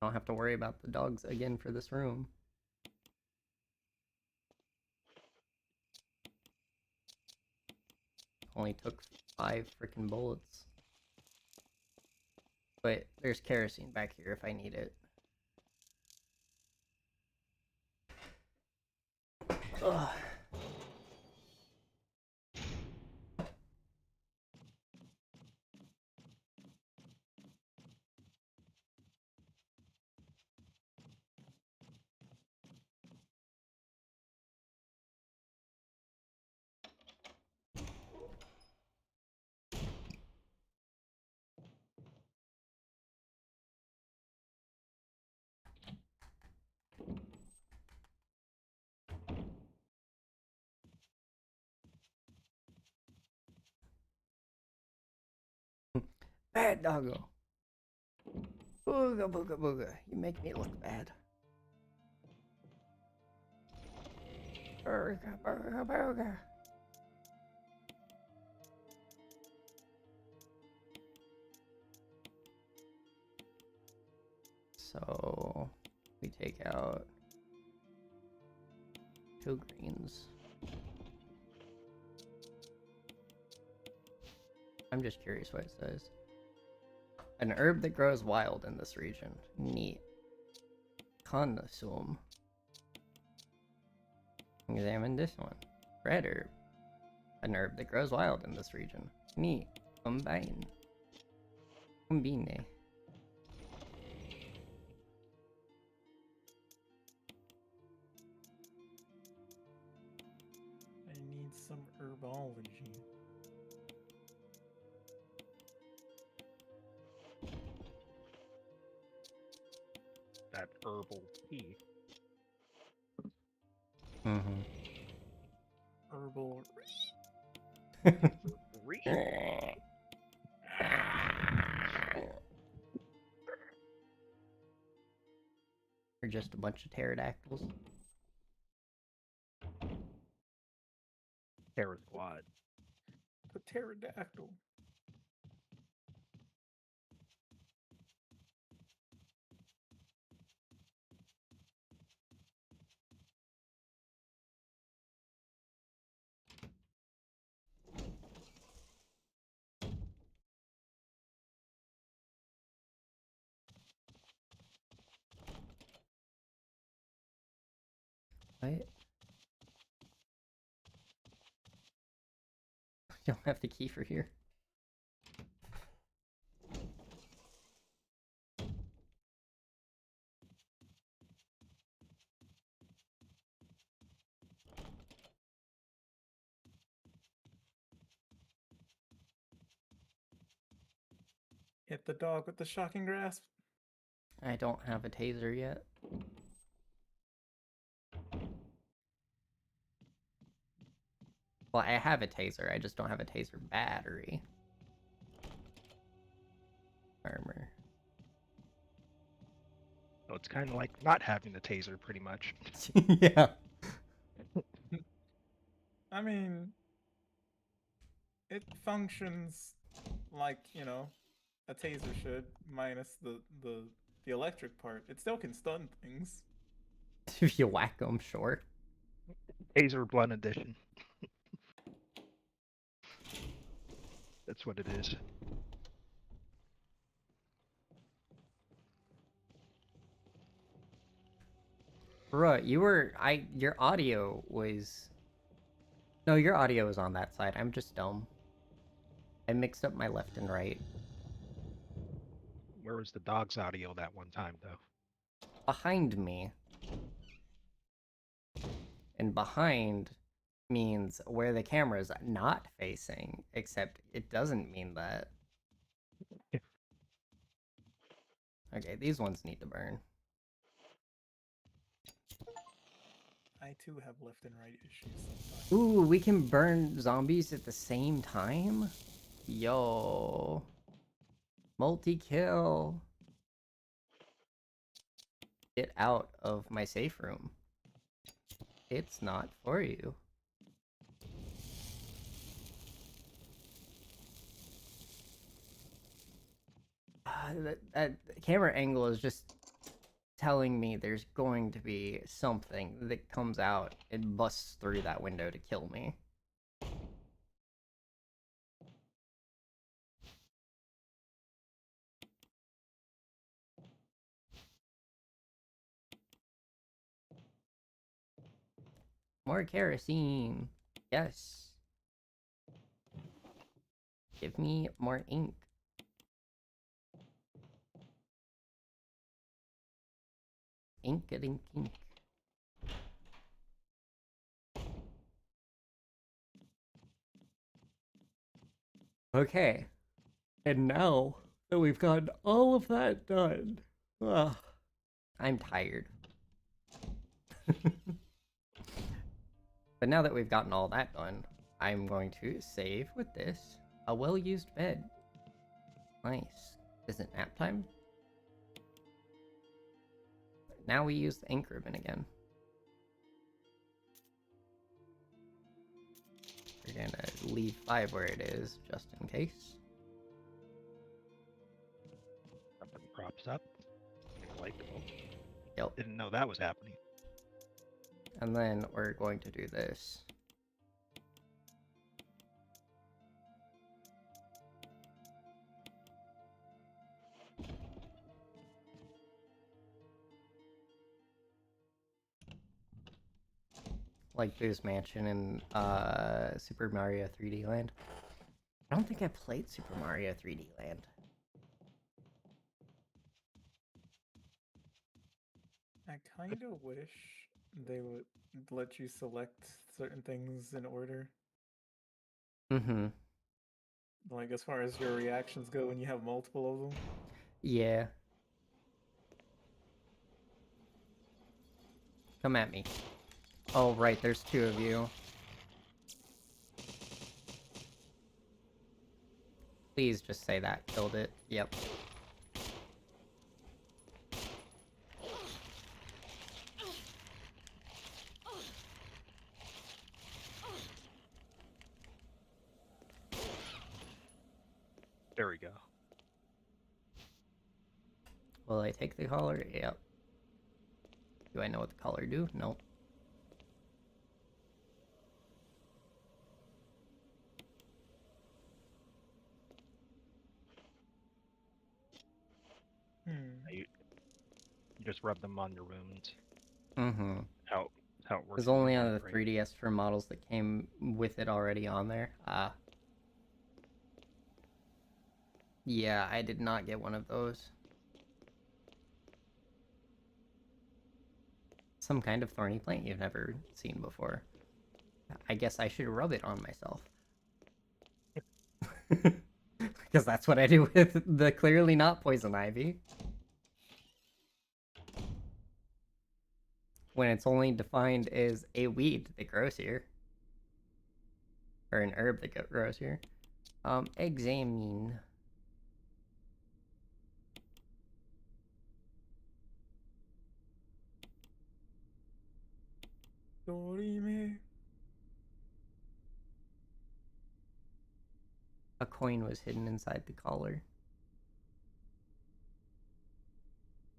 I don't have to worry about the dogs again for this room. Only took 5 freaking bullets. But there's kerosene back here if I need it. Ugh. Bad doggo. Booga booga booga. You make me look bad. Booga booga booga. So we take out 2 greens. I'm just curious what it says. An herb that grows wild in this region. Neat. Consume. Examine this one. Red herb. An herb that grows wild in this region. Neat. Combine. Combine. I need some herbology. That herbal tea. Mm-hmm. Herbal. We're just a bunch of pterodactyls. Terror Squad. The pterodactyl. What? You don't have the key for here. Hit the dog with the shocking grasp. I don't have a taser yet. Well, I have a taser, I just don't have a taser battery. it's kind of like not having the taser, pretty much. Yeah. I mean, it functions like, you know, a taser should, minus the electric part. It still can stun things. If you whack them, sure. Taser Blunt Edition. That's what it is. Bruh, your audio was... No, your audio was on that side. I'm just dumb. I mixed up my left and right. Where was the dog's audio that one time, though? Behind me. And behind means where the camera's not facing, except it doesn't mean that. Okay, these ones need to burn. I too have left and right issues sometimes. Ooh, we can burn zombies at the same time? Yo. Multi-kill. Get out of my safe room. It's not for you. That camera angle is just telling me there's going to be something that comes out and busts through that window to kill me. More kerosene. Yes. Give me more ink. Ink-a-dink ink. Okay. And now that we've gotten all of that done, I'm tired. But now that we've gotten all that done, I'm going to save with this. A well-used bed. Nice. Is it nap time? Now we use the ink ribbon again. We're gonna leave 5 where it is, just in case. Something props up. Like, Yep. didn't know that was happening. And then we're going to do this. Like Boo's Mansion in Super Mario 3D Land. I don't think I played Super Mario 3D Land. I kind of wish they would let you select certain things in order. Mm-hmm. Like, as far as your reactions go when you have multiple of them. Yeah. Come at me. Oh, right, there's 2 of you. Please just say that killed it. Yep. There we go. Will I take the collar? Yep. Do I know what the collar do? Nope. You just rub them on your wounds. Mm-hmm. How it works. It's in only real on the life, right? 3DS for models that came with it already on there. Yeah, I did not get one of those. Some kind of thorny plant you've never seen before. I guess I should rub it on myself. Because that's what I do with the clearly not poison ivy. When it's only defined as a weed that grows here. Or an herb that grows here. Examine. Dorime. A coin was hidden inside the collar.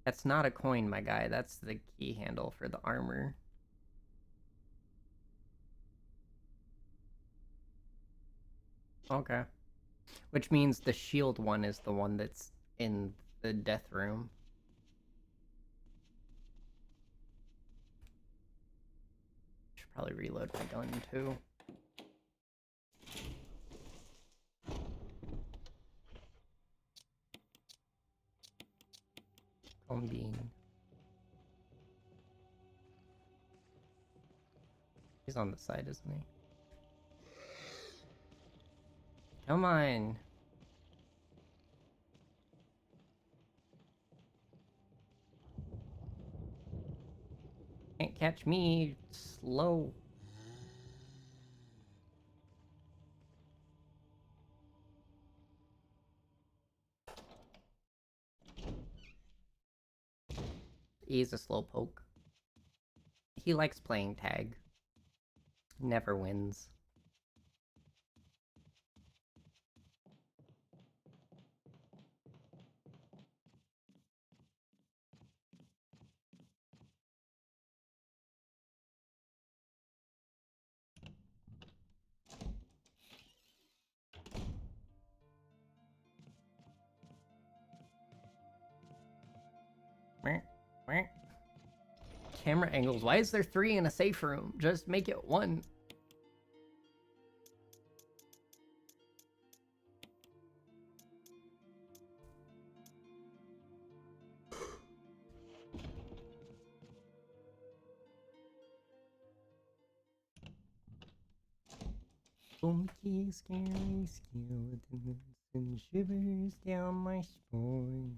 That's not a coin, my guy. That's the key handle for the armor. Okay. Which means the shield one is the one that's in the death room. Should probably reload my gun too. Bean. He's on the side, isn't he? Come on. Can't catch me. Slow. He's a slow poke. He likes playing tag. Never wins. Camera angles. Why is there 3 in a safe room? Just make it 1. Spooky, scary skeletons and shivers down my spine.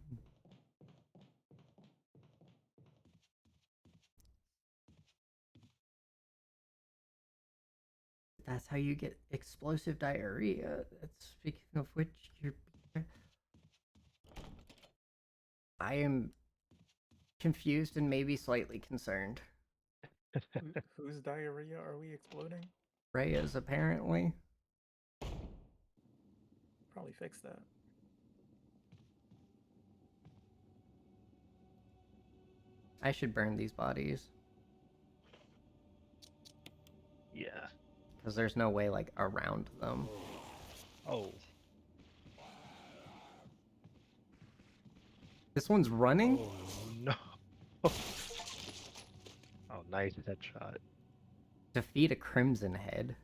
That's how you get explosive diarrhea. That's speaking of which, I am confused and maybe slightly concerned. Whose diarrhea are we exploding? Rhea's apparently. Probably fix that. I should burn these bodies. Yeah. Because there's no way, like, around them. Oh. This one's running? Oh, no. Oh, nice headshot. Defeat a Crimson Head.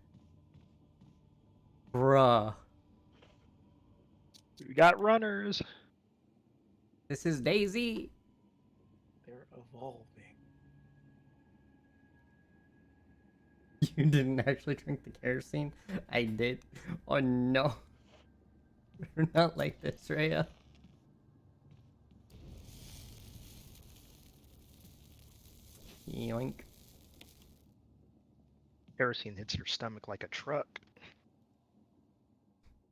Bruh. We got runners. This is Daisy. They're evolving. You didn't actually drink the kerosene? I did. Oh no. We're not like this, Rhea. Yoink. Kerosene hits your stomach like a truck.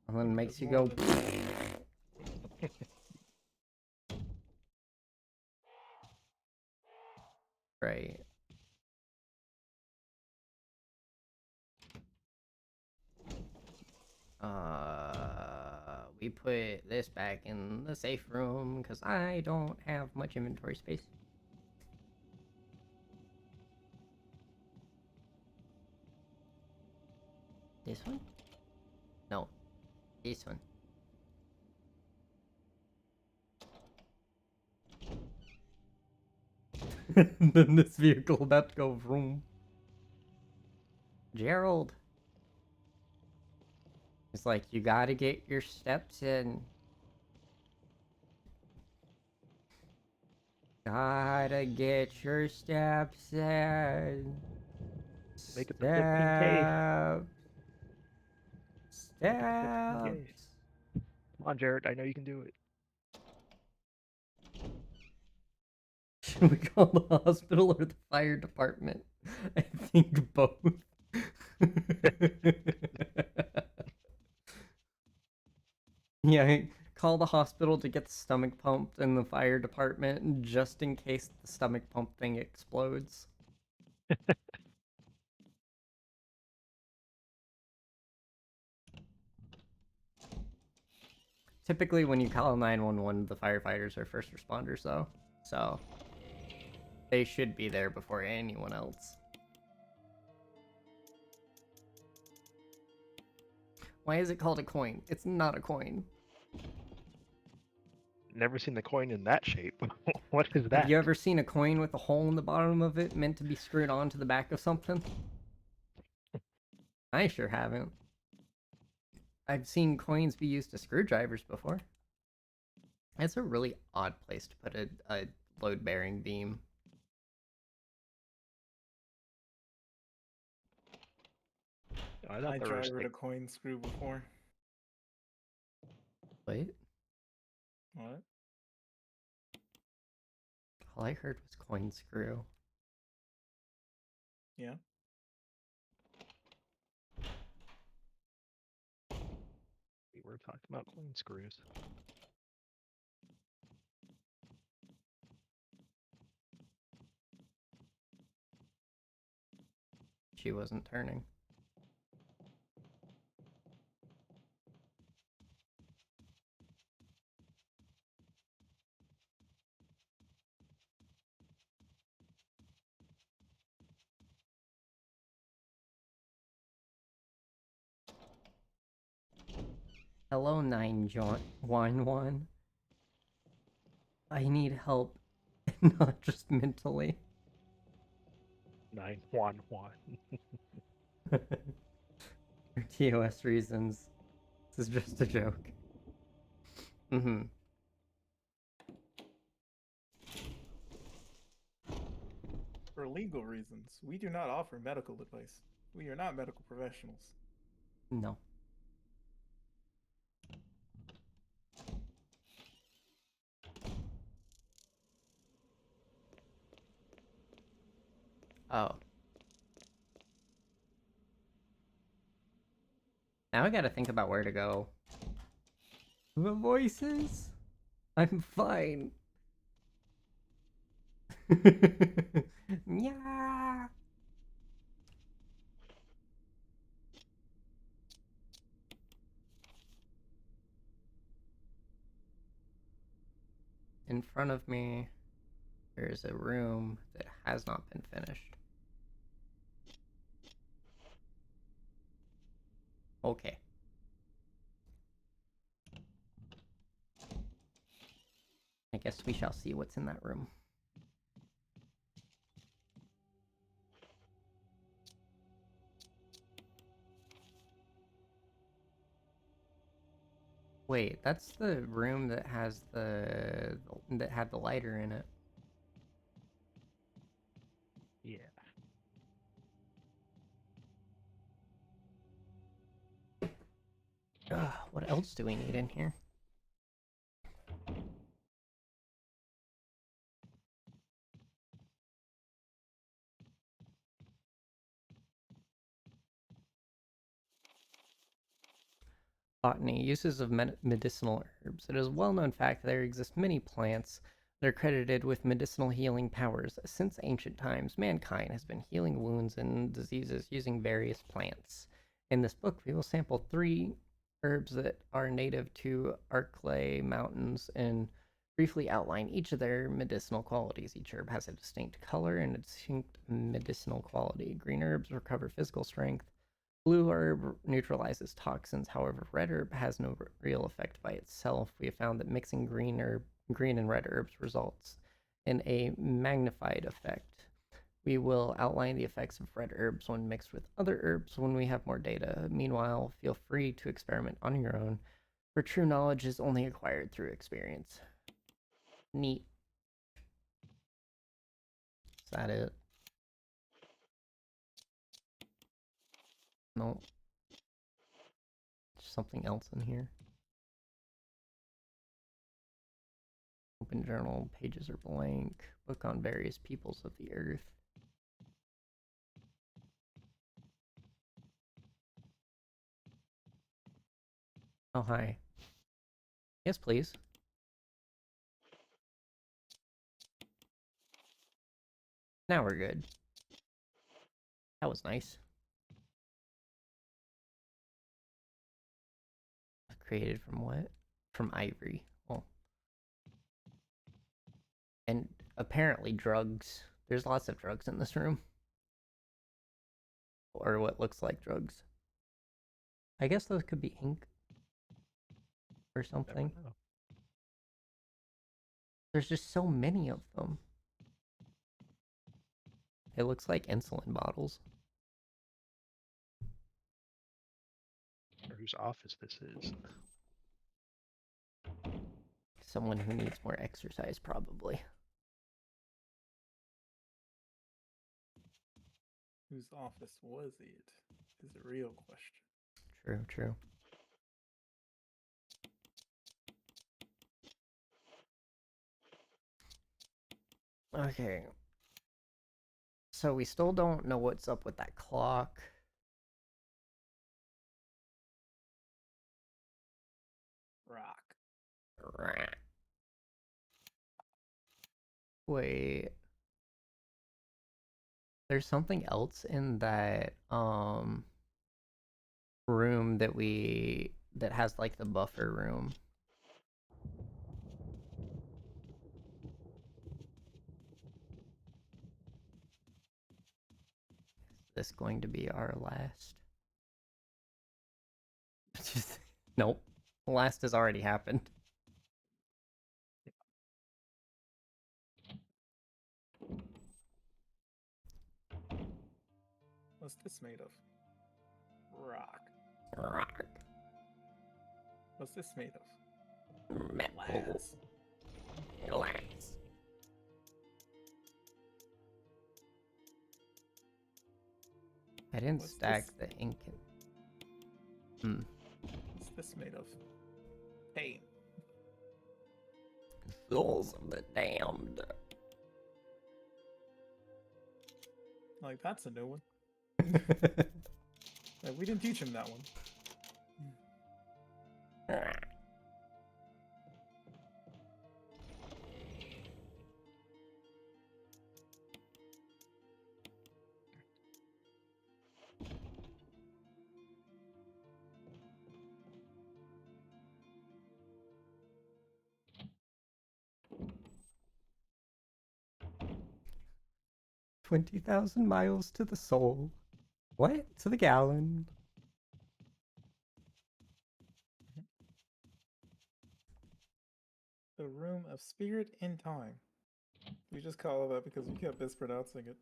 And then makes you go. Right. We put this back in the safe room because I don't have much inventory space. This one? No. This one. Then this vehicle about to go vroom. Gerald. It's like, you gotta get your steps in. Gotta get your steps in. Make it the 15K. Steps. Come on, Jared. I know you can do it. Should we call the hospital or the fire department? I think both. Yeah, call the hospital to get the stomach pumped and the fire department just in case the stomach pump thing explodes. typically when you call 911, the firefighters are first responders, though. So they should be there before anyone else. Why is it called a coin? It's not a coin. Never seen the coin in that shape. What is Have that? you ever seen a coin with a hole in the bottom of it meant to be screwed onto the back of something? I sure haven't. I've seen coins be used as screwdrivers before. That's a really odd place to put a load-bearing beam. I thought I there was drivered like a coin screw before. Wait, What? all I heard was coin screw. Yeah. we were talking about coin screws. She wasn't turning. Hello, 911. I need help, not just mentally. 911. For TOS reasons. This is just a joke. Mm-hmm. For legal reasons, we do not offer medical advice. We are not medical professionals. No. Oh. Now I gotta think about where to go. The voices? I'm fine. Yeah. In front of me, there's a room that has not been finished. Okay. I guess we shall see what's in that room. Wait, that's the room that has that had the lighter in it. Yeah. Ugh, what else do we need in here? Botany, uses of medicinal herbs. It is a well-known fact that there exist many plants that are credited with medicinal healing powers. Since ancient times, mankind has been healing wounds and diseases using various plants. In this book, we will sample 3 herbs that are native to Arklay Mountains and briefly outline each of their medicinal qualities. Each herb has a distinct color and a distinct medicinal quality. Green herbs recover physical strength. Blue herb neutralizes toxins, however, red herb has no real effect by itself. We have found that mixing green and red herbs results in a magnified effect. We will outline the effects of red herbs when mixed with other herbs when we have more data. Meanwhile, feel free to experiment on your own, for true knowledge is only acquired through experience. Neat. Is that it? No. There's something else in here. Open journal, pages are blank. Book on various peoples of the earth. Oh, hi. Yes, please. Now we're good. That was nice. Created from what? from Ivory. Well, and apparently drugs. There's lots of drugs in this room. Or what looks like drugs. I guess those could be ink. Or Never something. know. There's just so many of them. It looks like insulin bottles. Or whose office this is. Someone who needs more exercise, probably. Whose office was it? Is a real question. True, true. Okay. So we still don't know what's up with that clock. Rock. Wait. There's something else in that room that has like the buffer room. Is this going to be our last? Nope. The last has already happened. What's this made of? Rock. Rock. What's this made of? Metal. Glass. I didn't What's stack this? the ink in. What's this made of? Paint. Souls of the damned. Like, that's a new one. Like, we didn't teach him that one. 20,000 miles to the soul. What? To the gallon. The Room of Spirit in Time. We just call it that because we kept mispronouncing it.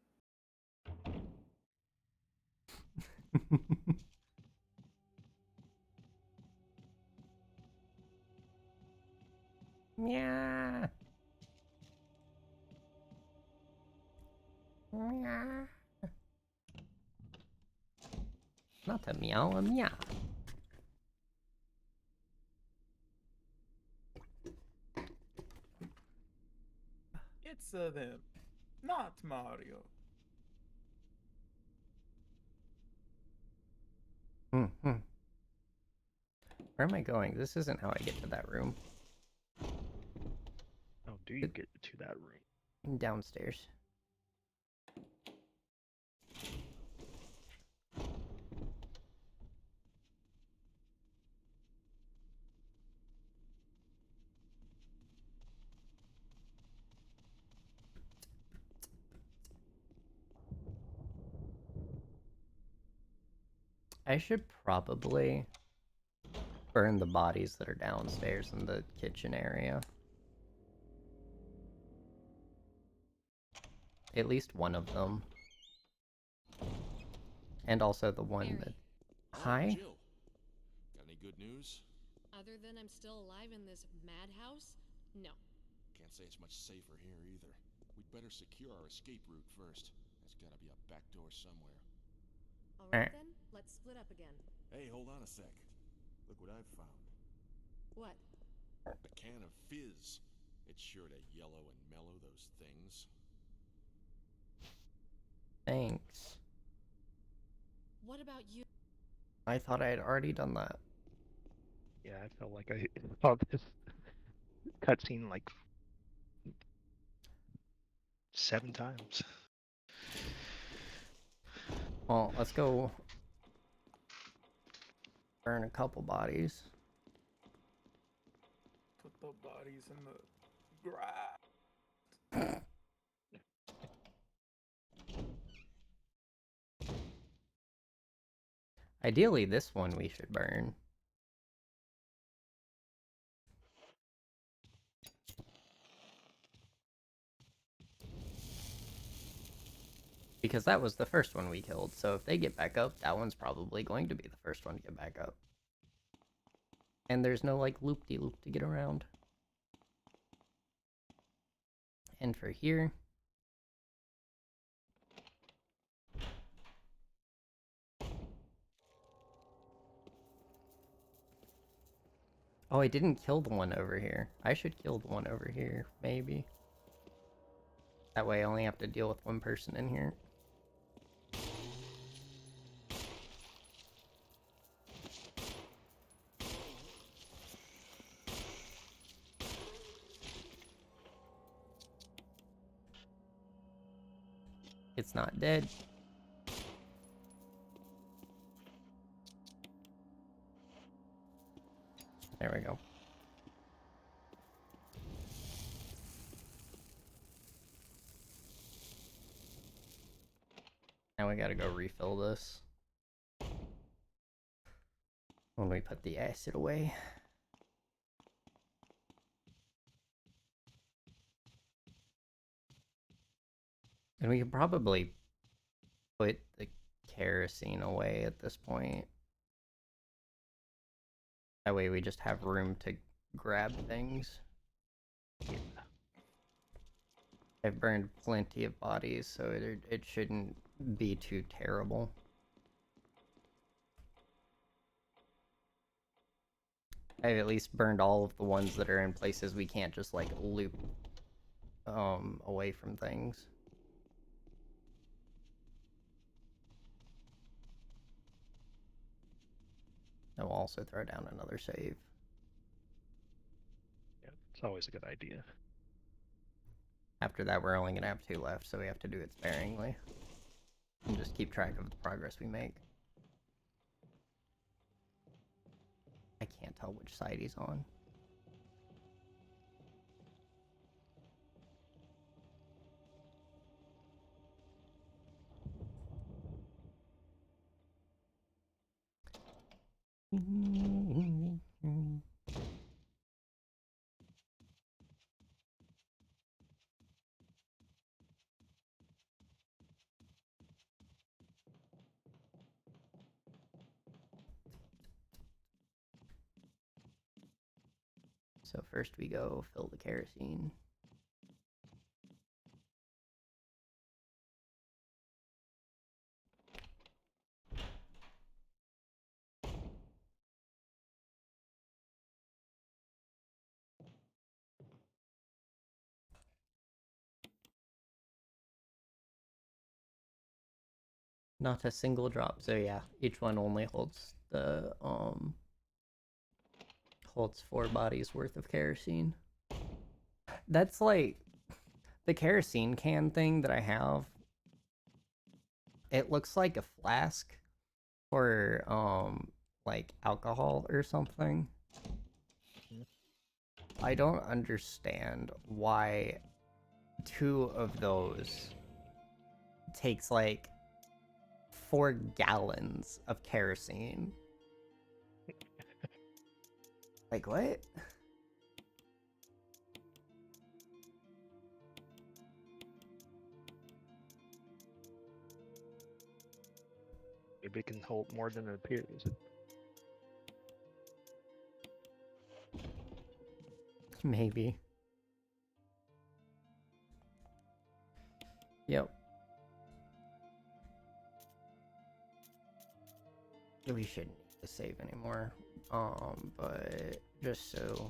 Yeah. Meow. Not a meow, a meow. It's them, not Mario. Where am I going? This isn't how I get to that room. How do you get to that room? Downstairs. I should probably burn the bodies that are downstairs in the kitchen area. At least one of them. And also the one Mary. that... Oh, Hi? Jill. Got any good news? Other than I'm still alive in this madhouse? No. Can't say it's much safer here either. We'd better secure our escape route first. There's gotta be a back door somewhere. Alright then, let's split up again. Hey, hold on a sec. Look what I've found. What? A can of fizz. It's sure to yellow and mellow those things. Thanks. What about you? I thought I had already done that. Yeah, I felt like I saw this cutscene like 7 times. Well, let's go burn a couple bodies. the bodies in the grass. Ideally, this one we should burn. Because that was the first one we killed, so if they get back up, that one's probably going to be the first one to get back up. And there's no, like, loop-de-loop to get around. And for here... Oh, I didn't kill the one over here. I should kill the one over here, maybe. That way I only have to deal with one person in here. It's not dead. There we go. Now we gotta go refill this. When we put the acid away. And we could probably put the kerosene away at this point. That way we just have room to grab things. Yeah. I've burned plenty of bodies, so it shouldn't be too terrible. I've at least burned all of the ones that are in places we can't just, like, loop away from things. And we'll also throw down another save. Yeah, it's always a good idea. After that, we're only going to have 2 left, so we have to do it sparingly. And just keep track of the progress we make. I can't tell which side he's on. So first we go fill the kerosene. Not a single drop. So yeah, each one only holds the holds 4 bodies worth of kerosene. That's like the kerosene can thing that I have. It looks like a flask for like alcohol or something. I don't understand why 2 of those takes like 4 gallons of kerosene. Like, what? Maybe it can hold more than it appears. Maybe. Yep. We shouldn't need to save anymore. But just so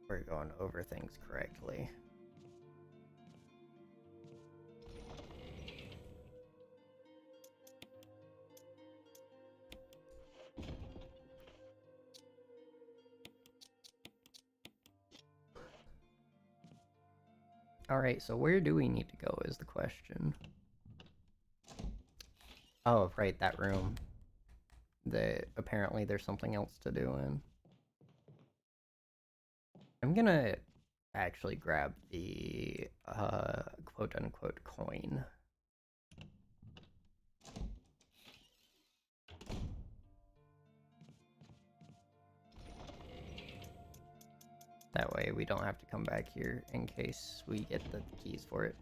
we're going over things correctly. Alright, so where do we need to go is the question. Oh, right, that room. that apparently there's something else to do in. I'm gonna actually grab the quote unquote coin. That way we don't have to come back here in case we get the keys for it.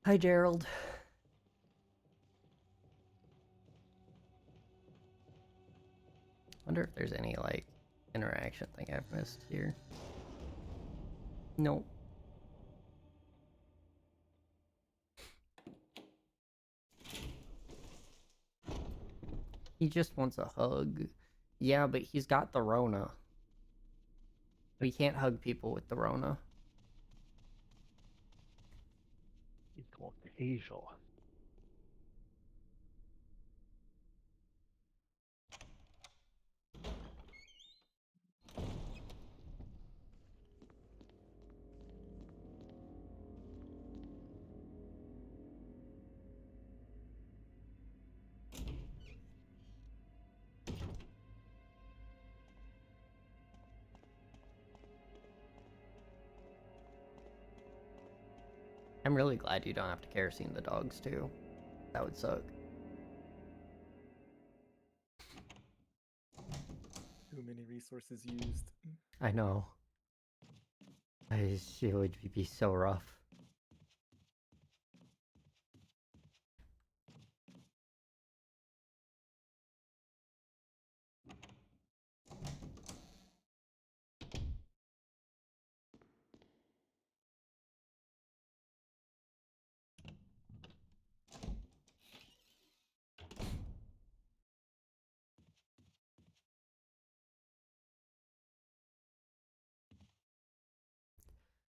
Hi, Gerald. Wonder if there's any, like, interaction thing I've missed here. Nope. He just wants a hug. Yeah, but he's got the Rona. We can't hug people with the Rona. He's called Hazel. I'm really glad you don't have to kerosene the dogs, too. That would suck. Too many resources used. I know. It would be so rough.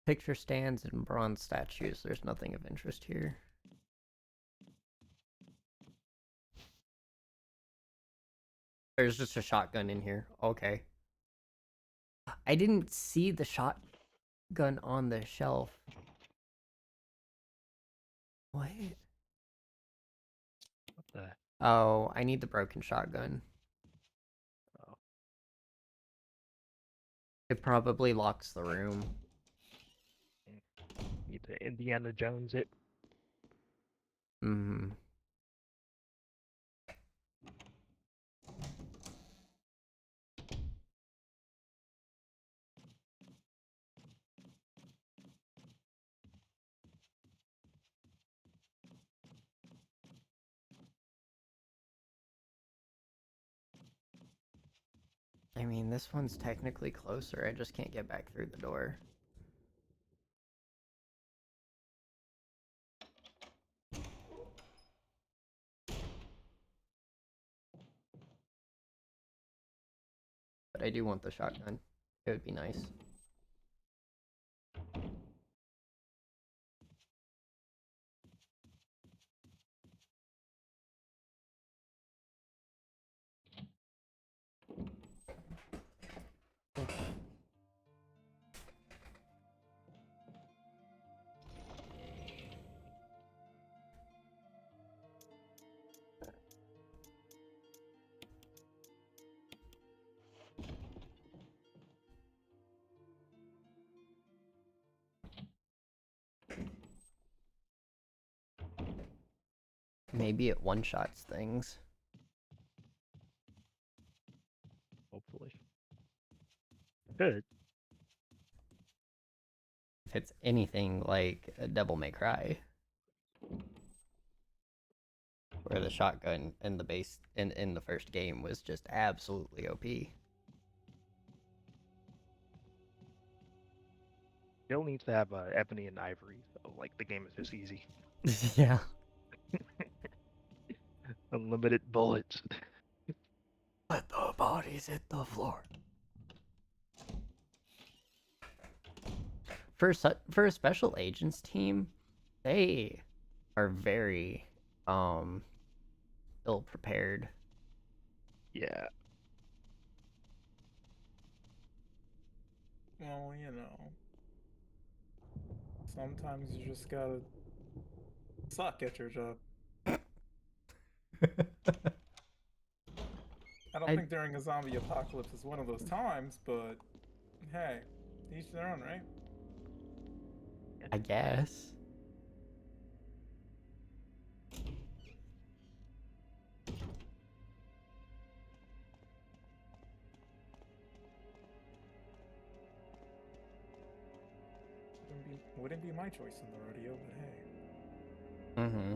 Picture stands and bronze statues. There's nothing of interest here. There's just a shotgun in here. Okay. I didn't see the shotgun on the shelf. What? What the? Oh, I need the broken shotgun. Oh. It probably locks the room. Need to Indiana Jones it. Hmm. I mean, this one's technically closer. I just can't get back through the door. But I do want the shotgun. It would be nice. Maybe it one-shots things. Hopefully. Good. If it's anything like a Devil May Cry. Where the shotgun in the base in the first game was just absolutely OP. Still needs to have Ebony and Ivory, so like the game is just easy. Yeah. Unlimited bullets. Let the bodies hit the floor. For a special agents team, they are very ill prepared. Yeah. Well, you know, sometimes you just gotta suck at your job. I don't I- think during a zombie apocalypse is one of those times, but hey, each their own, right? I guess. Wouldn't be my choice in the rodeo, but hey. Mm-hmm.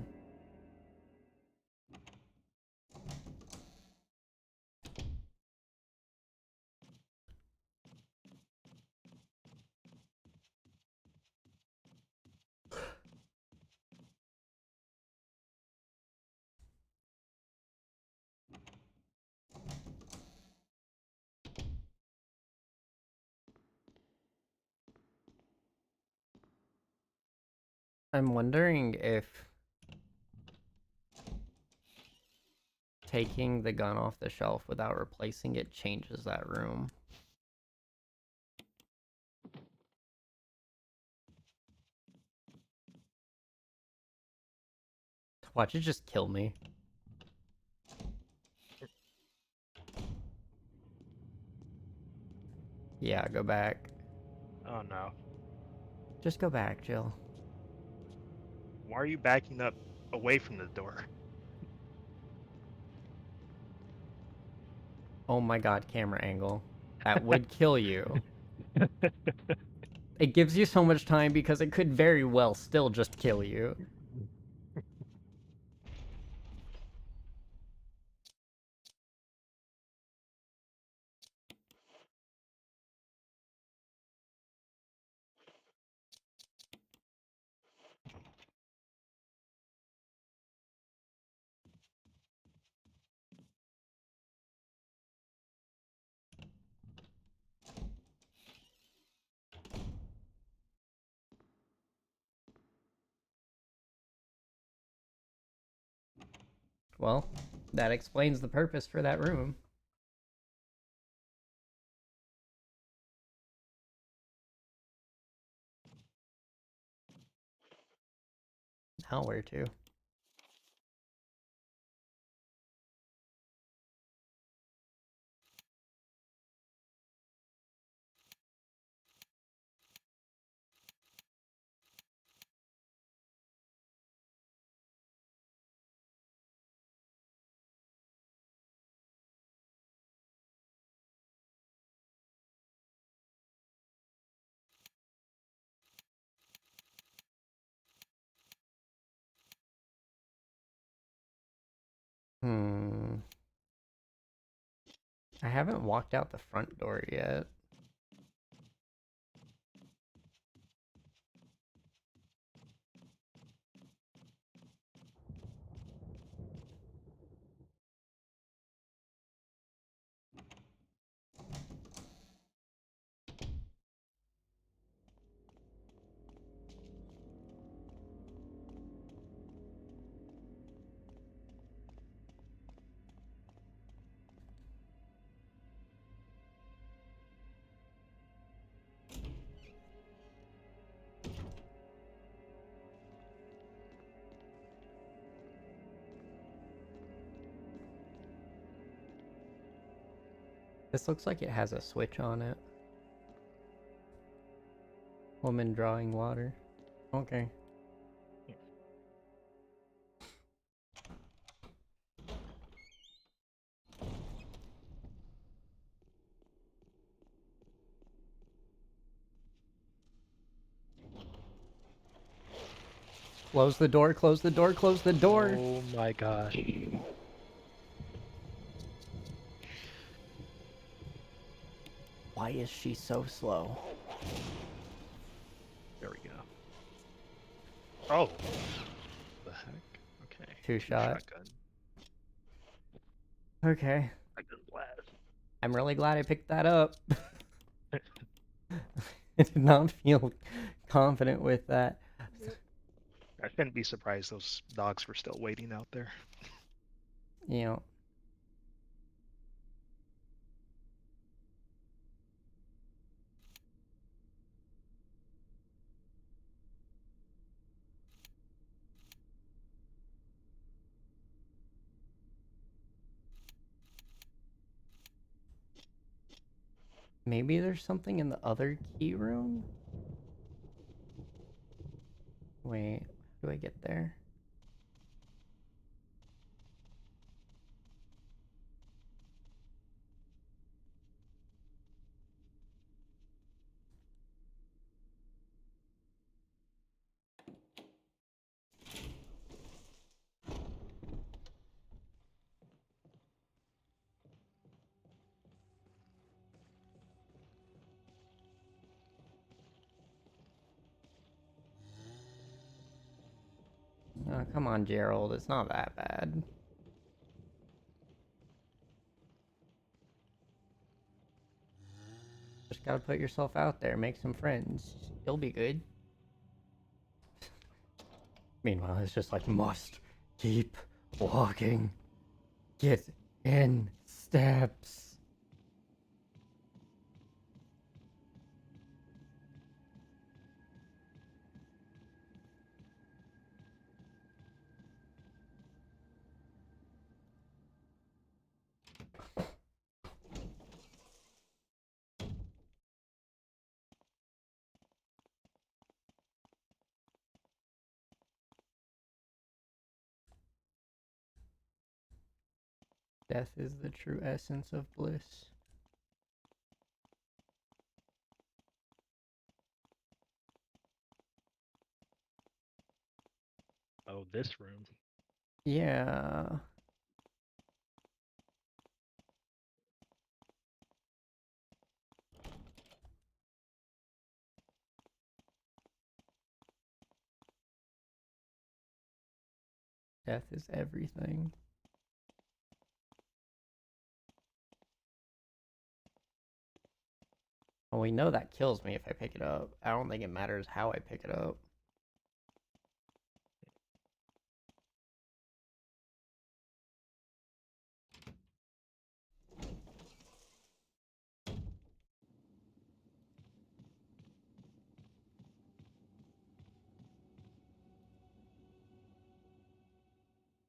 I'm wondering if taking the gun off the shelf without replacing it changes that room. Watch it just kill me. Yeah, go back. Oh no. Just go back, Jill. Why are you backing up away from the door? Oh my god, camera angle. That would kill you. It gives you so much time because it could very well still just kill you. Well, that explains the purpose for that room. Now where to? I haven't walked out the front door yet. This looks like it has a switch on it. Woman drawing water. Okay. Close the door, close the door, close the door! Oh my gosh. Why is she so slow? There we go. Oh. The heck? Okay. Two shot. Shotgun. Okay. I didn't blast. I'm really glad I picked that up. I did not feel confident with that. I shouldn't be surprised those dogs were still waiting out there. You know, maybe there's something in the other key room? Wait, how do I get there? Oh, come on, Gerald. It's not that bad. Just gotta put yourself out there, make some friends. You'll be good. Meanwhile, it's just like, must keep walking. Get in steps. Death is the true essence of bliss. Oh, this room. Yeah. Death is everything. Well, we know that kills me if I pick it up. I don't think it matters how I pick it up.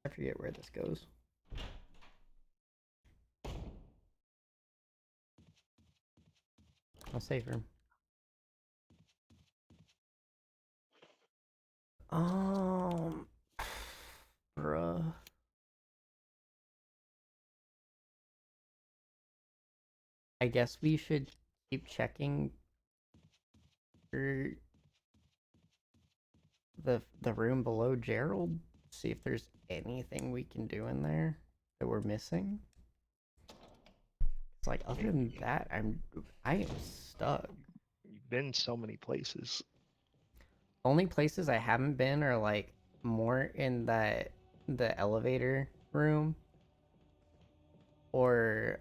I forget where this goes. A safe room. Bruh. I guess we should keep checking for the room below Gerald. See if there's anything we can do in there that we're missing. It's like, other than that, I am stuck. You've been so many places. Only places I haven't been are like more in the elevator room or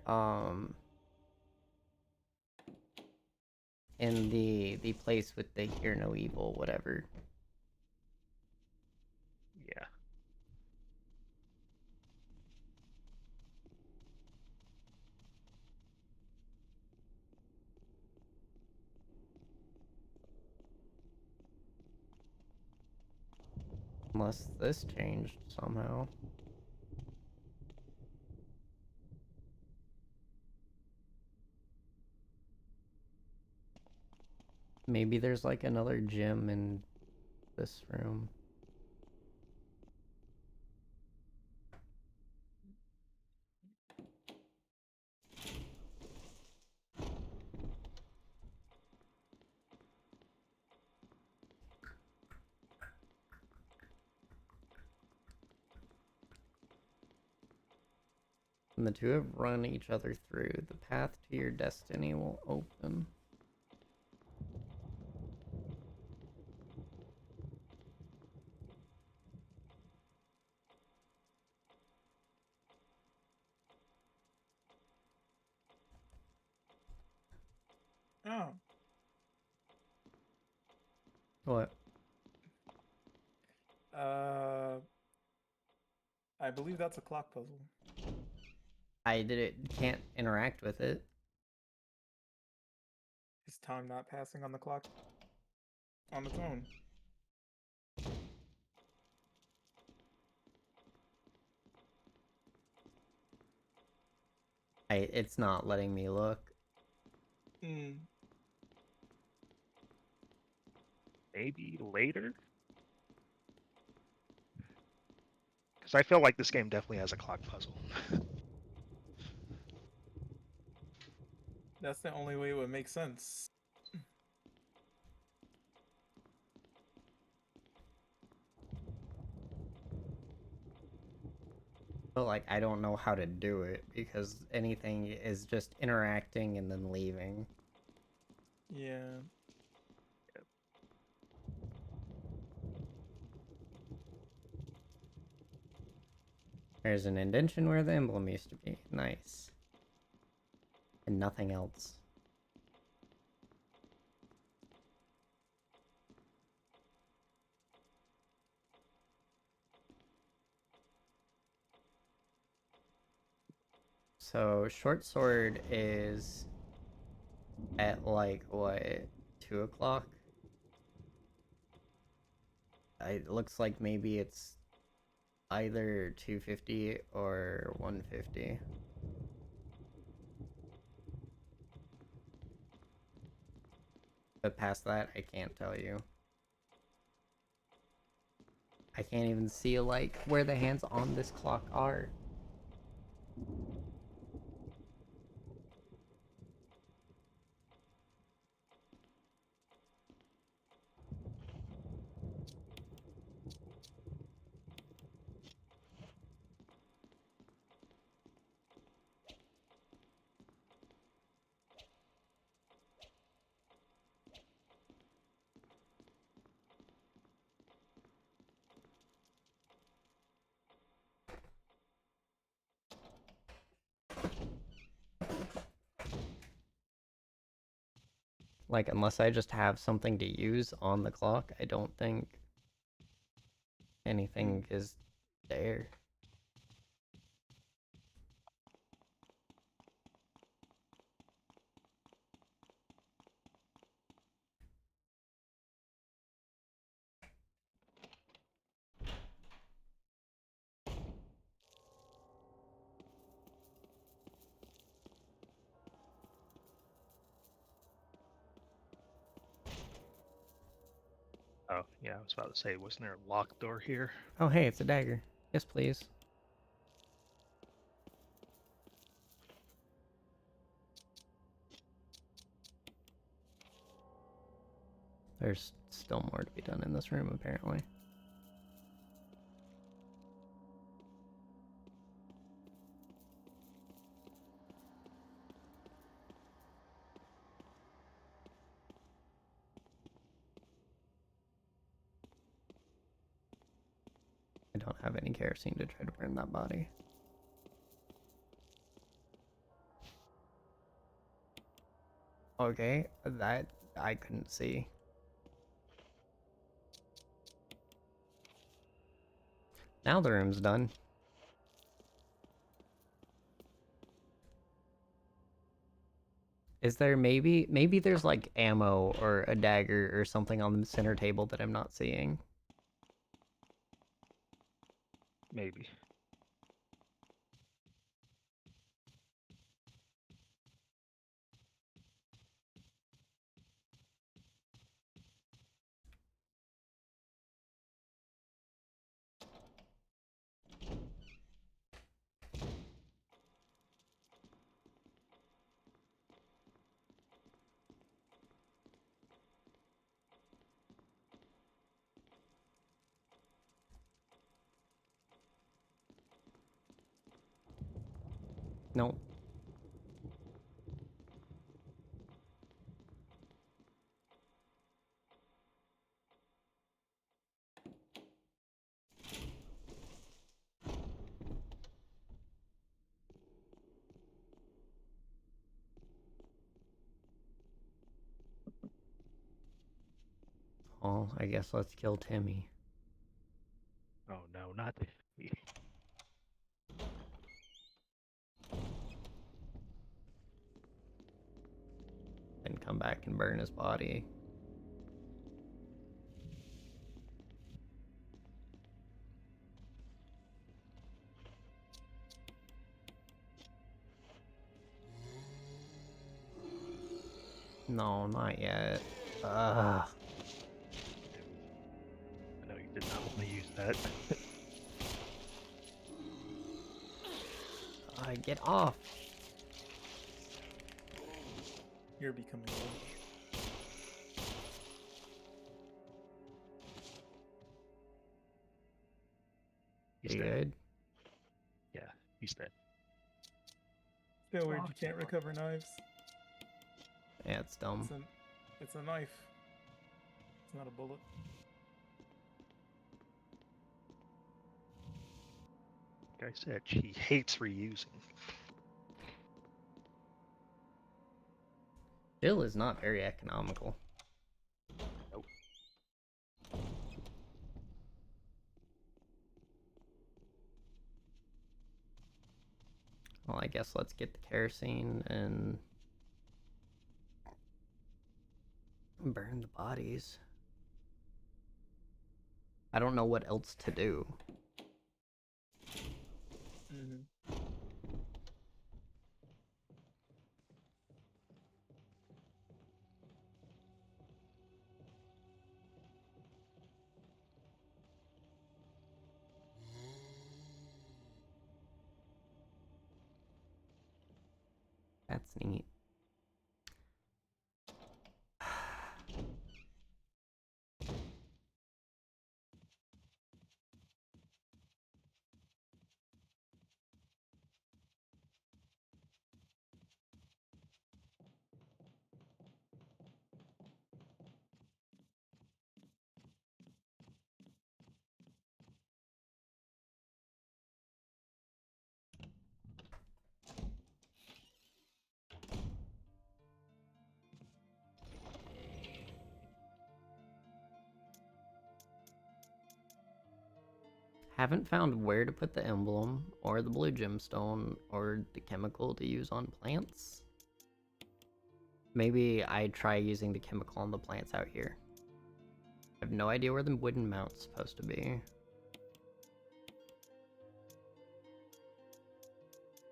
in the place with the hear no evil, whatever. Yeah. Unless this changed somehow. Maybe there's like another gym in this room. When the two have run each other through, the path to your destiny will open. What? I believe that's a clock puzzle. Can't interact with it. Is time not passing on the clock on its own? It's not letting me look. Maybe later? Because I feel like this game definitely has a clock puzzle. That's the only way it would make sense. But like, I don't know how to do it because anything is just interacting and then leaving. Yeah. There's an indentation where the emblem used to be. Nice. And nothing else. So, short sword is at like, what, 2 o'clock? It looks like maybe it's either 250 or 150. But past that, I can't tell you. I can't even see like where the hands on this clock are. Like, unless I just have something to use on the clock, I don't think anything is there. Oh, yeah, I was about to say, wasn't there a locked door here? Oh, hey, it's a dagger. Yes, please. There's still more to be done in this room, apparently. I don't have any kerosene to try to burn that body. Okay, that I couldn't see. Now the room's done. Is there maybe there's like ammo or a dagger or something on the center table that I'm not seeing? Maybe. Nope. Oh, I guess let's kill Timmy. Oh no, not me. Then come back and burn his body. No, not yet. Ugh. I know you did not want to use that. Get off. You're becoming large. He's You dead. good? Yeah, he's dead. Feel weird Oh, you can't come on. recover knives. Yeah, it's dumb. It's a knife. It's not a bullet. Like I said, she hates reusing. Jill is not very economical. Nope. Well, I guess let's get the kerosene and burn the bodies. I don't know what else to do. Mm-hmm. That's neat. Haven't found where to put the emblem, or the blue gemstone, or the chemical to use on plants. Maybe I try using the chemical on the plants out here. I have no idea where the wooden mount's supposed to be.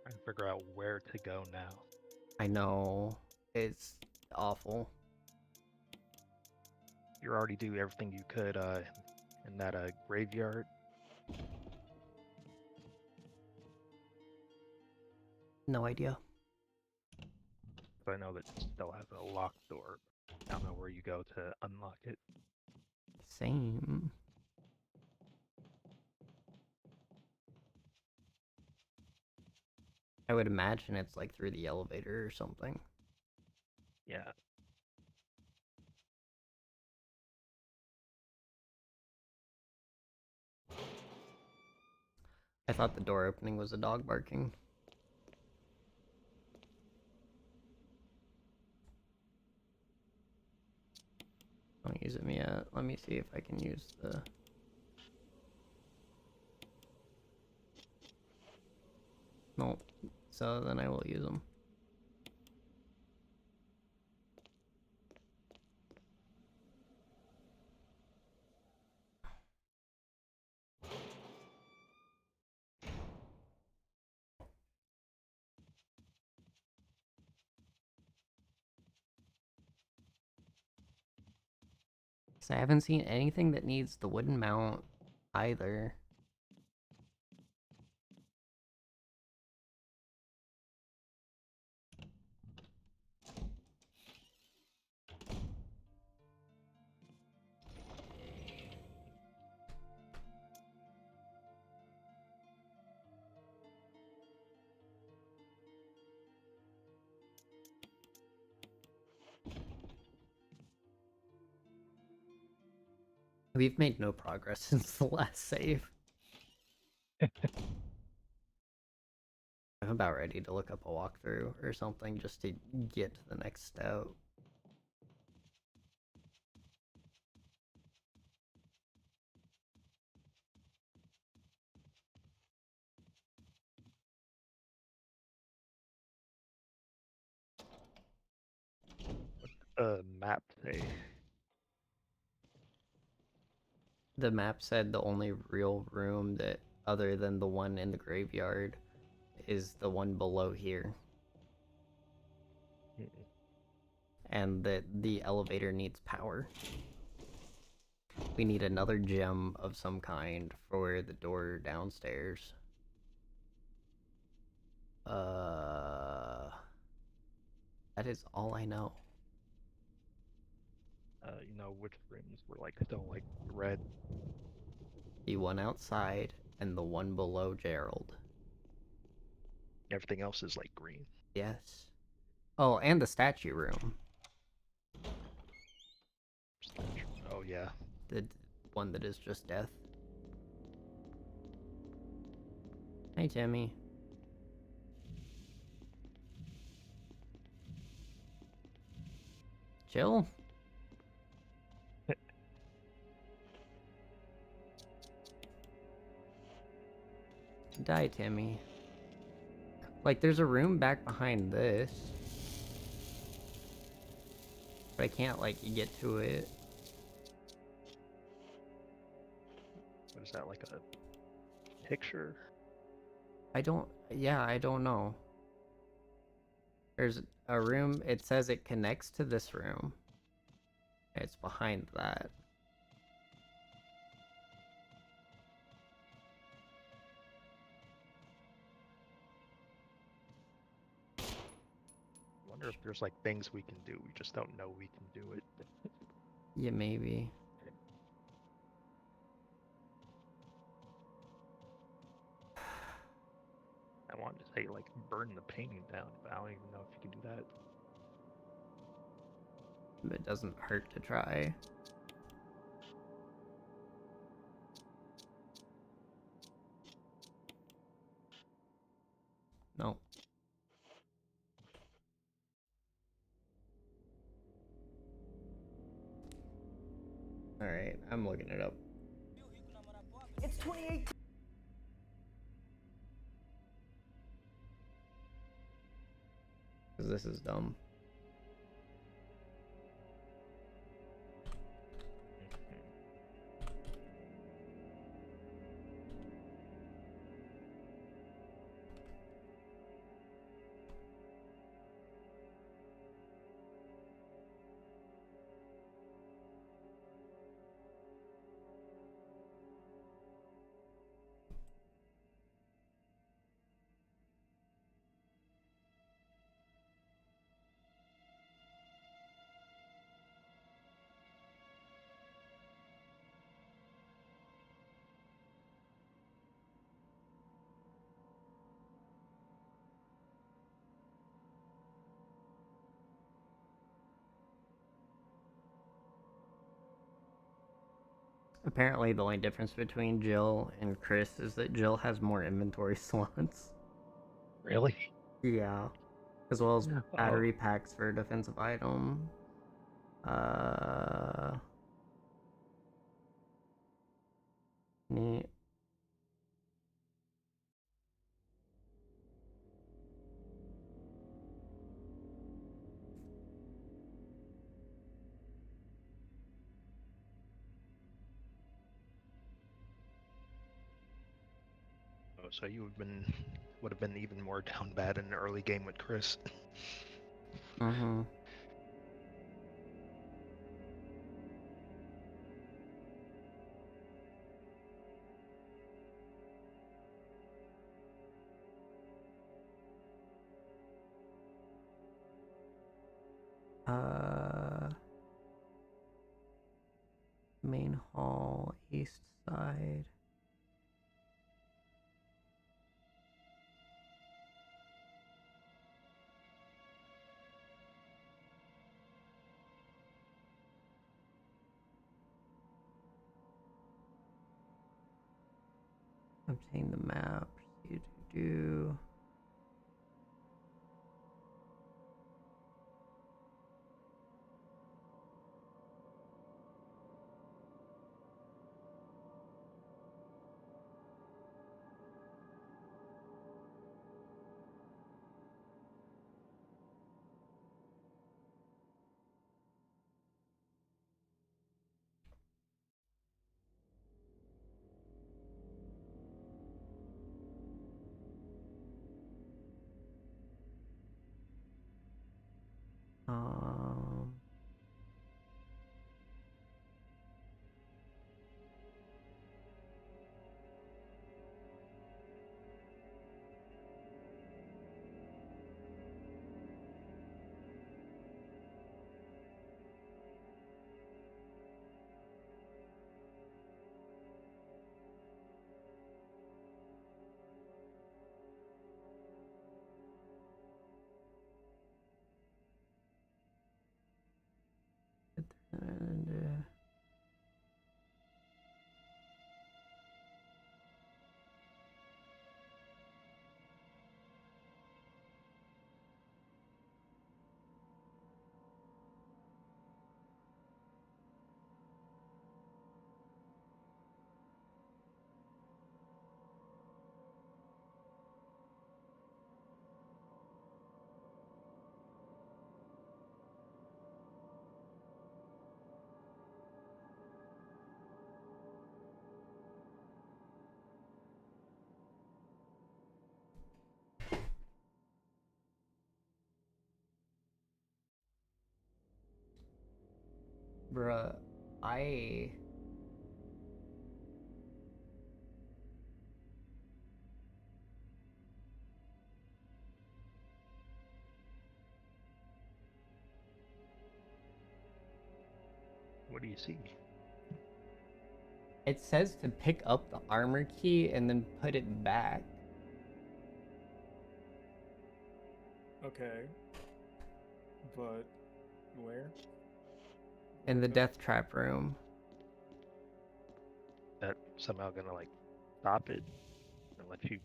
Trying to figure out where to go now. I know, it's awful. You already do everything you could in that graveyard. No idea. I know that it still has a locked door. I don't know where you go to unlock it. Same. I would imagine it's like through the elevator or something. Yeah. I thought the door opening was a dog barking. Don't use them yet. Let me see if I can use the... Nope. So then I will use them. So I haven't seen anything that needs the wooden mount either. We've made no progress since the last save. I'm about ready to look up a walkthrough or something just to get to the next step. map say? The map said the only real room that, other than the one in the graveyard, is the one below here. Mm-mm. And that the elevator needs power. We need another gem of some kind for the door downstairs. That is all I know. You know which rooms were like still like red? The one outside and the one below Gerald. Everything else is like green. Yes. Oh, and the statue room. Oh yeah. The one that is just death. Hey, Timmy. Chill. Die, Timmy. Like, there's a room back behind this. But I can't, like, get to it. What is that, like a picture? I don't know. There's a room, it says it connects to this room. It's behind that. I wonder if there's like things we can do. We just don't know we can do it. Yeah, maybe. I wanted to say like burn the painting down, but I don't even know if you can do that. It doesn't hurt to try. No. Alright, I'm looking it up. It's 2018. Because this is dumb. Apparently, the only difference between Jill and Chris is that Jill has more inventory slots. Really? Yeah. As well as Oh. battery packs for a defensive item. Neat. Oh, so you would have been even more down bad in the early game with Chris. Mm-hmm. Main hall, east side. Obtain the map. Do. Um. And, Bruh, I What do you see? it says to pick up the armor key and then put it back. Okay. But where? In the Okay. death trap room. That somehow gonna like stop it and let you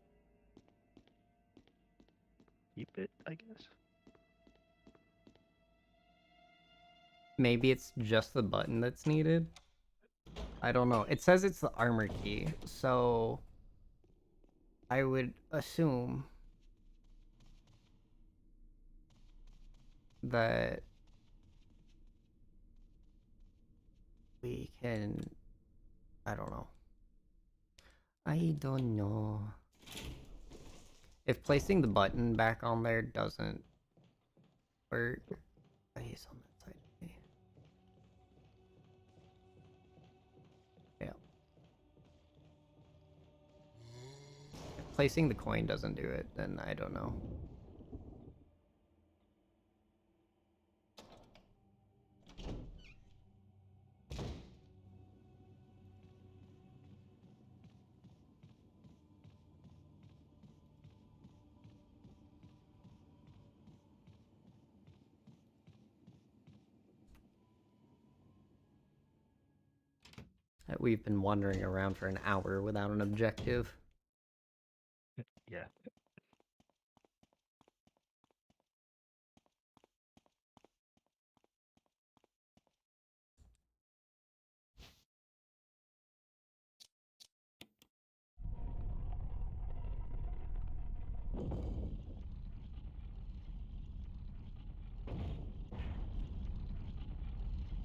keep it, I guess. Maybe it's just the button that's needed. I don't know. It says it's the armor key, so I would assume that we can. I don't know. I don't know. If placing the button back on there doesn't work, he's on that side. Okay. Yeah. If placing the coin doesn't do it, then I don't know. We've been wandering around for an hour without an objective. Yeah.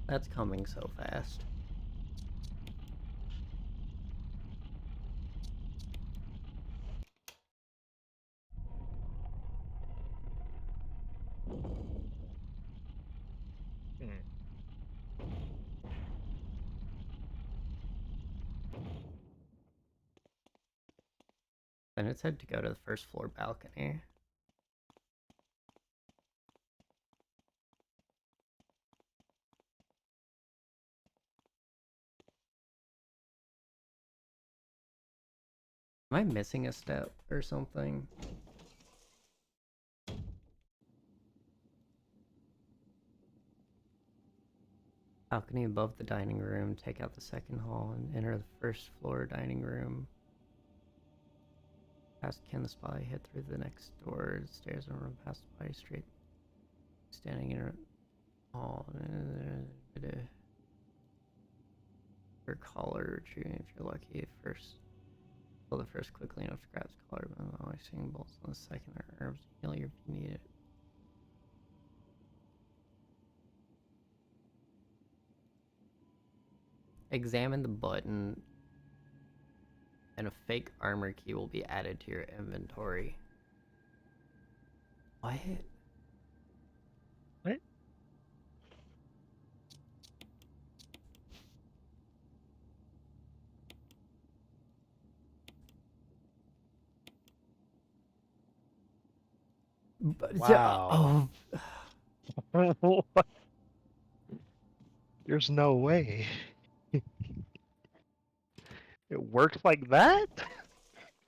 That's coming so fast. Hmm. Then it said to go to the first floor balcony. Am I missing a step or something? Balcony above the dining room. Take out the second hall and enter the first floor dining room. Past Ken the spy, head through the next door. Stairs and run past the body straight. Standing in a hall. Your collar retrieving if you're lucky. First, pull the first quickly enough to grab his collar, but I'm always seeing bolts on the second or herbs. Heal you if you need it. Examine the button, and a fake armor key will be added to your inventory. What? What? Wow. Oh, There's no way. It works like that?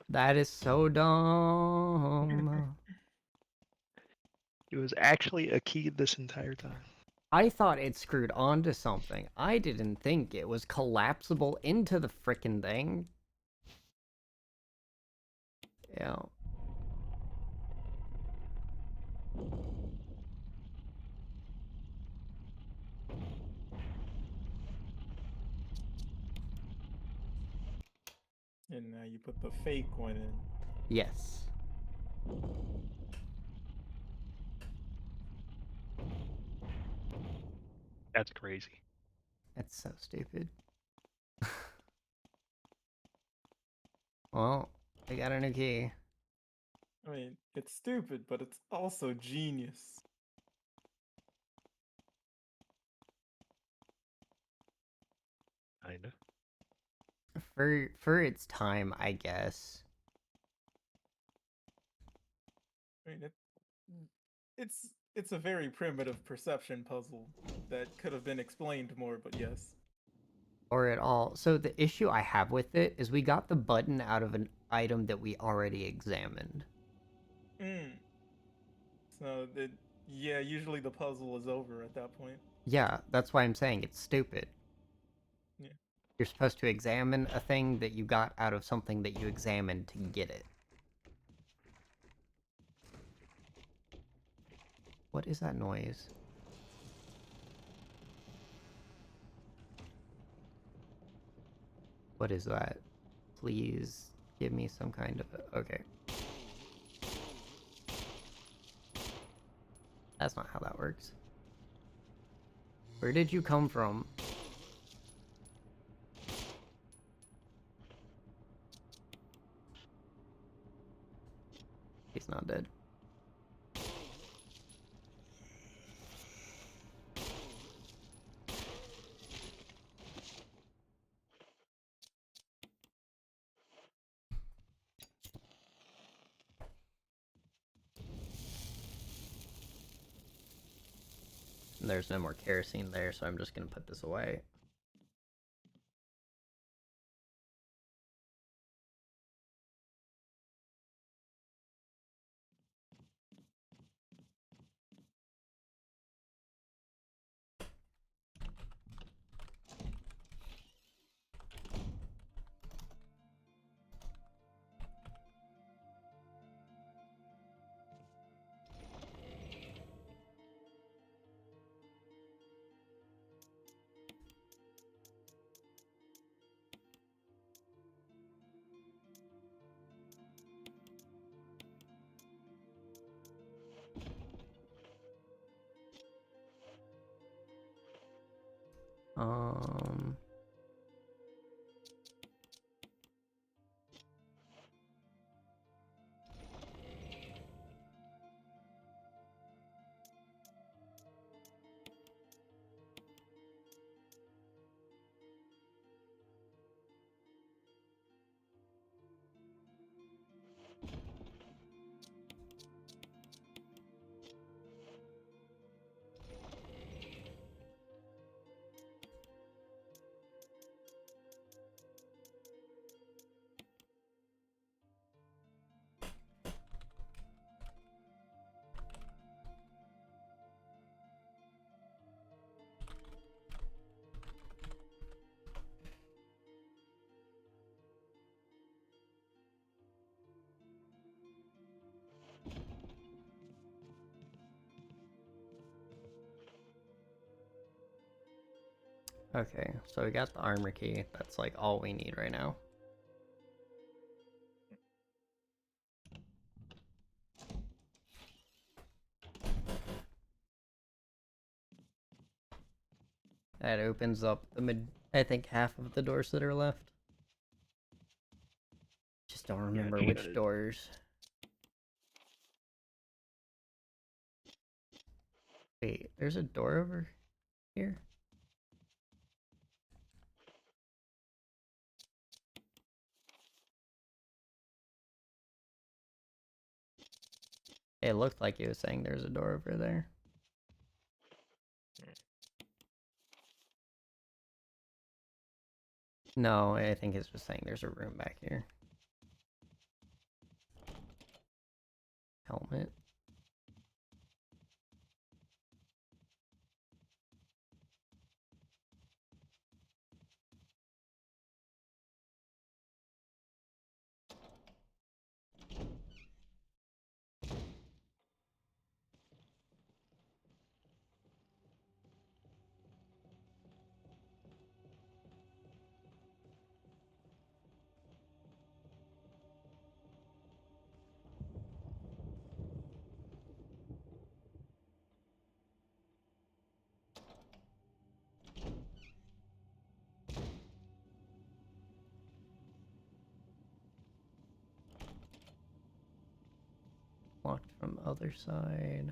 that is so dumb. It was actually a key this entire time. I thought it screwed onto something. I didn't think it was collapsible into the frickin' thing. Yeah. And now you put the fake one in. Yes. That's crazy. That's so stupid. Well, I got a new key. I mean, it's stupid, but it's also genius. Kinda. For its time, I guess. I mean, it's a very primitive perception puzzle that could have been explained more, but yes. Or at all. So the issue I have with it is we got the button out of an item that we already examined. So yeah, usually the puzzle is over at that point. Yeah, that's why I'm saying it's stupid. Yeah. You're supposed to examine a thing that you got out of something that you examined to get it. What is that noise? What is that? Please give me some kind of... Okay. That's not how that works. Where did you come from? He's not dead. And there's no more kerosene there, so I'm just gonna put this away. Um... Okay, so we got the armor key. That's like all we need right now. That opens up I think half of the doors that are left. Just don't remember shut which it. doors. Wait, there's a door over here? It looked like it was saying there's a door over there. No, I think it's just saying there's a room back here. Helmet. Locked from other side.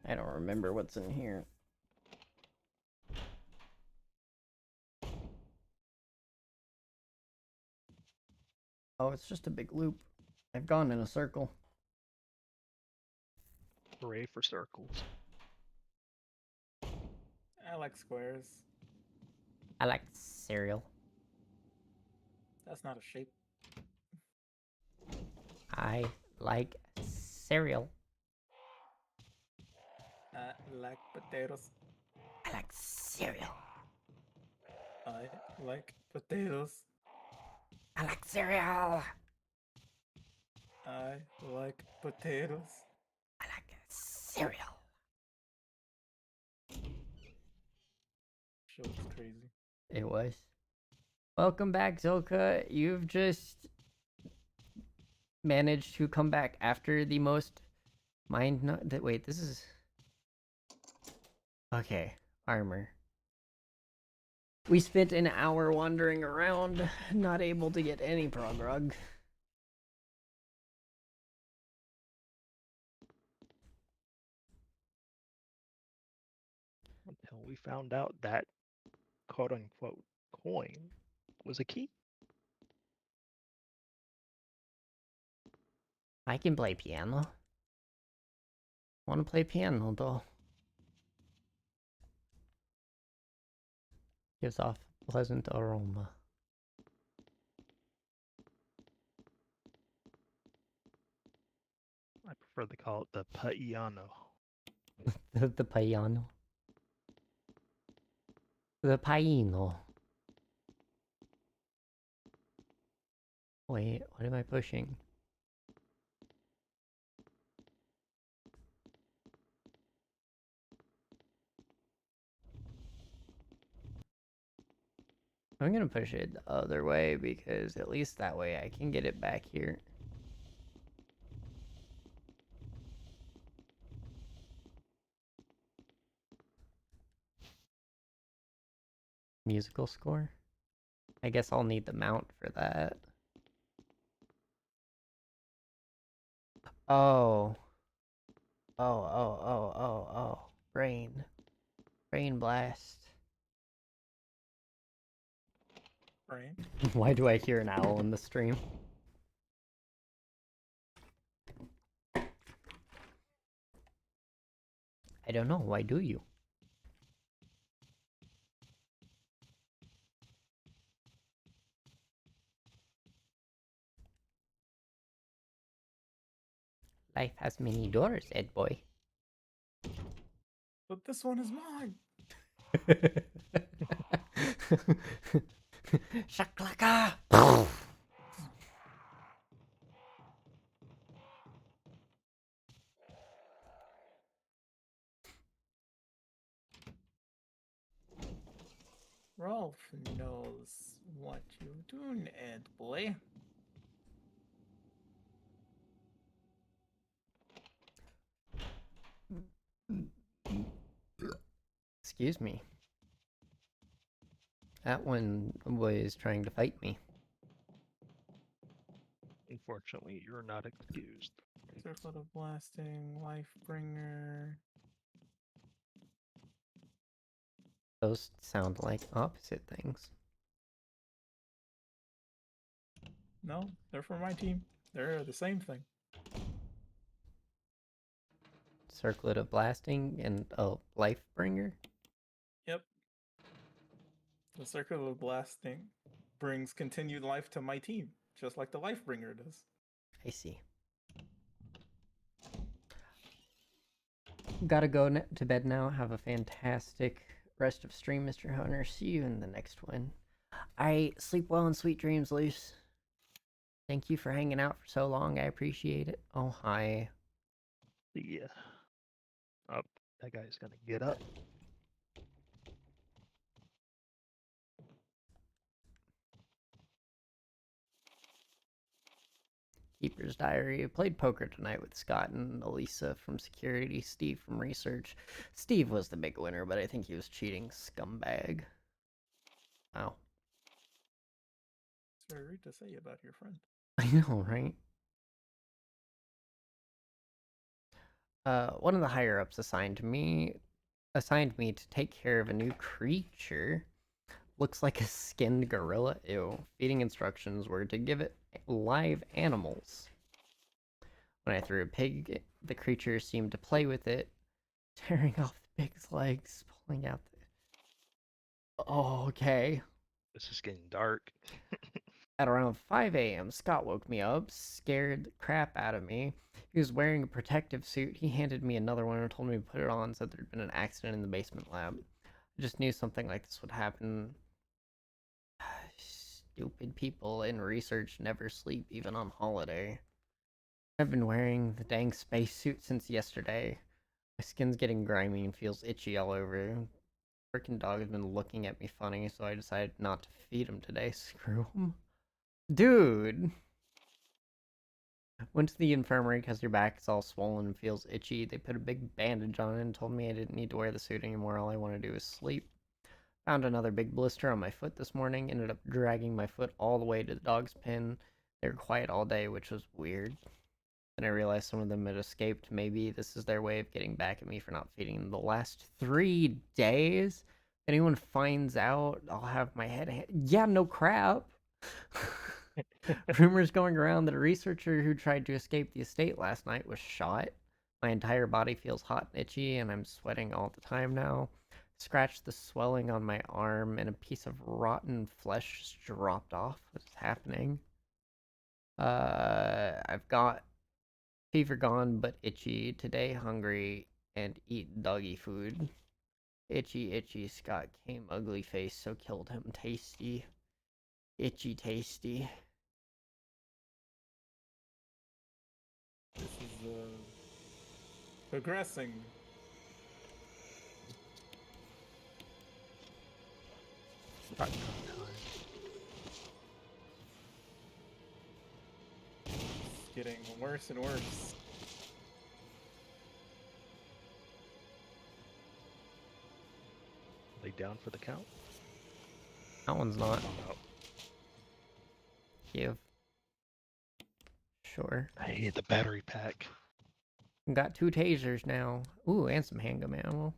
I don't remember what's in here. Oh, it's just a big loop. I've gone in a circle. Hooray for circles. I like squares. I like cereal. That's not a shape. I like cereal. I like potatoes. I like cereal. I like potatoes. I like cereal. I like potatoes. I like cereal. Show was crazy. It was. Welcome back, Zilka. You've just managed to come back after the most wait, this is okay. Armor. We spent an hour wandering around, not able to get any progrog. Until we found out that quote unquote coin was a key. I can play piano. Want to play piano, though? Gives off pleasant aroma. I prefer to call it the piano. The piano. The piano. Wait, what am I pushing? I'm gonna push it the other way because at least that way I can get it back here. Musical score? I guess I'll need the mount for that. Oh. Oh. Brain. Brain blast. Brain. Why do I hear an owl in the stream? I don't know. Why do you? Life has many doors, Ed boy. But this one is mine. Shaklaka! Rolf knows what you're doing, Ed boy. Excuse me. That one was trying to fight me. Unfortunately, you're not excused. Circlet of Blasting, Lifebringer. Those sound like opposite things. No, they're for my team. They're the same thing. Circlet of Blasting and a Life Bringer. Yep. The Circle of Blasting brings continued life to my team, just like the Lifebringer does. I see. Gotta go to bed now. Have a fantastic rest of stream, Mr. Hunter. See you in the next one. I sleep well and sweet dreams, Luce. Thank you for hanging out for so long. I appreciate it. Oh, hi. Yeah. Oh, that guy's gonna get up. Keeper's Diary. I played poker tonight with Scott and Elisa from security, Steve from research. Steve was the big winner, but I think he was cheating, scumbag. Wow. It's very rude to say about your friend. I know, right? One of the higher ups assigned me to take care of a new creature. Looks like a skinned gorilla. Ew. Feeding instructions were to give it live animals. When I threw a pig, the creature seemed to play with it, tearing off the pig's legs, pulling out the... Oh, okay. This is getting dark. At around 5 a.m., Scott woke me up, scared the crap out of me. He was wearing a protective suit. He handed me another one and told me to put it on, said there'd been an accident in the basement lab. I just knew something like this would happen. Stupid people in research never sleep, even on holiday. I've been wearing the dang spacesuit since yesterday. My skin's getting grimy and feels itchy all over. The frickin' dog has been looking at me funny, so I decided not to feed him today. Screw him. Dude! Went to the infirmary because your back is all swollen and feels itchy. They put a big bandage on it and told me I didn't need to wear the suit anymore. All I want to do is sleep. Found another big blister on my foot this morning. Ended up dragging my foot all the way to the dog's pen. They were quiet all day, which was weird. Then I realized some of them had escaped. Maybe this is their way of getting back at me for not feeding them the last 3 days. If anyone finds out, I'll have my head... Yeah, no crap. Rumors going around that a researcher who tried to escape the estate last night was shot. My entire body feels hot and itchy, and I'm sweating all the time now. Scratched the swelling on my arm, and a piece of rotten flesh just dropped off. What's happening? I've got fever gone, but itchy. Today, hungry, and eat doggy food. Itchy, itchy. Scott came ugly face, so killed him. Tasty. Itchy, tasty. This is progressing. Right. It's getting worse and worse. Lay down for the count. That one's not. Oh, Give. Sure. I hate the battery pack. Got 2 tasers now. Ooh, and some handgun ammo.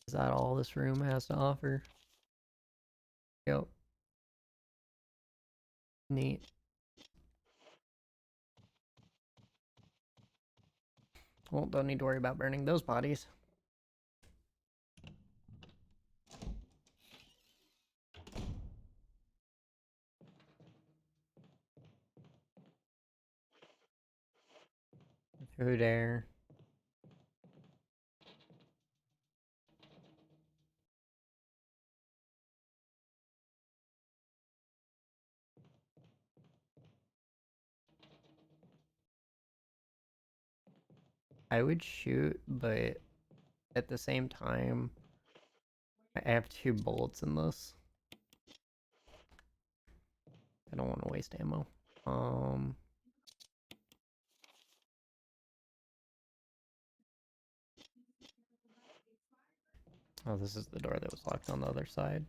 Is that all this room has to offer? Yep. Neat. Well, don't need to worry about burning those bodies. Who dare? I would shoot, but at the same time, I have 2 bullets in this. I don't want to waste ammo. Oh, this is the door that was locked on the other side.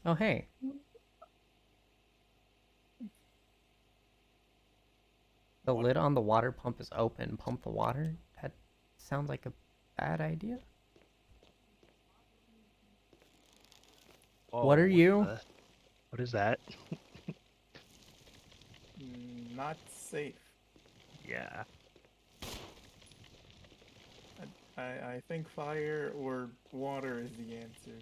Oh, hey. The lid on the water pump is open. Pump the water? That sounds like a bad idea. What are you? What is that? Not safe. Yeah. I think fire or water is the answer.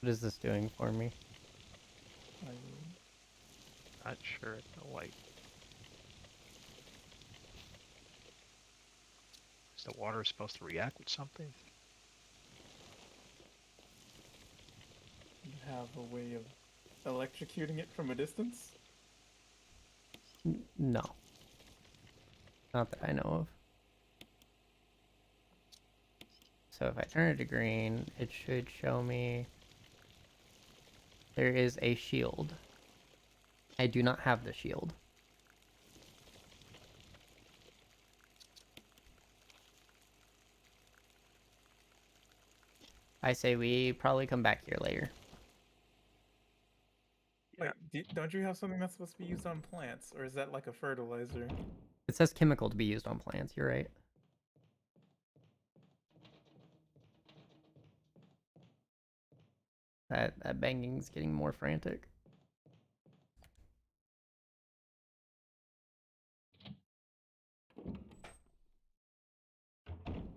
What is this doing for me? Not sure. No light. Is the water supposed to react with something? You have a way of electrocuting it from a distance? No. Not that I know of. So if I turn it to green, it should show me there is a shield. I do not have the shield. I say we probably come back here later. Wait, don't you have something that's supposed to be used on plants? Or is that like a fertilizer? It says chemical to be used on plants, you're right. That banging's getting more frantic.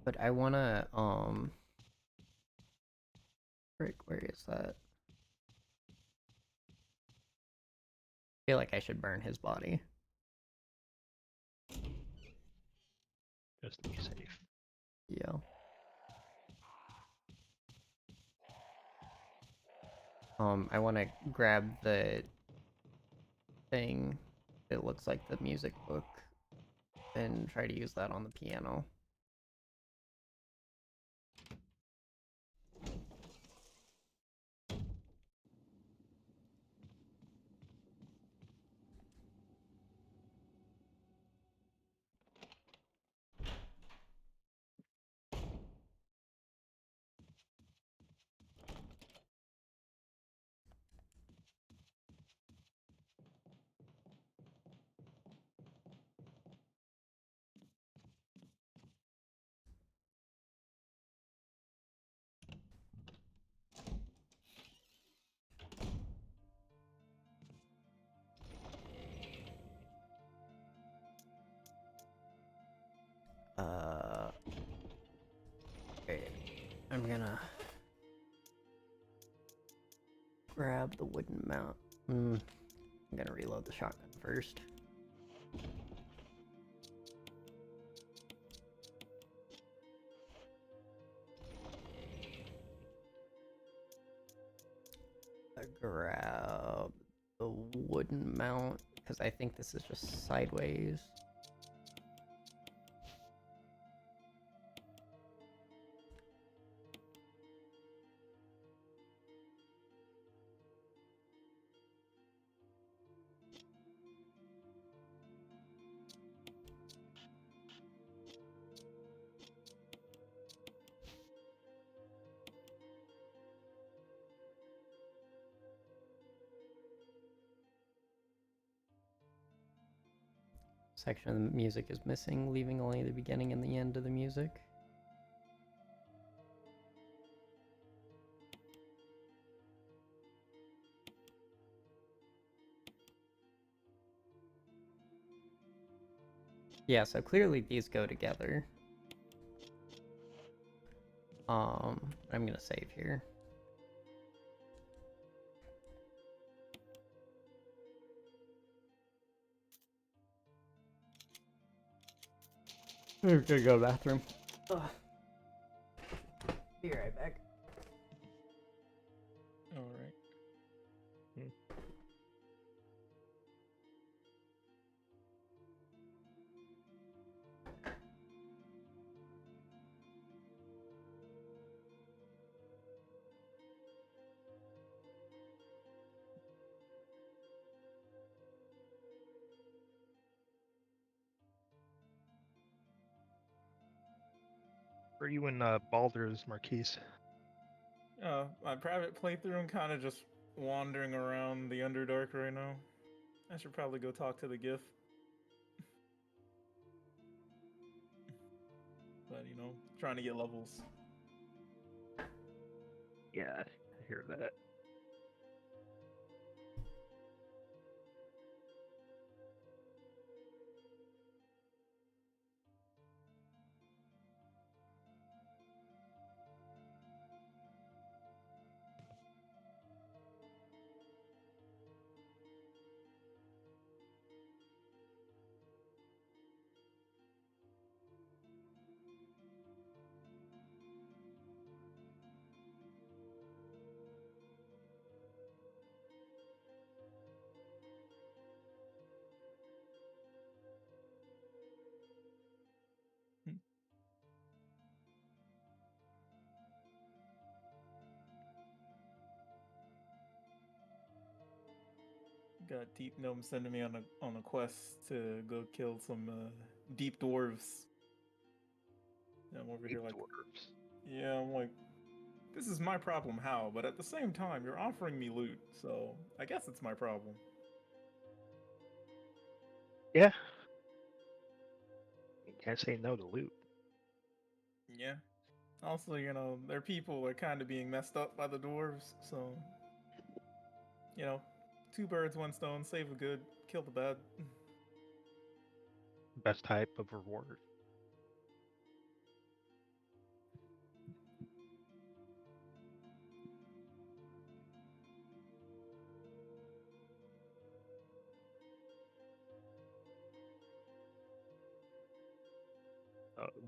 But I wanna frick, where is that? I feel like I should burn his body. Just to be safe. Yeah. I want to grab the thing that looks like the music book and try to use that on the piano. Okay, I'm gonna grab the wooden mount. I'm gonna reload the shotgun first. Grab the wooden mount because I think this is just sideways. Section of the music is missing, leaving only the beginning and the end of the music. Yeah, so clearly these go together. I'm gonna save here. I'm gonna go to the bathroom. Ugh. Be right back. Alright. Hmm. Where are you in Baldur's Marquise? My private playthrough, I'm kind of just wandering around the Underdark right now. I should probably go talk to the GIF. But, you know, trying to get levels. Yeah, I hear that. Got Deep Gnome sending me on a quest to go kill some deep dwarves. Yeah, I'm over here like, Dwarves. yeah, I'm like, this is my problem, how? But at the same time, you're offering me loot, so I guess it's my problem. Yeah. You can't say no to loot. Yeah. Also, you know, their people are kind of being messed up by the dwarves, so you know, two birds, one stone, save the good, kill the bad. Best type of reward.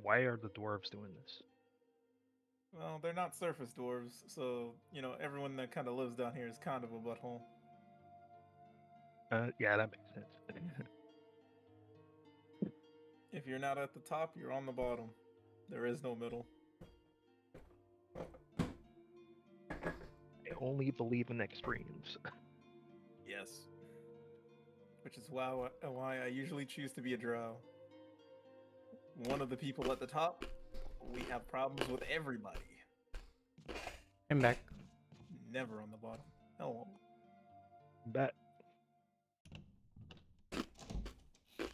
Why are the dwarves doing this? Well, they're not surface dwarves, so you know, everyone that kind of lives down here is kind of a butthole. Yeah, that makes sense. If you're not at the top, you're on the bottom. There is no middle. I only believe in extremes. Yes. Which is why I usually choose to be a drow. One of the people at the top, we have problems with everybody. I'm back. Never on the bottom. Hello. Bet.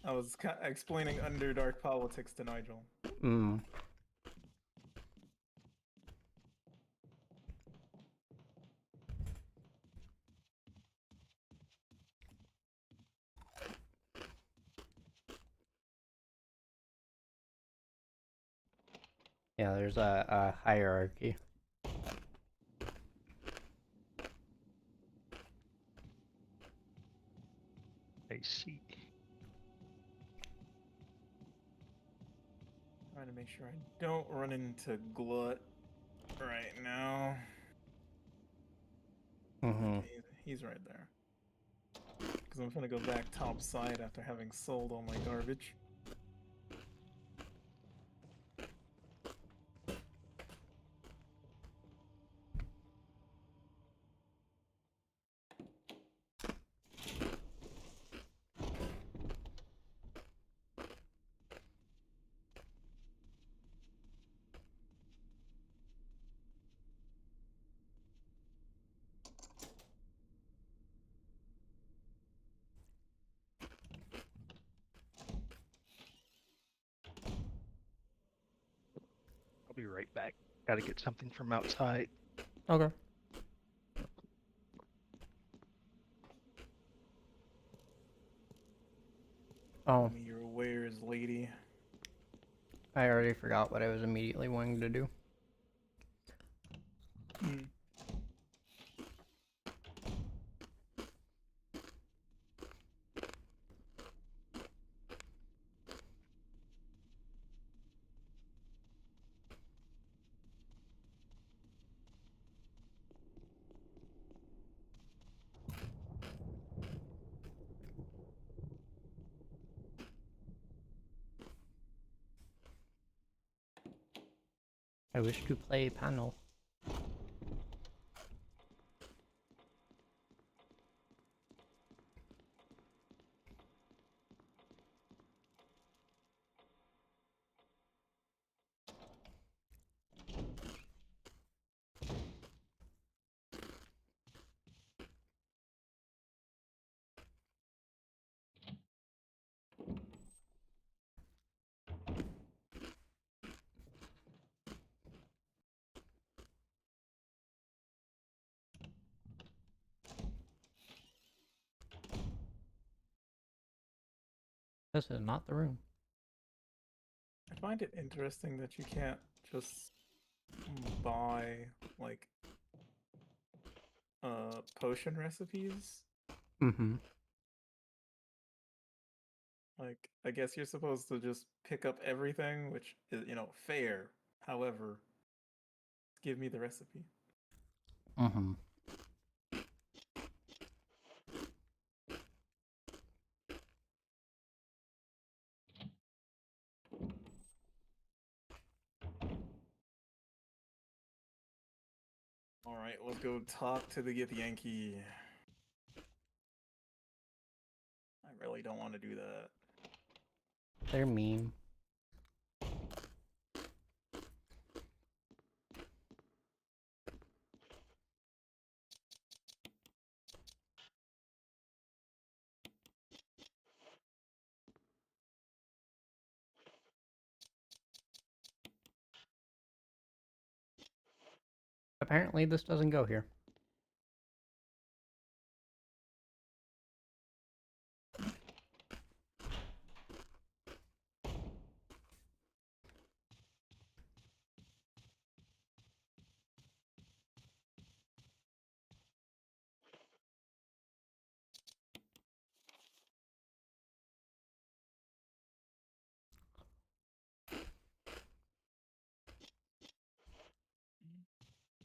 I was explaining Underdark politics to Nigel. Mm. Yeah, there's a hierarchy. I see. Trying to make sure I don't run into Glut right now. Mm-hmm. He's right there. Because I'm gonna go back top side after having sold all my garbage. I'll be right back. Gotta get something from outside. Okay. Oh, Tell me your wares, lady. I already forgot what I was immediately wanting to do. I wish to play panel. This is not the room. I find it interesting that you can't just buy like potion recipes. Mm-hmm. Like, I guess you're supposed to just pick up everything, which is, you know, fair. However, give me the recipe. Mm-hmm. Alright, let's go talk to the Githyanki. I really don't want to do that. They're mean. Apparently this doesn't go here.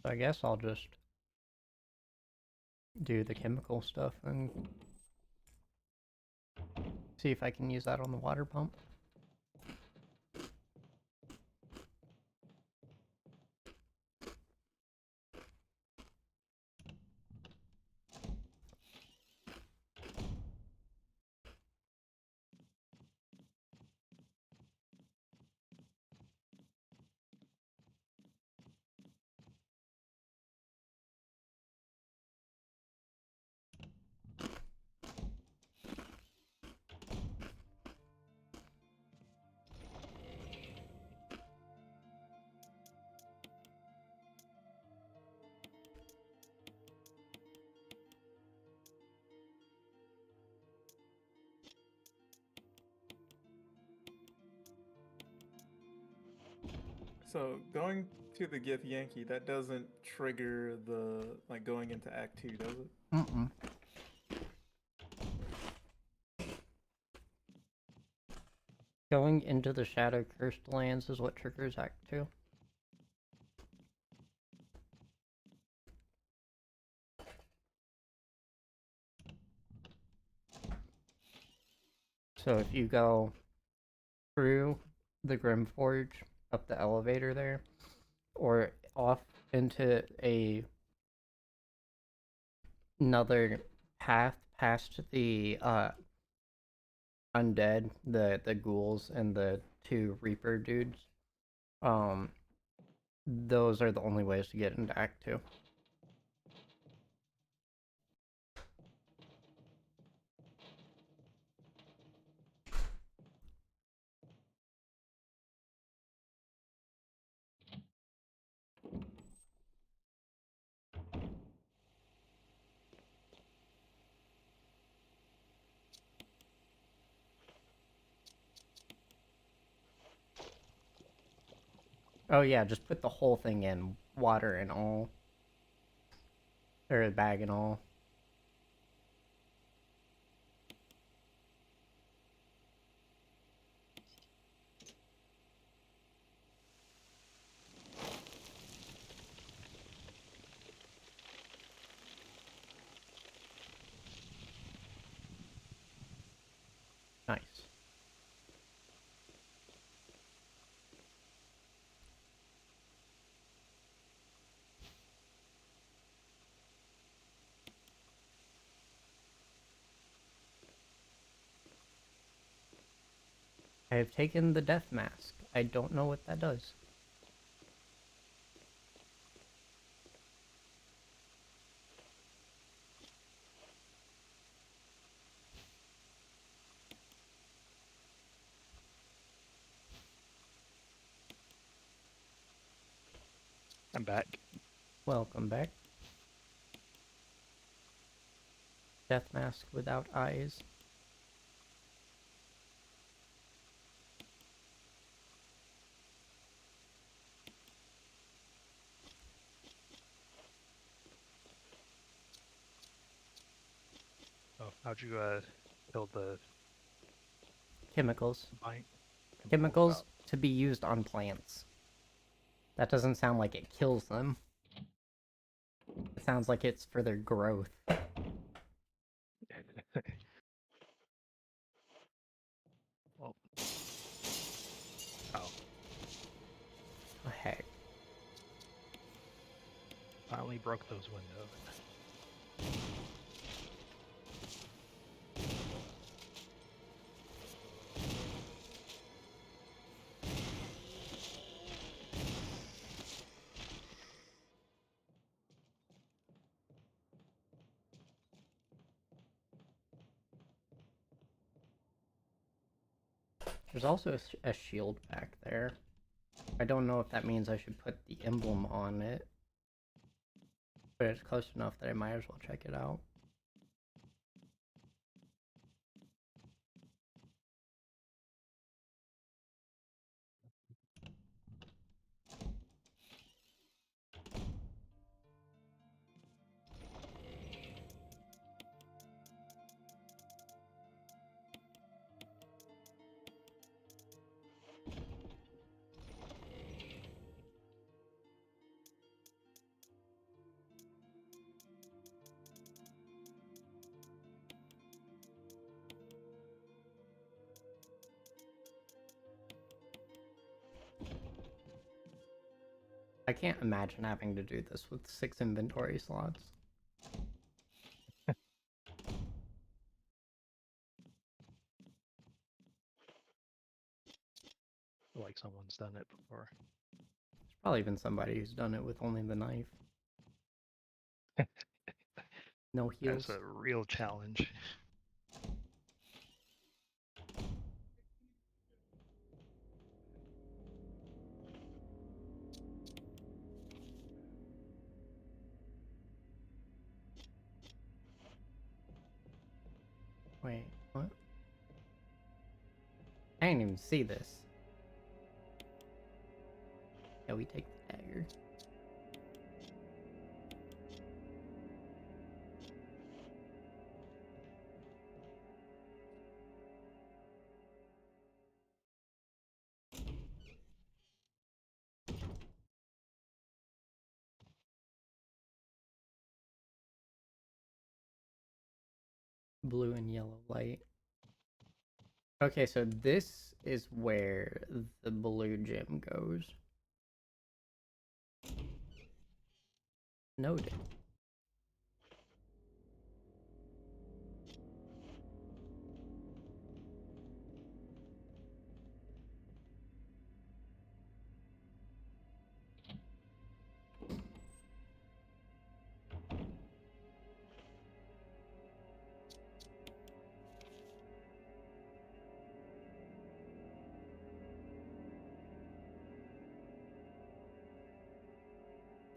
So I guess I'll just do the chemical stuff and see if I can use that on the water pump. So, going to the Githyanki, that doesn't trigger the, like, going into Act 2, does it? Mm-mm. Going into the Shadow Cursed Lands is what triggers Act 2. So if you go through the Grimforge, up the elevator there, or off into another path past the undead, the ghouls and the two Reaper dudes, those are the only ways to get into Act 2. Oh yeah, just put the whole thing in, water and all. Or a bag and all. Nice. I have taken the death mask. I don't know what that does. I'm back. Welcome back. Death mask without eyes. Oh, how'd you kill the Chemicals. vine? Chemicals to be used on plants. That doesn't sound like it kills them. It sounds like it's for their growth. Well, oh, Oh, heck. finally broke those windows. There's also a shield back there. I don't know if that means I should put the emblem on it. But it's close enough that I might as well check it out. I can't imagine having to do this with 6 inventory slots. Like someone's done it before. There's probably been somebody who's done it with only the knife. No heals. That's a real challenge. Wait, what? I didn't even see this. Yeah, we take the dagger. Blue and yellow light. Okay, so this is where the blue gem goes. Noted.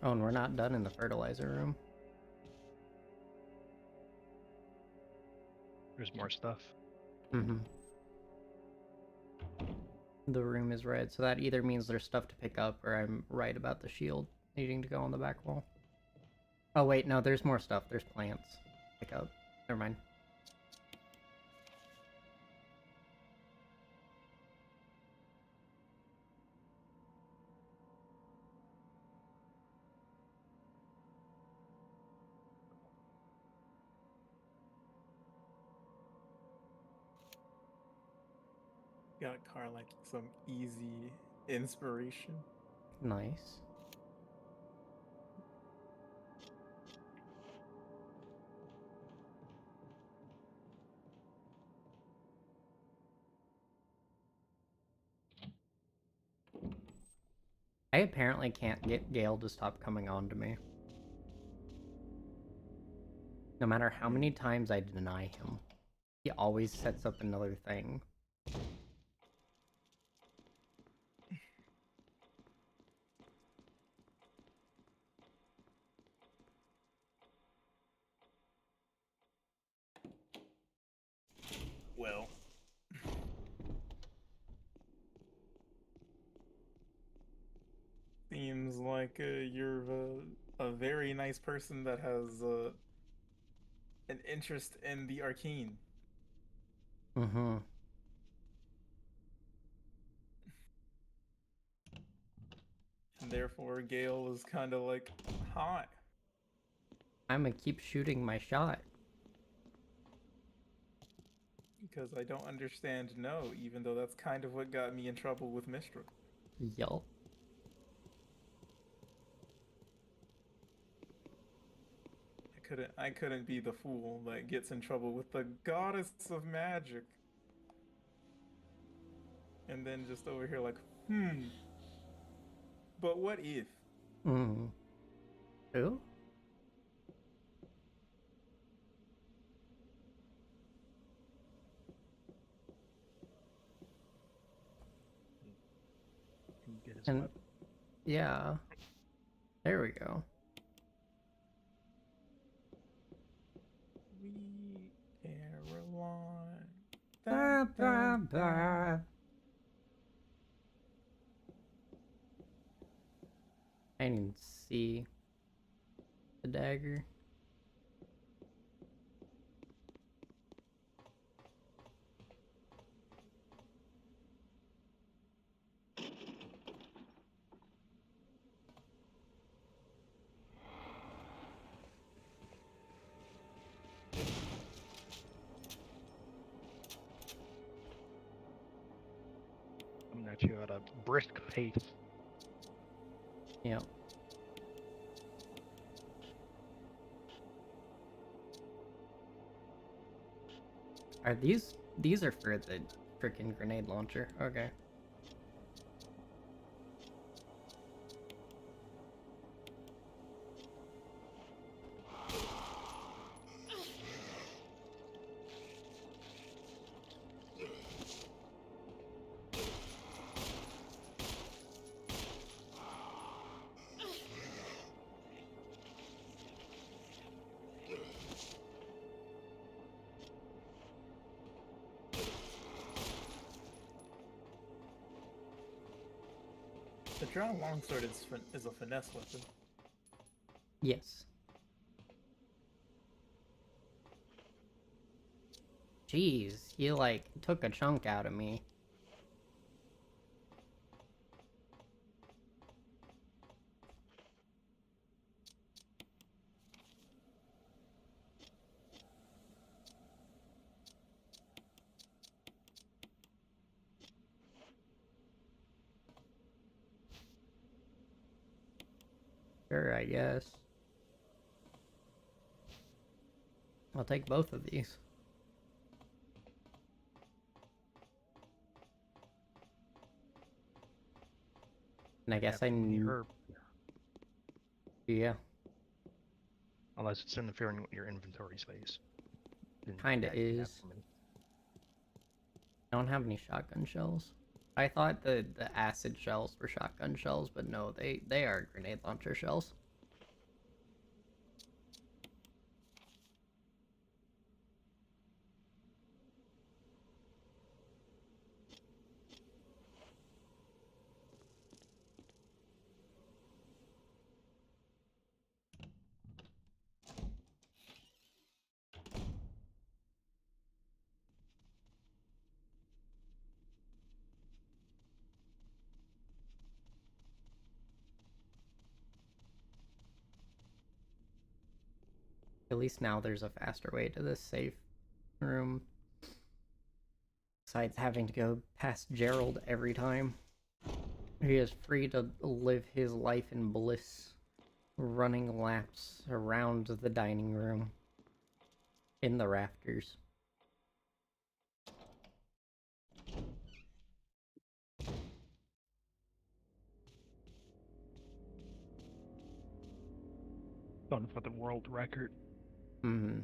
Oh, and we're not done in the fertilizer room. There's more stuff. Mm-hmm. The room is red, so that either means there's stuff to pick up, or I'm right about the shield needing to go on the back wall. Oh wait, no, there's more stuff. There's plants. Pick up. Never mind. Got Car like some easy inspiration. Nice. I apparently can't get Gale to stop coming on to me. No matter how many times I deny him, he always sets up another thing. Well. Seems like you're a very nice person that has an interest in the arcane. Mm-hmm. And therefore, Gale is kind of like, hi. I'ma keep shooting my shot. Because I don't understand no, even though that's kind of what got me in trouble with Mistral. Yup. I couldn't be the fool that gets in trouble with the goddess of magic. And then just over here like, but what if? Mm. Who? Get his And weapon. yeah. There we go. Sweet Caroline. Ba, ba, ba. I didn't even see the dagger. Coming at you at a brisk pace. Yep. Are these are for the freaking grenade launcher? Okay. The drawn longsword is a finesse weapon. Yes. Jeez, you like took a chunk out of me. Sure, I guess. I'll take both of these. And I guess I Need need... herb, Yeah, unless it's interfering with your inventory space. Then kinda yeah, you can have is. so many. I don't have any shotgun shells. I thought the acid shells were shotgun shells, but no, they are grenade launcher shells. At least now there's a faster way to this safe room. Besides having to go past Gerald every time. He is free to live his life in bliss, running laps around the dining room, in the rafters. Going for the world record. Mm-hmm.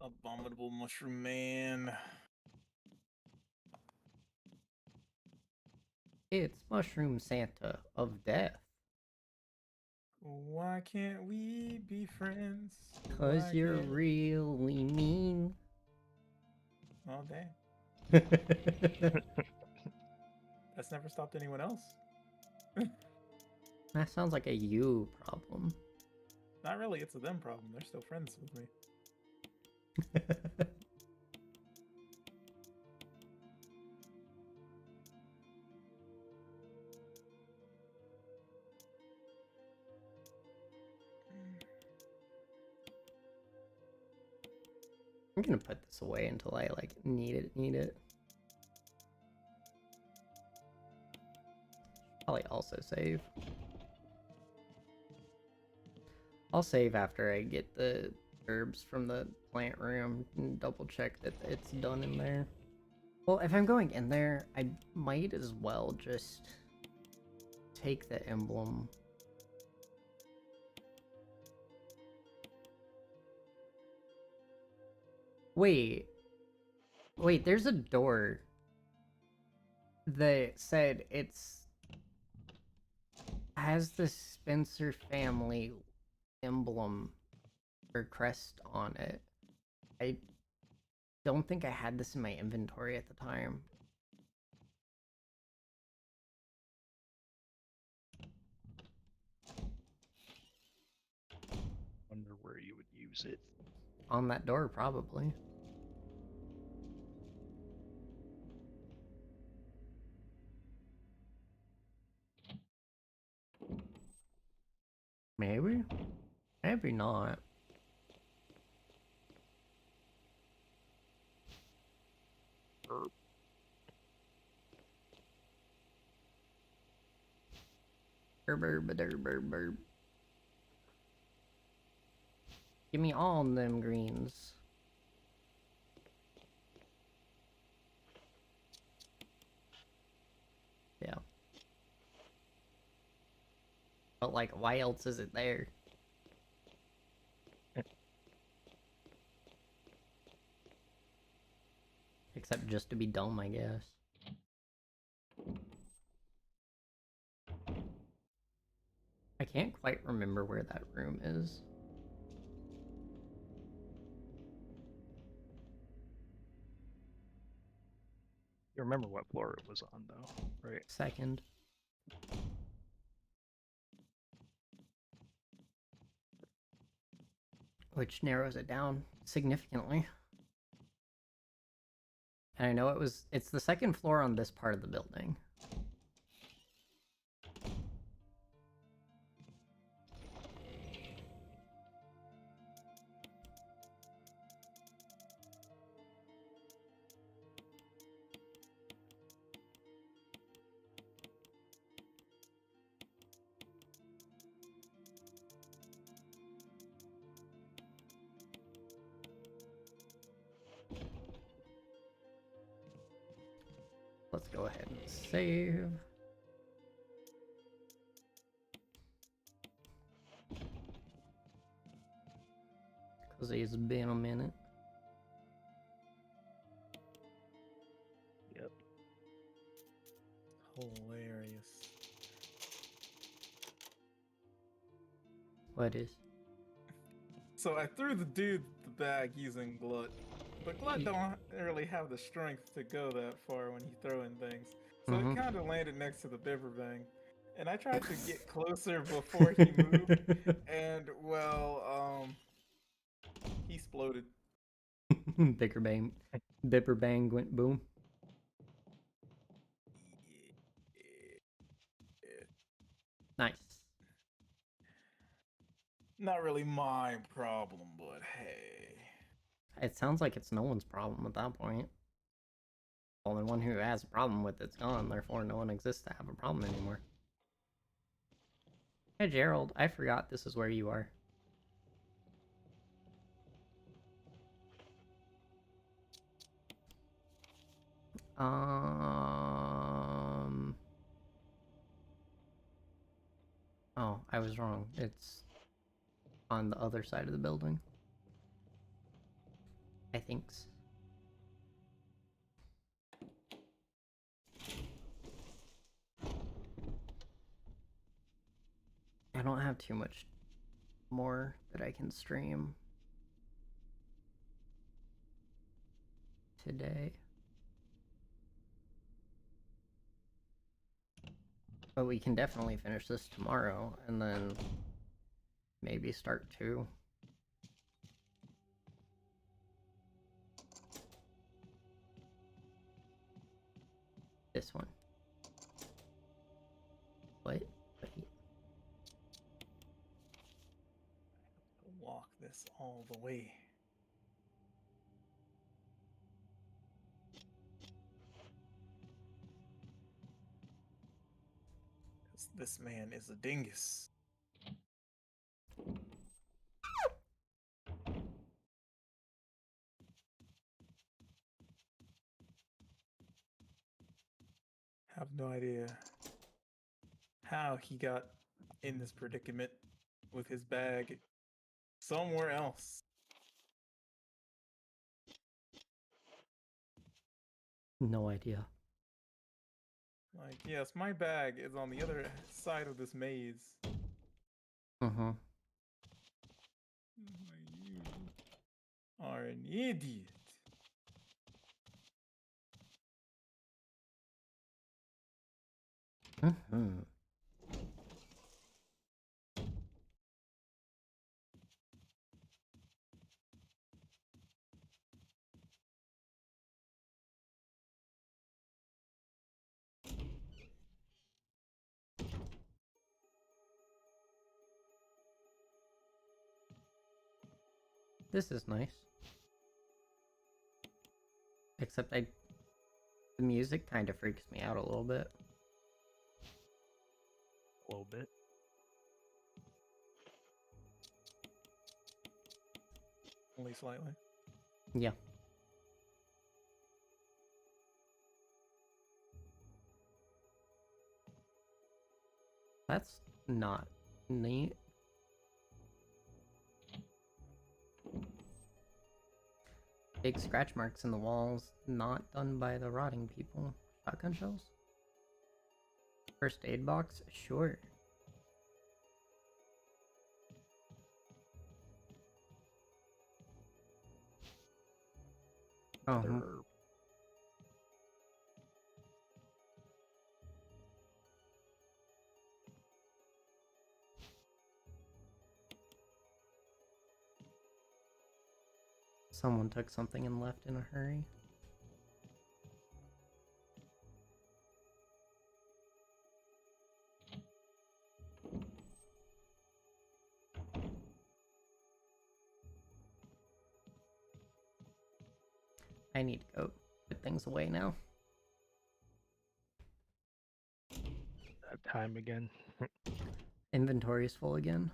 Abominable Mushroom Man. It's Mushroom Santa of Death. Why can't we be friends? 'Cause Why you're can't- really mean. Oh, damn. That's never stopped anyone else. That sounds like a you problem. Not really, it's a them problem. They're still friends with me. I'm gonna put this away until I like need it. Probably also save. I'll save after I get the herbs from the plant room and double check that it's done in there. Well, if I'm going in there, I might as well just take the emblem. Wait, there's a door that said has the Spencer family emblem or crest on it. I don't think I had this in my inventory at the time. Wonder where you would use it. On that door, probably. Maybe? Maybe not. Burb. Give me all them greens. Yeah. But like, why else is it there? Except just to be dumb, I guess. I can't quite remember where that room is. You remember what floor it was on, though, right? Second. Which narrows it down significantly. And I know it's the second floor on this part of the building. Let's go ahead and save. Because it's been a minute. Yep. Hilarious. What is? So I threw the dude the bag using Glut, but Glut don't really have the strength to go that far when you throw in things. So it kind of landed next to the Bibberbang. And I tried to get closer before he moved, and well, he exploded. Bibberbang went boom. Nice. Not really my problem, but hey. It sounds like it's no one's problem at that point. The only one who has a problem with it's gone, therefore no one exists to have a problem anymore. Hey, Gerald. I forgot this is where you are. Oh, I was wrong. It's on the other side of the building. I thinks. I don't have too much more that I can stream today. But we can definitely finish this tomorrow and then maybe start 2. This one. What? Wait. Walk this all the way. This man is a dingus. Have no idea how he got in this predicament with his bag somewhere else. No idea. Like, yes, my bag is on the other side of this maze. Mm-hmm. You are an idiot. Mm-hmm. This is nice. Except the music kind of freaks me out a little bit. A little bit. Only slightly. Yeah. That's not neat. Big scratch marks in the walls, not done by the rotting people. Shotgun shells? First aid box? Sure. Other Someone took something and left in a hurry. I need to go put things away now. that time again. Inventory is full again.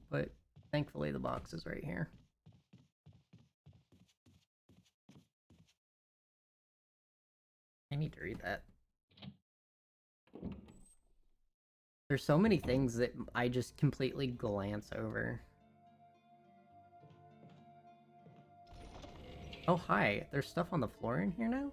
But thankfully the box is right here. I need to read that. There's so many things that I just completely glance over. Oh, hi. There's stuff on the floor in here now?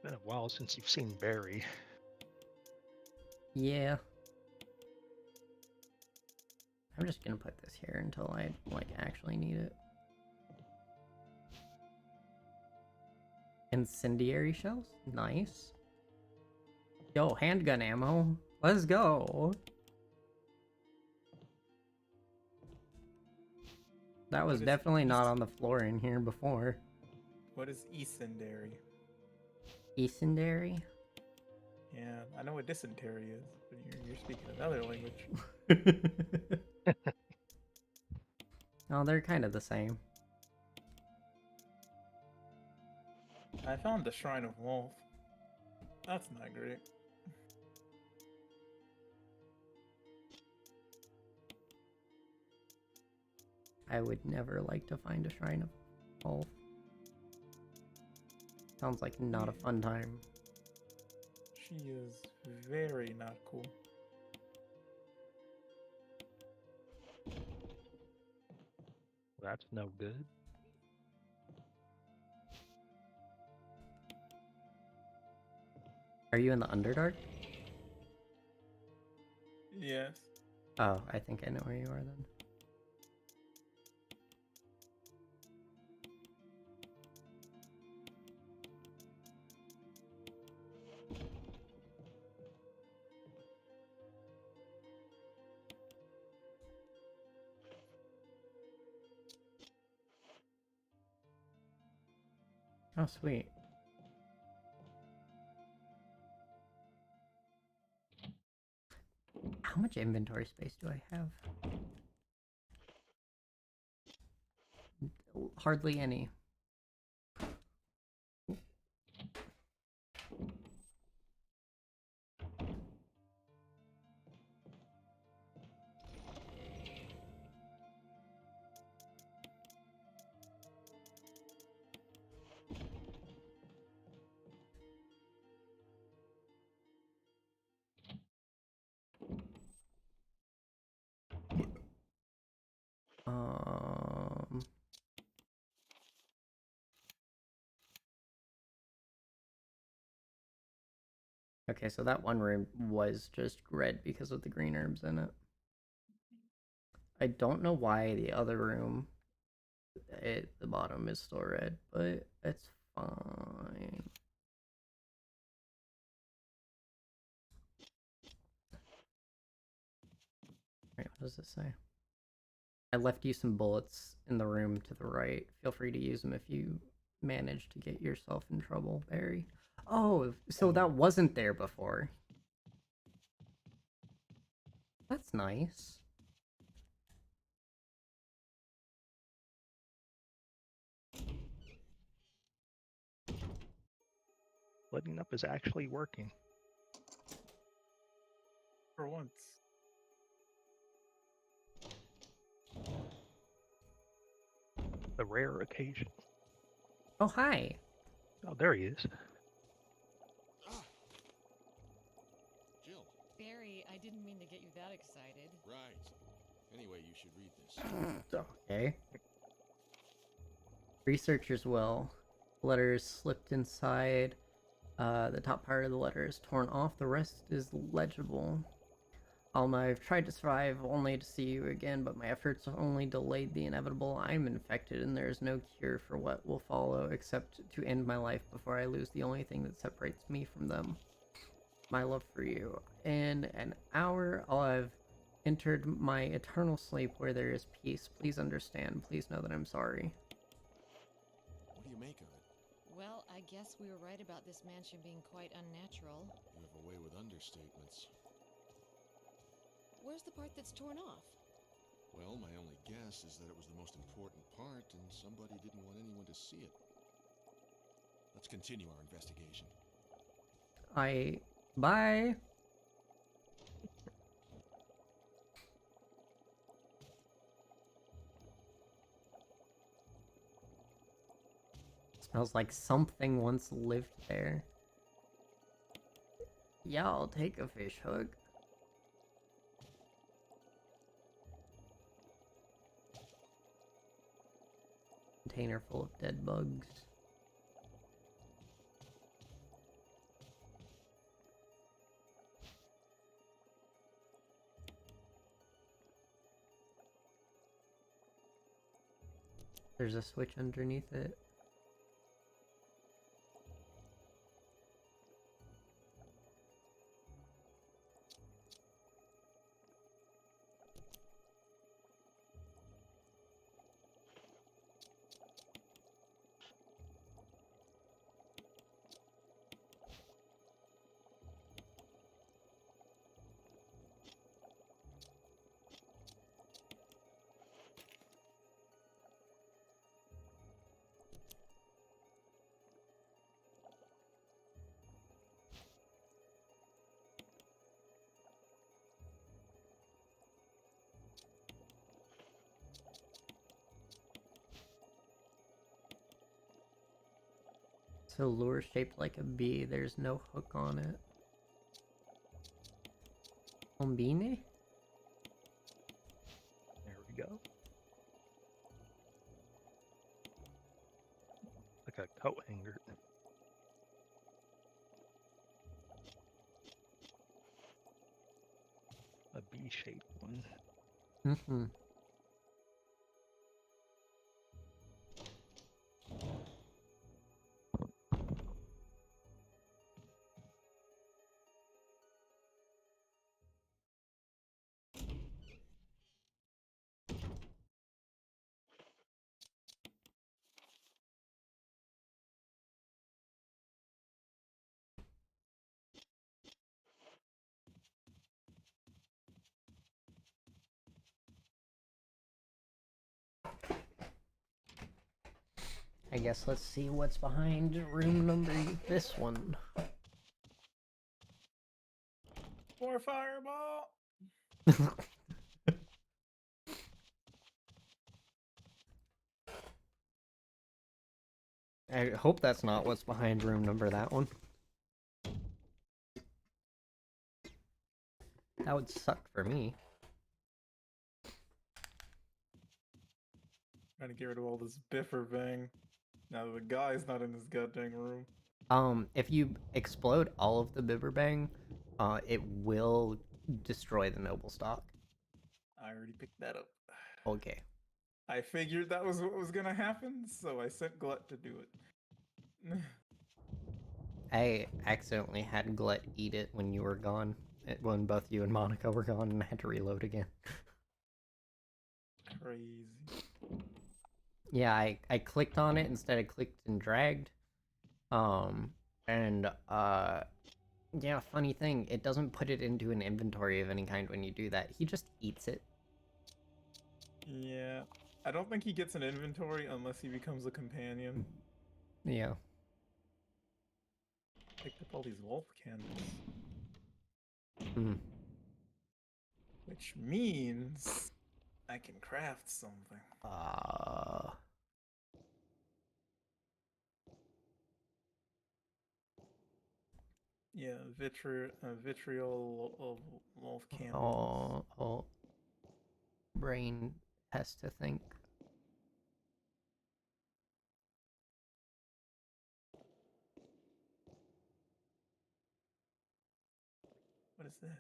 Been a while since you've seen Barry. Yeah. I'm just gonna put this here until I, like, actually need it. Incendiary shells? Nice. Yo, handgun ammo. Let's go. That was definitely not on the floor in here before. What is Esendary? Esendary? Yeah, I know what dysentery is, but you're speaking another language. Oh, they're kind of the same. I found the Shrine of Wolf. That's not great. I would never like to find a Shrine of Wolf. Sounds like not a fun time. She is very not cool. That's no good. Are you in the Underdark? Yes. Oh, I think I know where you are then. Oh, sweet. How much inventory space do I have? Hardly any. Um... Okay, so that one room was just red because of the green herbs in it. I don't know why the other room at the bottom is still red, but it's fine. Alright, what does this say? I left you some bullets in the room to the right. Feel free to use them if you manage to get yourself in trouble, Barry. Oh, so that wasn't there before. That's nice. Splitting up is actually working. For once. A rare occasion. Oh, hi. Oh, there he is. Ah! Jill. Barry, I didn't mean to get you that excited. Right. Anyway, you should read this. Okay. Researcher's will. Letters slipped inside. The top part of the letter is torn off. The rest is legible. Alma, I've tried to survive only to see you again, but my efforts have only delayed the inevitable. I'm infected, and there is no cure for what will follow except to end my life before I lose the only thing that separates me from them. My love for you. In an hour, I'll have entered my eternal sleep where there is peace. Please understand. Please know that I'm sorry. What do you make of it? Well, I guess we were right about this mansion being quite unnatural. You have a way with understatements. Where's the part that's torn off? Well, my only guess is that it was the most important part and somebody didn't want anyone to see it. Let's continue our investigation. Bye! Smells like something once lived there. Yeah, I'll take a fish hook. Container full of dead bugs. There's a switch underneath it. So lure shaped like a bee, there's no hook on it. Combine? There we go. Like a coat hanger. A B-shaped one. Mm-hmm. I guess let's see what's behind room number this one. More fireball. I hope that's not what's behind room number that one. That would suck for me. Trying to get rid of all this biffer bang. Now the guy's not in his goddamn room. If you explode all of the Bibberbang, it will destroy the noble stock. I already picked that up. Okay. I figured that was what was gonna happen, so I sent Glut to do it. I accidentally had Glut eat it when you were gone, when both you and Monica were gone, and I had to reload again. Crazy. Yeah, I clicked on it instead of clicked and dragged. Yeah, funny thing, it doesn't put it into an inventory of any kind when you do that. He just eats it. Yeah. I don't think he gets an inventory unless he becomes a companion. Yeah. Picked up all these wolf candles. Hmm. Which means I can craft something. Yeah, vitriol of wolf candles. Oh, brain has to think. What is this?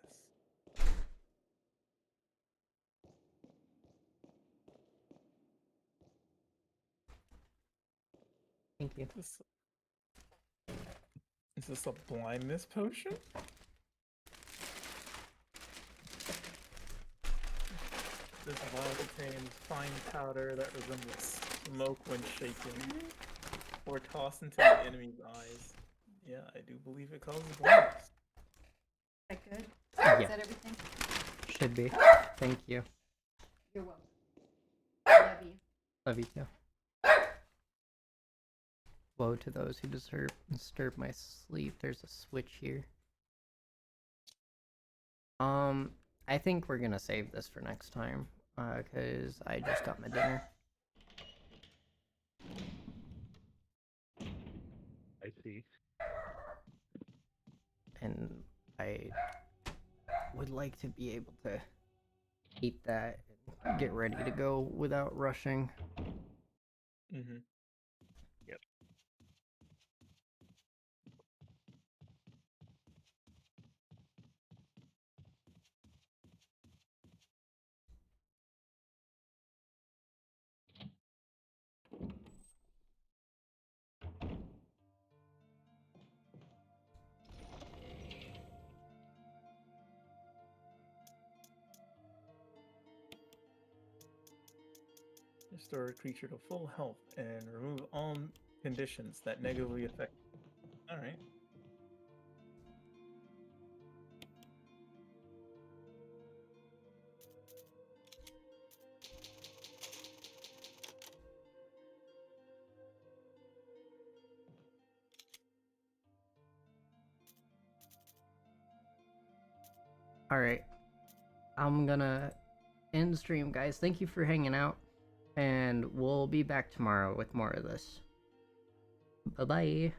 Thank you. Is this a blindness potion? This vial contains fine powder that resembles smoke when shaken, or tossed into the enemy's eyes. Yeah, I do believe it causes blindness. Is that good? Yeah. Is that everything? Should be. Thank you. You're welcome. Love you. Love you too. Woe to those who disturb my sleep. There's a switch here. I think we're gonna save this for next time, cause I just got my dinner. I see. And I would like to be able to eat that and get ready to go without rushing. Mm-hmm. Yep. Restore a creature to full health and remove all conditions that negatively affect. Alright. Alright. I'm gonna end stream, guys. Thank you for hanging out. And we'll be back tomorrow with more of this. Bye-bye.